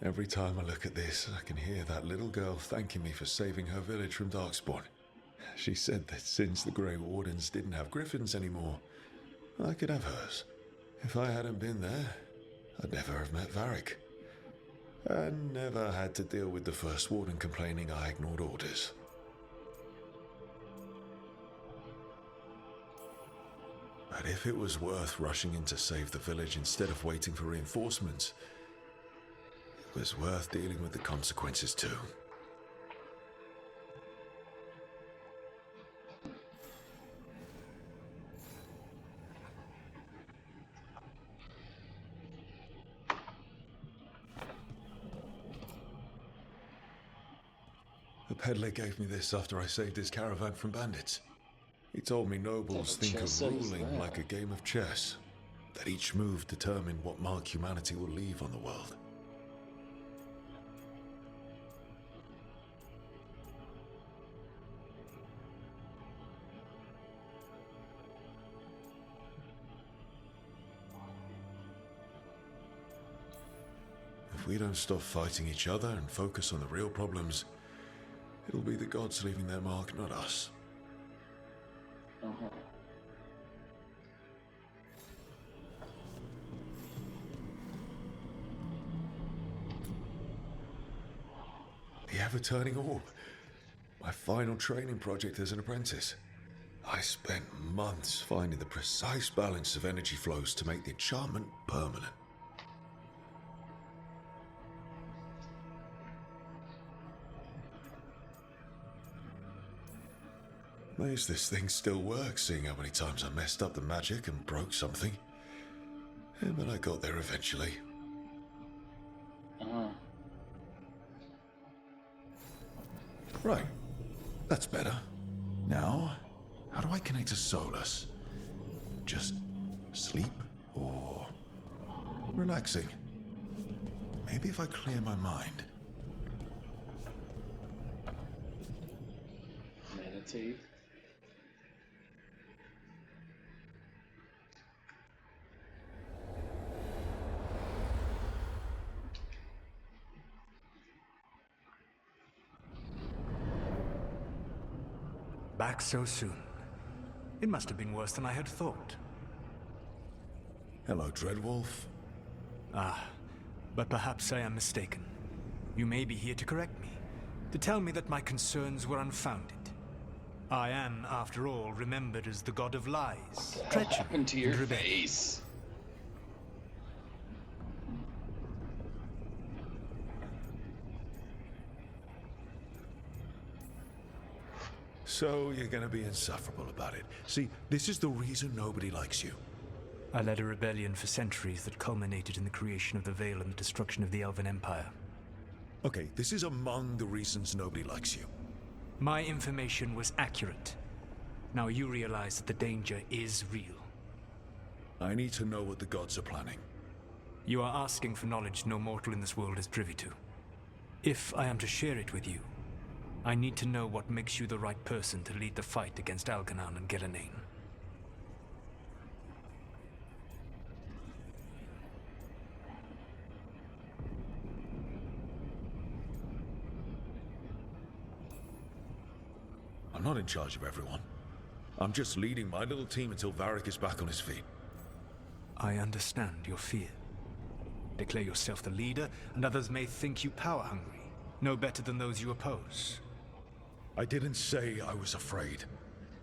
Every time I look at this, I can hear that little girl thanking me for saving her village from Darkspawn. She said that since the Grey Wardens didn't have griffins anymore, I could have hers. If I hadn't been there, I'd never have met Varric. And never had to deal with the First Warden complaining I ignored orders. But if it was worth rushing in to save the village instead of waiting for reinforcements, it was worth dealing with the consequences too. The peddler gave me this after I saved his caravan from bandits. He told me nobles think of ruling like a game of chess, that each move determined what mark humanity will leave on the world. If we don't stop fighting each other and focus on the real problems, it'll be the gods leaving their mark, not us. The ever-turning orb. My final training project as an apprentice. I spent months finding the precise balance of energy flows to make the enchantment permanent. Amazed this thing still works, seeing how many times I messed up the magic and broke something. Yeah, but I got there eventually. Right. That's better. Now, how do I connect to Solus? Just sleep? Or relaxing? Maybe if I clear my mind. Meditate. Back so soon. It must have been worse than I had thought. Hello, Dreadwolf. Ah, but perhaps I am mistaken. You may be here to correct me, to tell me that my concerns were unfounded. I am, after all, remembered as the god of lies, treachery, Happened to your and rebellion. face. So you're gonna be insufferable about it. See, this is the reason nobody likes you. I led a rebellion for centuries that culminated in the creation of the Veil and the destruction of the Elven Empire. Okay, this is among the reasons nobody likes you. My information was accurate. Now you realize that the danger is real. I need to know what the gods are planning. You are asking for knowledge no mortal in this world is privy to. If I am to share it with you, I need to know what makes you the right person to lead the fight against Algernon and Gelanin. I'm not in charge of everyone. I'm just leading my little team until Varric is back on his feet. I understand your fear. Declare yourself the leader, and others may think you power-hungry, no better than those you oppose. I didn't say I was afraid.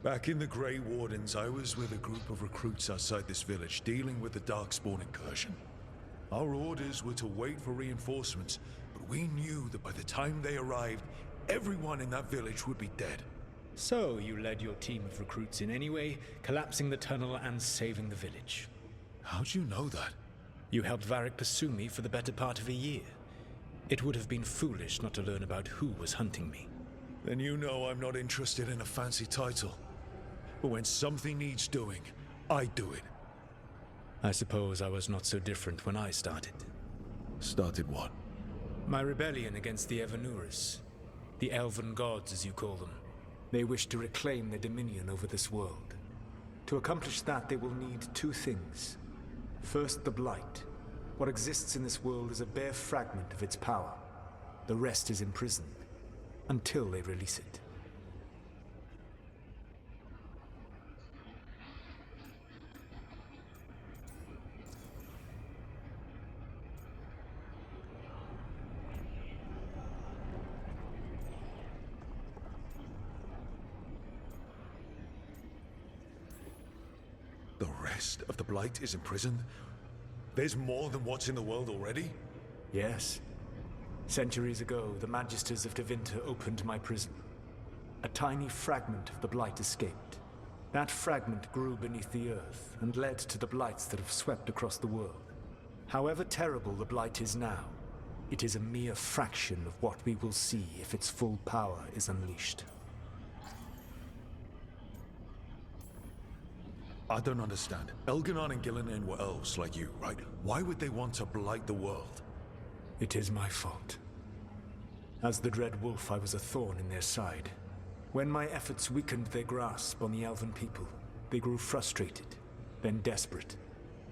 Back in the Grey Wardens, I was with a group of recruits outside this village dealing with the Darkspawn incursion. Our orders were to wait for reinforcements, but we knew that by the time they arrived, everyone in that village would be dead. So you led your team of recruits in any way, collapsing the tunnel and saving the village. How'd you know that? You helped Varric pursue me for the better part of a year. It would have been foolish not to learn about who was hunting me. Then you know I'm not interested in a fancy title. But when something needs doing, I do it. I suppose I was not so different when I started. Started what? My rebellion against the Evanuris. The Elven Gods, as you call them. They wish to reclaim their dominion over this world. To accomplish that, they will need two things. First, the Blight. What exists in this world is a bare fragment of its power. The rest is imprisoned, until they release it. The rest of the Blight is imprisoned? There's more than what's in the world already? Yes. Centuries ago, the Magisters of Tevinter opened my prison. A tiny fragment of the Blight escaped. That fragment grew beneath the earth and led to the Blights that have swept across the world. However terrible the Blight is now, it is a mere fraction of what we will see if its full power is unleashed. I don't understand. Elganon and Gillinan were elves like you, right? Why would they want to blight the world? It is my fault. As the Dread Wolf, I was a thorn in their side. When my efforts weakened their grasp on the Elven people, they grew frustrated, then desperate.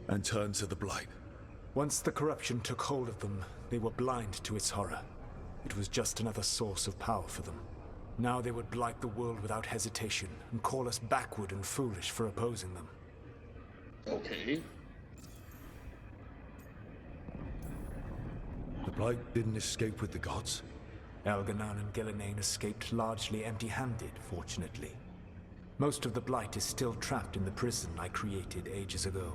And turned to the Blight. Once the corruption took hold of them, they were blind to its horror. It was just another source of power for them. Now they would blight the world without hesitation and call us backward and foolish for opposing them. Okay. The Blight didn't escape with the gods? Elganon and Gillinan escaped largely empty-handed, fortunately. Most of the Blight is still trapped in the prison I created ages ago.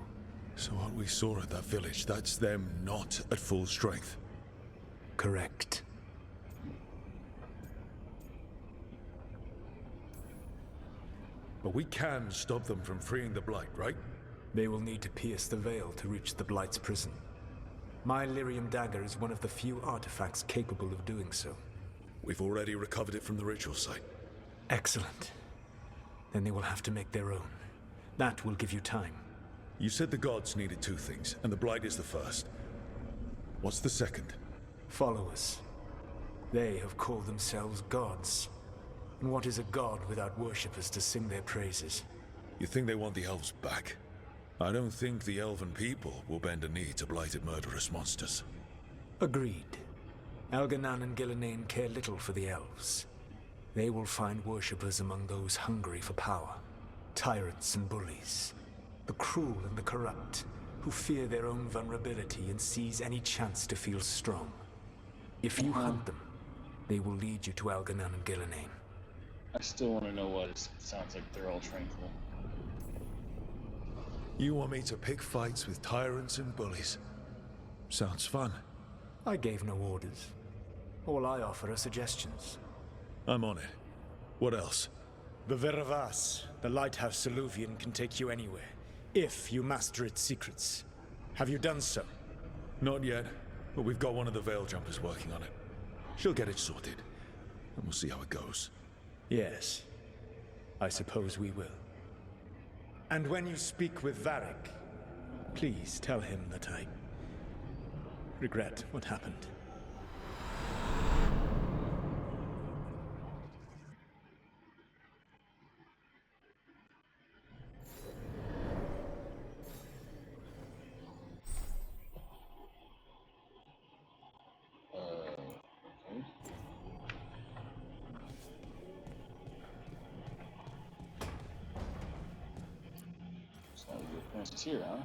So what we saw at that village, that's them not at full strength? Correct. But we can stop them from freeing the Blight, right? They will need to pierce the veil to reach the Blight's prison. My Lyrium dagger is one of the few artifacts capable of doing so. We've already recovered it from the ritual site. Excellent. Then they will have to make their own. That will give you time. You said the gods needed two things, and the Blight is the first. What's the second? Followers. They have called themselves gods. And what is a god without worshippers to sing their praises? You think they want the elves back? I don't think the elven people will bend a knee to blighted murderous monsters. Agreed. Elganon and Gillinan care little for the elves. They will find worshippers among those hungry for power. Tyrants and bullies. The cruel and the corrupt, who fear their own vulnerability and seize any chance to feel strong. If you hunt them, they will lead you to Elganon and Gillinan. I still want to know what it sounds like they're all tranquil. You want me to pick fights with tyrants and bullies? Sounds fun. I gave no orders. All I offer are suggestions. I'm on it. What else? The Veravas, the lighthouse Seluvian, can take you anywhere, if you master its secrets. Have you done so? Not yet, but we've got one of the Veil Jumpers working on it. She'll get it sorted, and we'll see how it goes. Yes, I suppose we will. And when you speak with Varric, please tell him that I regret what happened. Okay. So your parents is here, huh?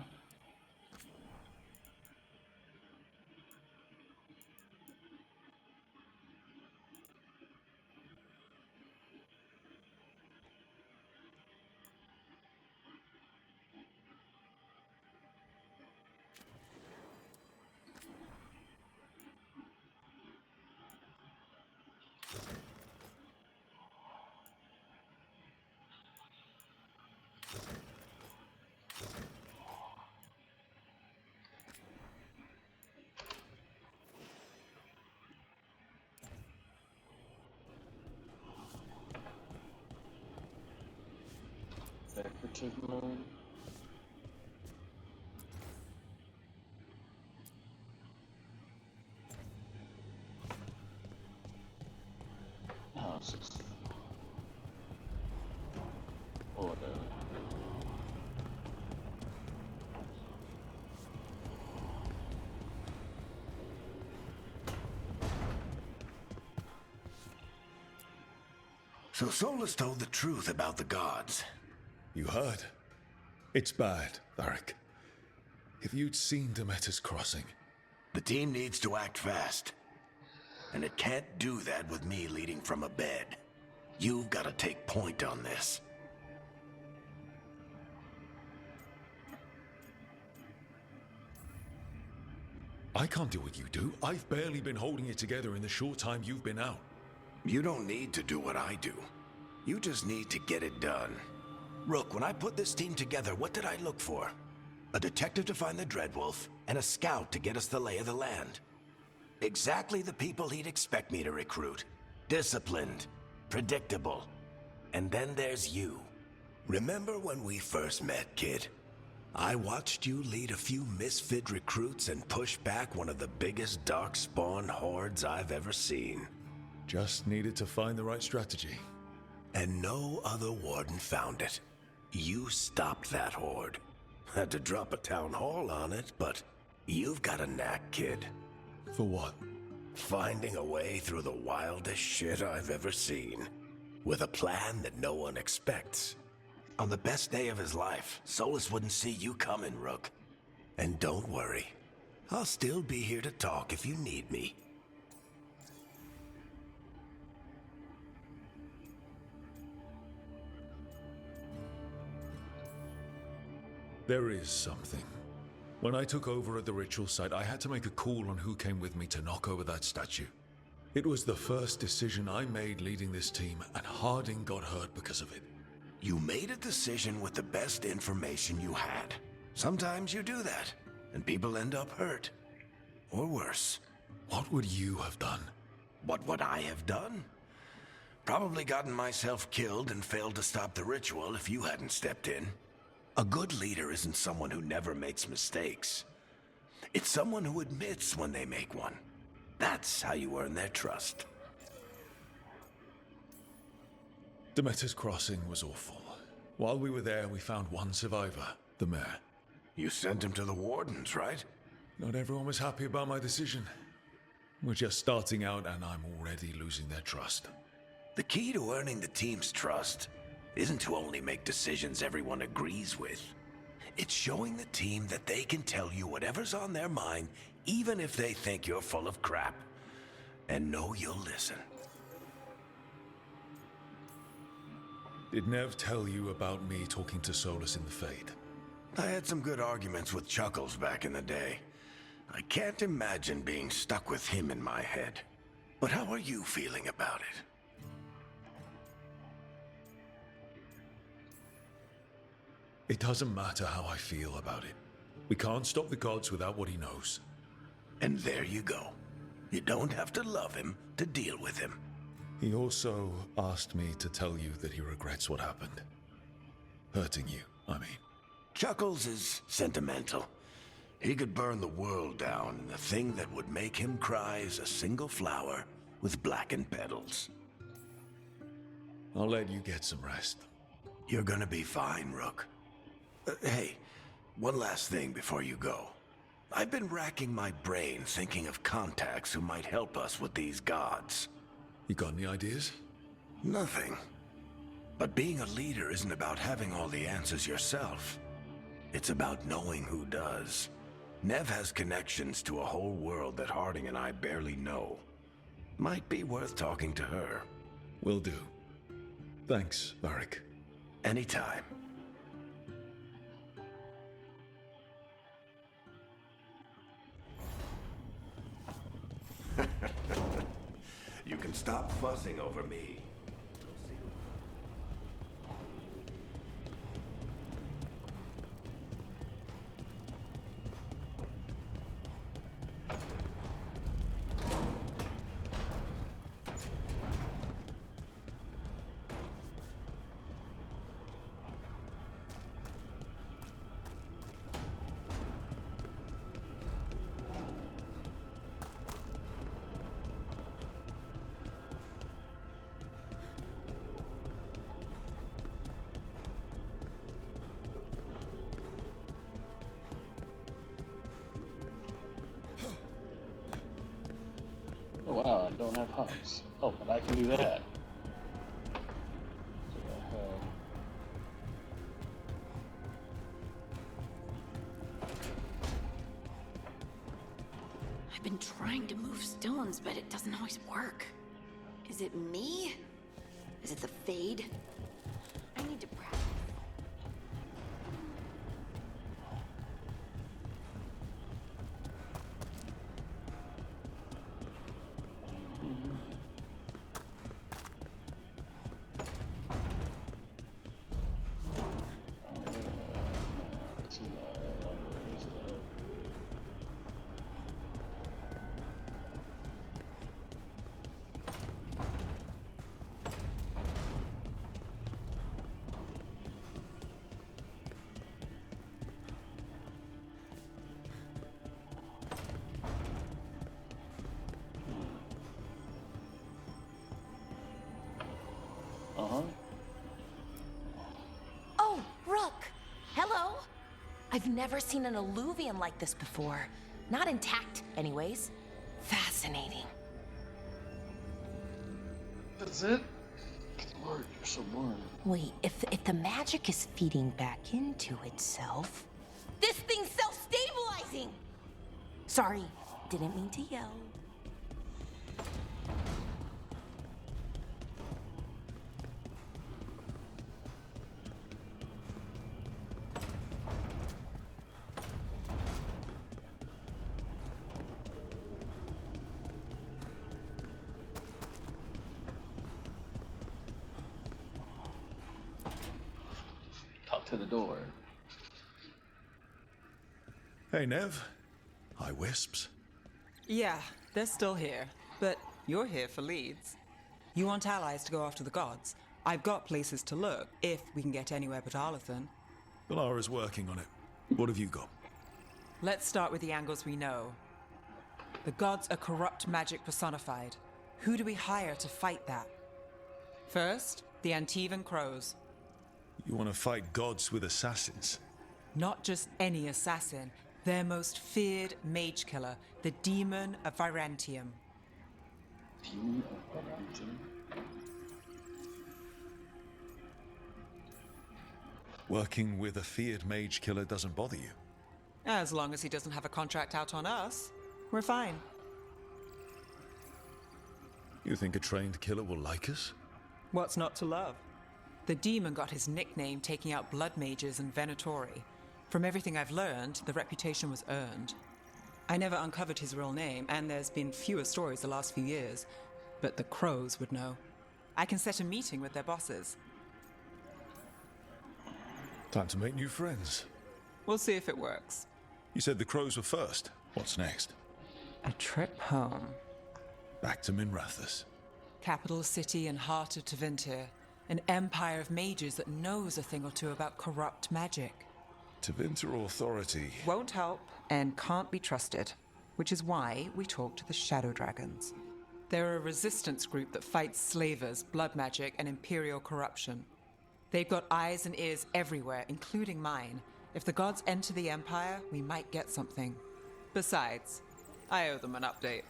Decorative mode. Oh, it's just order. So Solus told the truth about the gods. You heard? It's bad, Varric. If you'd seen Demeter's crossing... The team needs to act fast. And it can't do that with me leading from a bed. You've got to take point on this. I can't do what you do. I've barely been holding it together in the short time you've been out. You don't need to do what I do. You just need to get it done. Rook, when I put this team together, what did I look for? A detective to find the Dreadwolf, and a scout to get us the lay of the land. Exactly the people he'd expect me to recruit. Disciplined, predictable. And then there's you. Remember when we first met, kid? I watched you lead a few misfit recruits and push back one of the biggest darkspawn hordes I've ever seen. Just needed to find the right strategy. And no other warden found it. You stopped that horde. Had to drop a town hall on it, but you've got a knack, kid. For what? Finding a way through the wildest shit I've ever seen. With a plan that no one expects. On the best day of his life, Solus wouldn't see you coming, Rook. And don't worry. I'll still be here to talk if you need me. There is something. When I took over at the ritual site, I had to make a call on who came with me to knock over that statue. It was the first decision I made leading this team, and Harding got hurt because of it. You made a decision with the best information you had. Sometimes you do that, and people end up hurt. Or worse. What would you have done? What would I have done? Probably gotten myself killed and failed to stop the ritual if you hadn't stepped in. A good leader isn't someone who never makes mistakes. It's someone who admits when they make one. That's how you earn their trust. Demeter's Crossing was awful. While we were there, we found one survivor, the mayor. You sent him to the wardens, right? Not everyone was happy about my decision. We're just starting out, and I'm already losing their trust. The key to earning the team's trust isn't to only make decisions everyone agrees with. It's showing the team that they can tell you whatever's on their mind, even if they think you're full of crap. And know you'll listen. Did Nev tell you about me talking to Solus in the Fade? I had some good arguments with Chuckles back in the day. I can't imagine being stuck with him in my head. But how are you feeling about it? It doesn't matter how I feel about it. We can't stop the gods without what he knows. And there you go. You don't have to love him to deal with him. He also asked me to tell you that he regrets what happened. Hurting you, I mean. Chuckles is sentimental. He could burn the world down, and the thing that would make him cry is a single flower with blackened petals. I'll let you get some rest. You're gonna be fine, Rook. Hey, one last thing before you go. I've been racking my brain thinking of contacts who might help us with these gods. You got any ideas? Nothing. But being a leader isn't about having all the answers yourself. It's about knowing who does. Nev has connections to a whole world that Harding and I barely know. Might be worth talking to her. Will do. Thanks, Varric. Anytime. You can stop fussing over me. Oh wow, I don't have hops. Oh, but I can do that. I've been trying to move stones, but it doesn't always work. Is it me? Is it the Fade? I need to practice. I've never seen an alluvian like this before. Not intact, anyways. Fascinating. That's it? Lord, you're so boring. Wait, if the magic is feeding back into itself... This thing's self-stabilizing! Sorry, didn't mean to yell. Talk to the door. Hey, Nev. Hi, Wisps. Yeah, they're still here, but you're here for leads. You want allies to go after the gods? I've got places to look, if we can get anywhere but Arlathan. Valara's working on it. What have you got? Let's start with the angles we know. The gods are corrupt magic personified. Who do we hire to fight that? First, the Antivan Crows. You want to fight gods with assassins? Not just any assassin, their most feared mage killer, the Demon of Virantium. Demon of Virantium? Working with a feared mage killer doesn't bother you? As long as he doesn't have a contract out on us, we're fine. You think a trained killer will like us? What's not to love? The demon got his nickname taking out blood mages and Venatori. From everything I've learned, the reputation was earned. I never uncovered his real name, and there's been fewer stories the last few years, but the Crows would know. I can set a meeting with their bosses. Time to make new friends. We'll see if it works. You said the Crows were first. What's next? A trip home. Back to Minrathous. Capital city and heart of Tevinter. An empire of mages that knows a thing or two about corrupt magic. Tevinter authority. Won't help and can't be trusted, which is why we talk to the Shadow Dragons. They're a resistance group that fights slavers, blood magic, and imperial corruption. They've got eyes and ears everywhere, including mine. If the gods enter the Empire, we might get something. Besides, I owe them an update.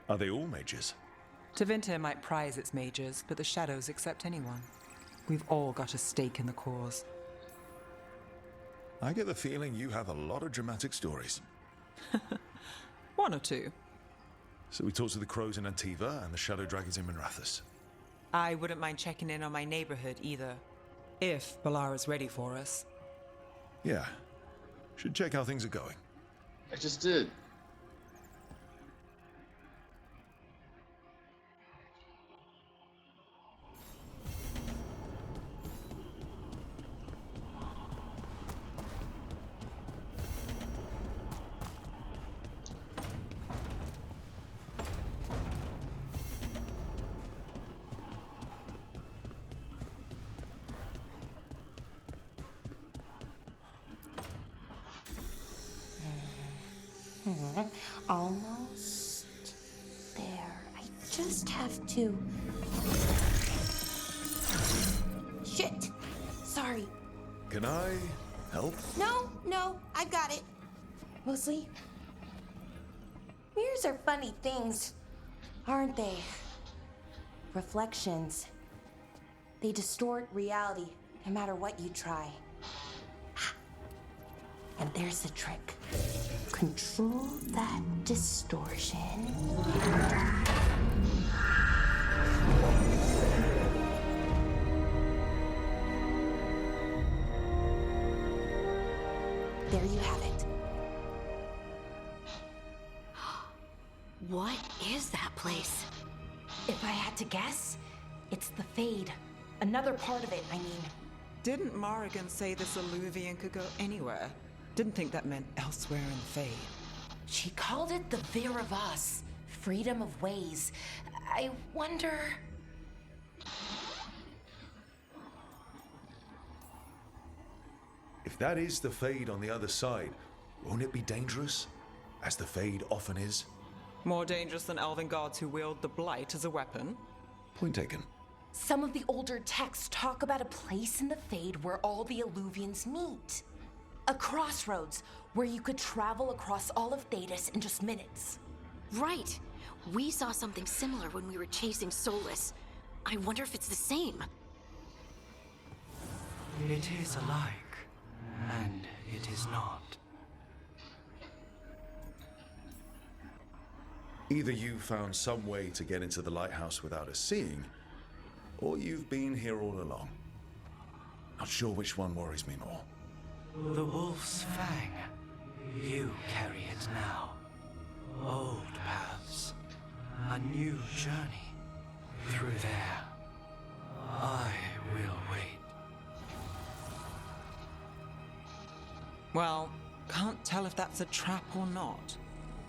Are they all mages? Tevinter might prize its mages, but the Shadows accept anyone. We've all got a stake in the cause. I get the feeling you have a lot of dramatic stories. One or two. So we talk to the Crows in Antiva and the Shadow Dragons in Minrathous. I wouldn't mind checking in on my neighborhood either. If Balara's ready for us. Yeah. Should check how things are going. I just did. Almost there. I just have to... Shit! Sorry. Can I help? No, I've got it. Mostly, mirrors are funny things, aren't they? Reflections. They distort reality, no matter what you try. And there's the trick. Control that distortion. There you have it. What is that place? If I had to guess, it's the Fade. Another part of it, I mean. Didn't Morrigan say this alluvian could go anywhere? Didn't think that meant elsewhere in the Fade. She called it the Vir of Us, freedom of ways. I wonder... If that is the Fade on the other side, won't it be dangerous? As the Fade often is? More dangerous than elven gods who wield the Blight as a weapon? Point taken. Some of the older texts talk about a place in the Fade where all the Illuvians meet. A crossroads where you could travel across all of Thedas in just minutes. Right. We saw something similar when we were chasing Solus. I wonder if it's the same. It is alike, and it is not. Either you found some way to get into the lighthouse without us seeing, or you've been here all along. Not sure which one worries me more. The Wolf's Fang. You carry it now. Old paths. A new journey. Through there. I will wait. Well, can't tell if that's a trap or not.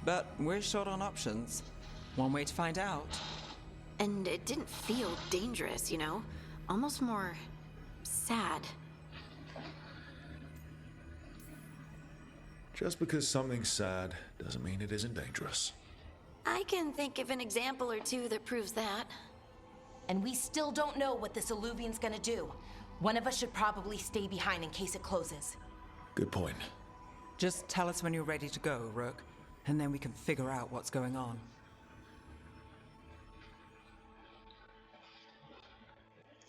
But we're short on options. One way to find out. And it didn't feel dangerous, you know? Almost more sad. Just because something's sad doesn't mean it isn't dangerous. I can think of an example or two that proves that. And we still don't know what this Illuvian's gonna do. One of us should probably stay behind in case it closes. Good point. Just tell us when you're ready to go, Rook, and then we can figure out what's going on.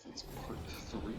It's part 3.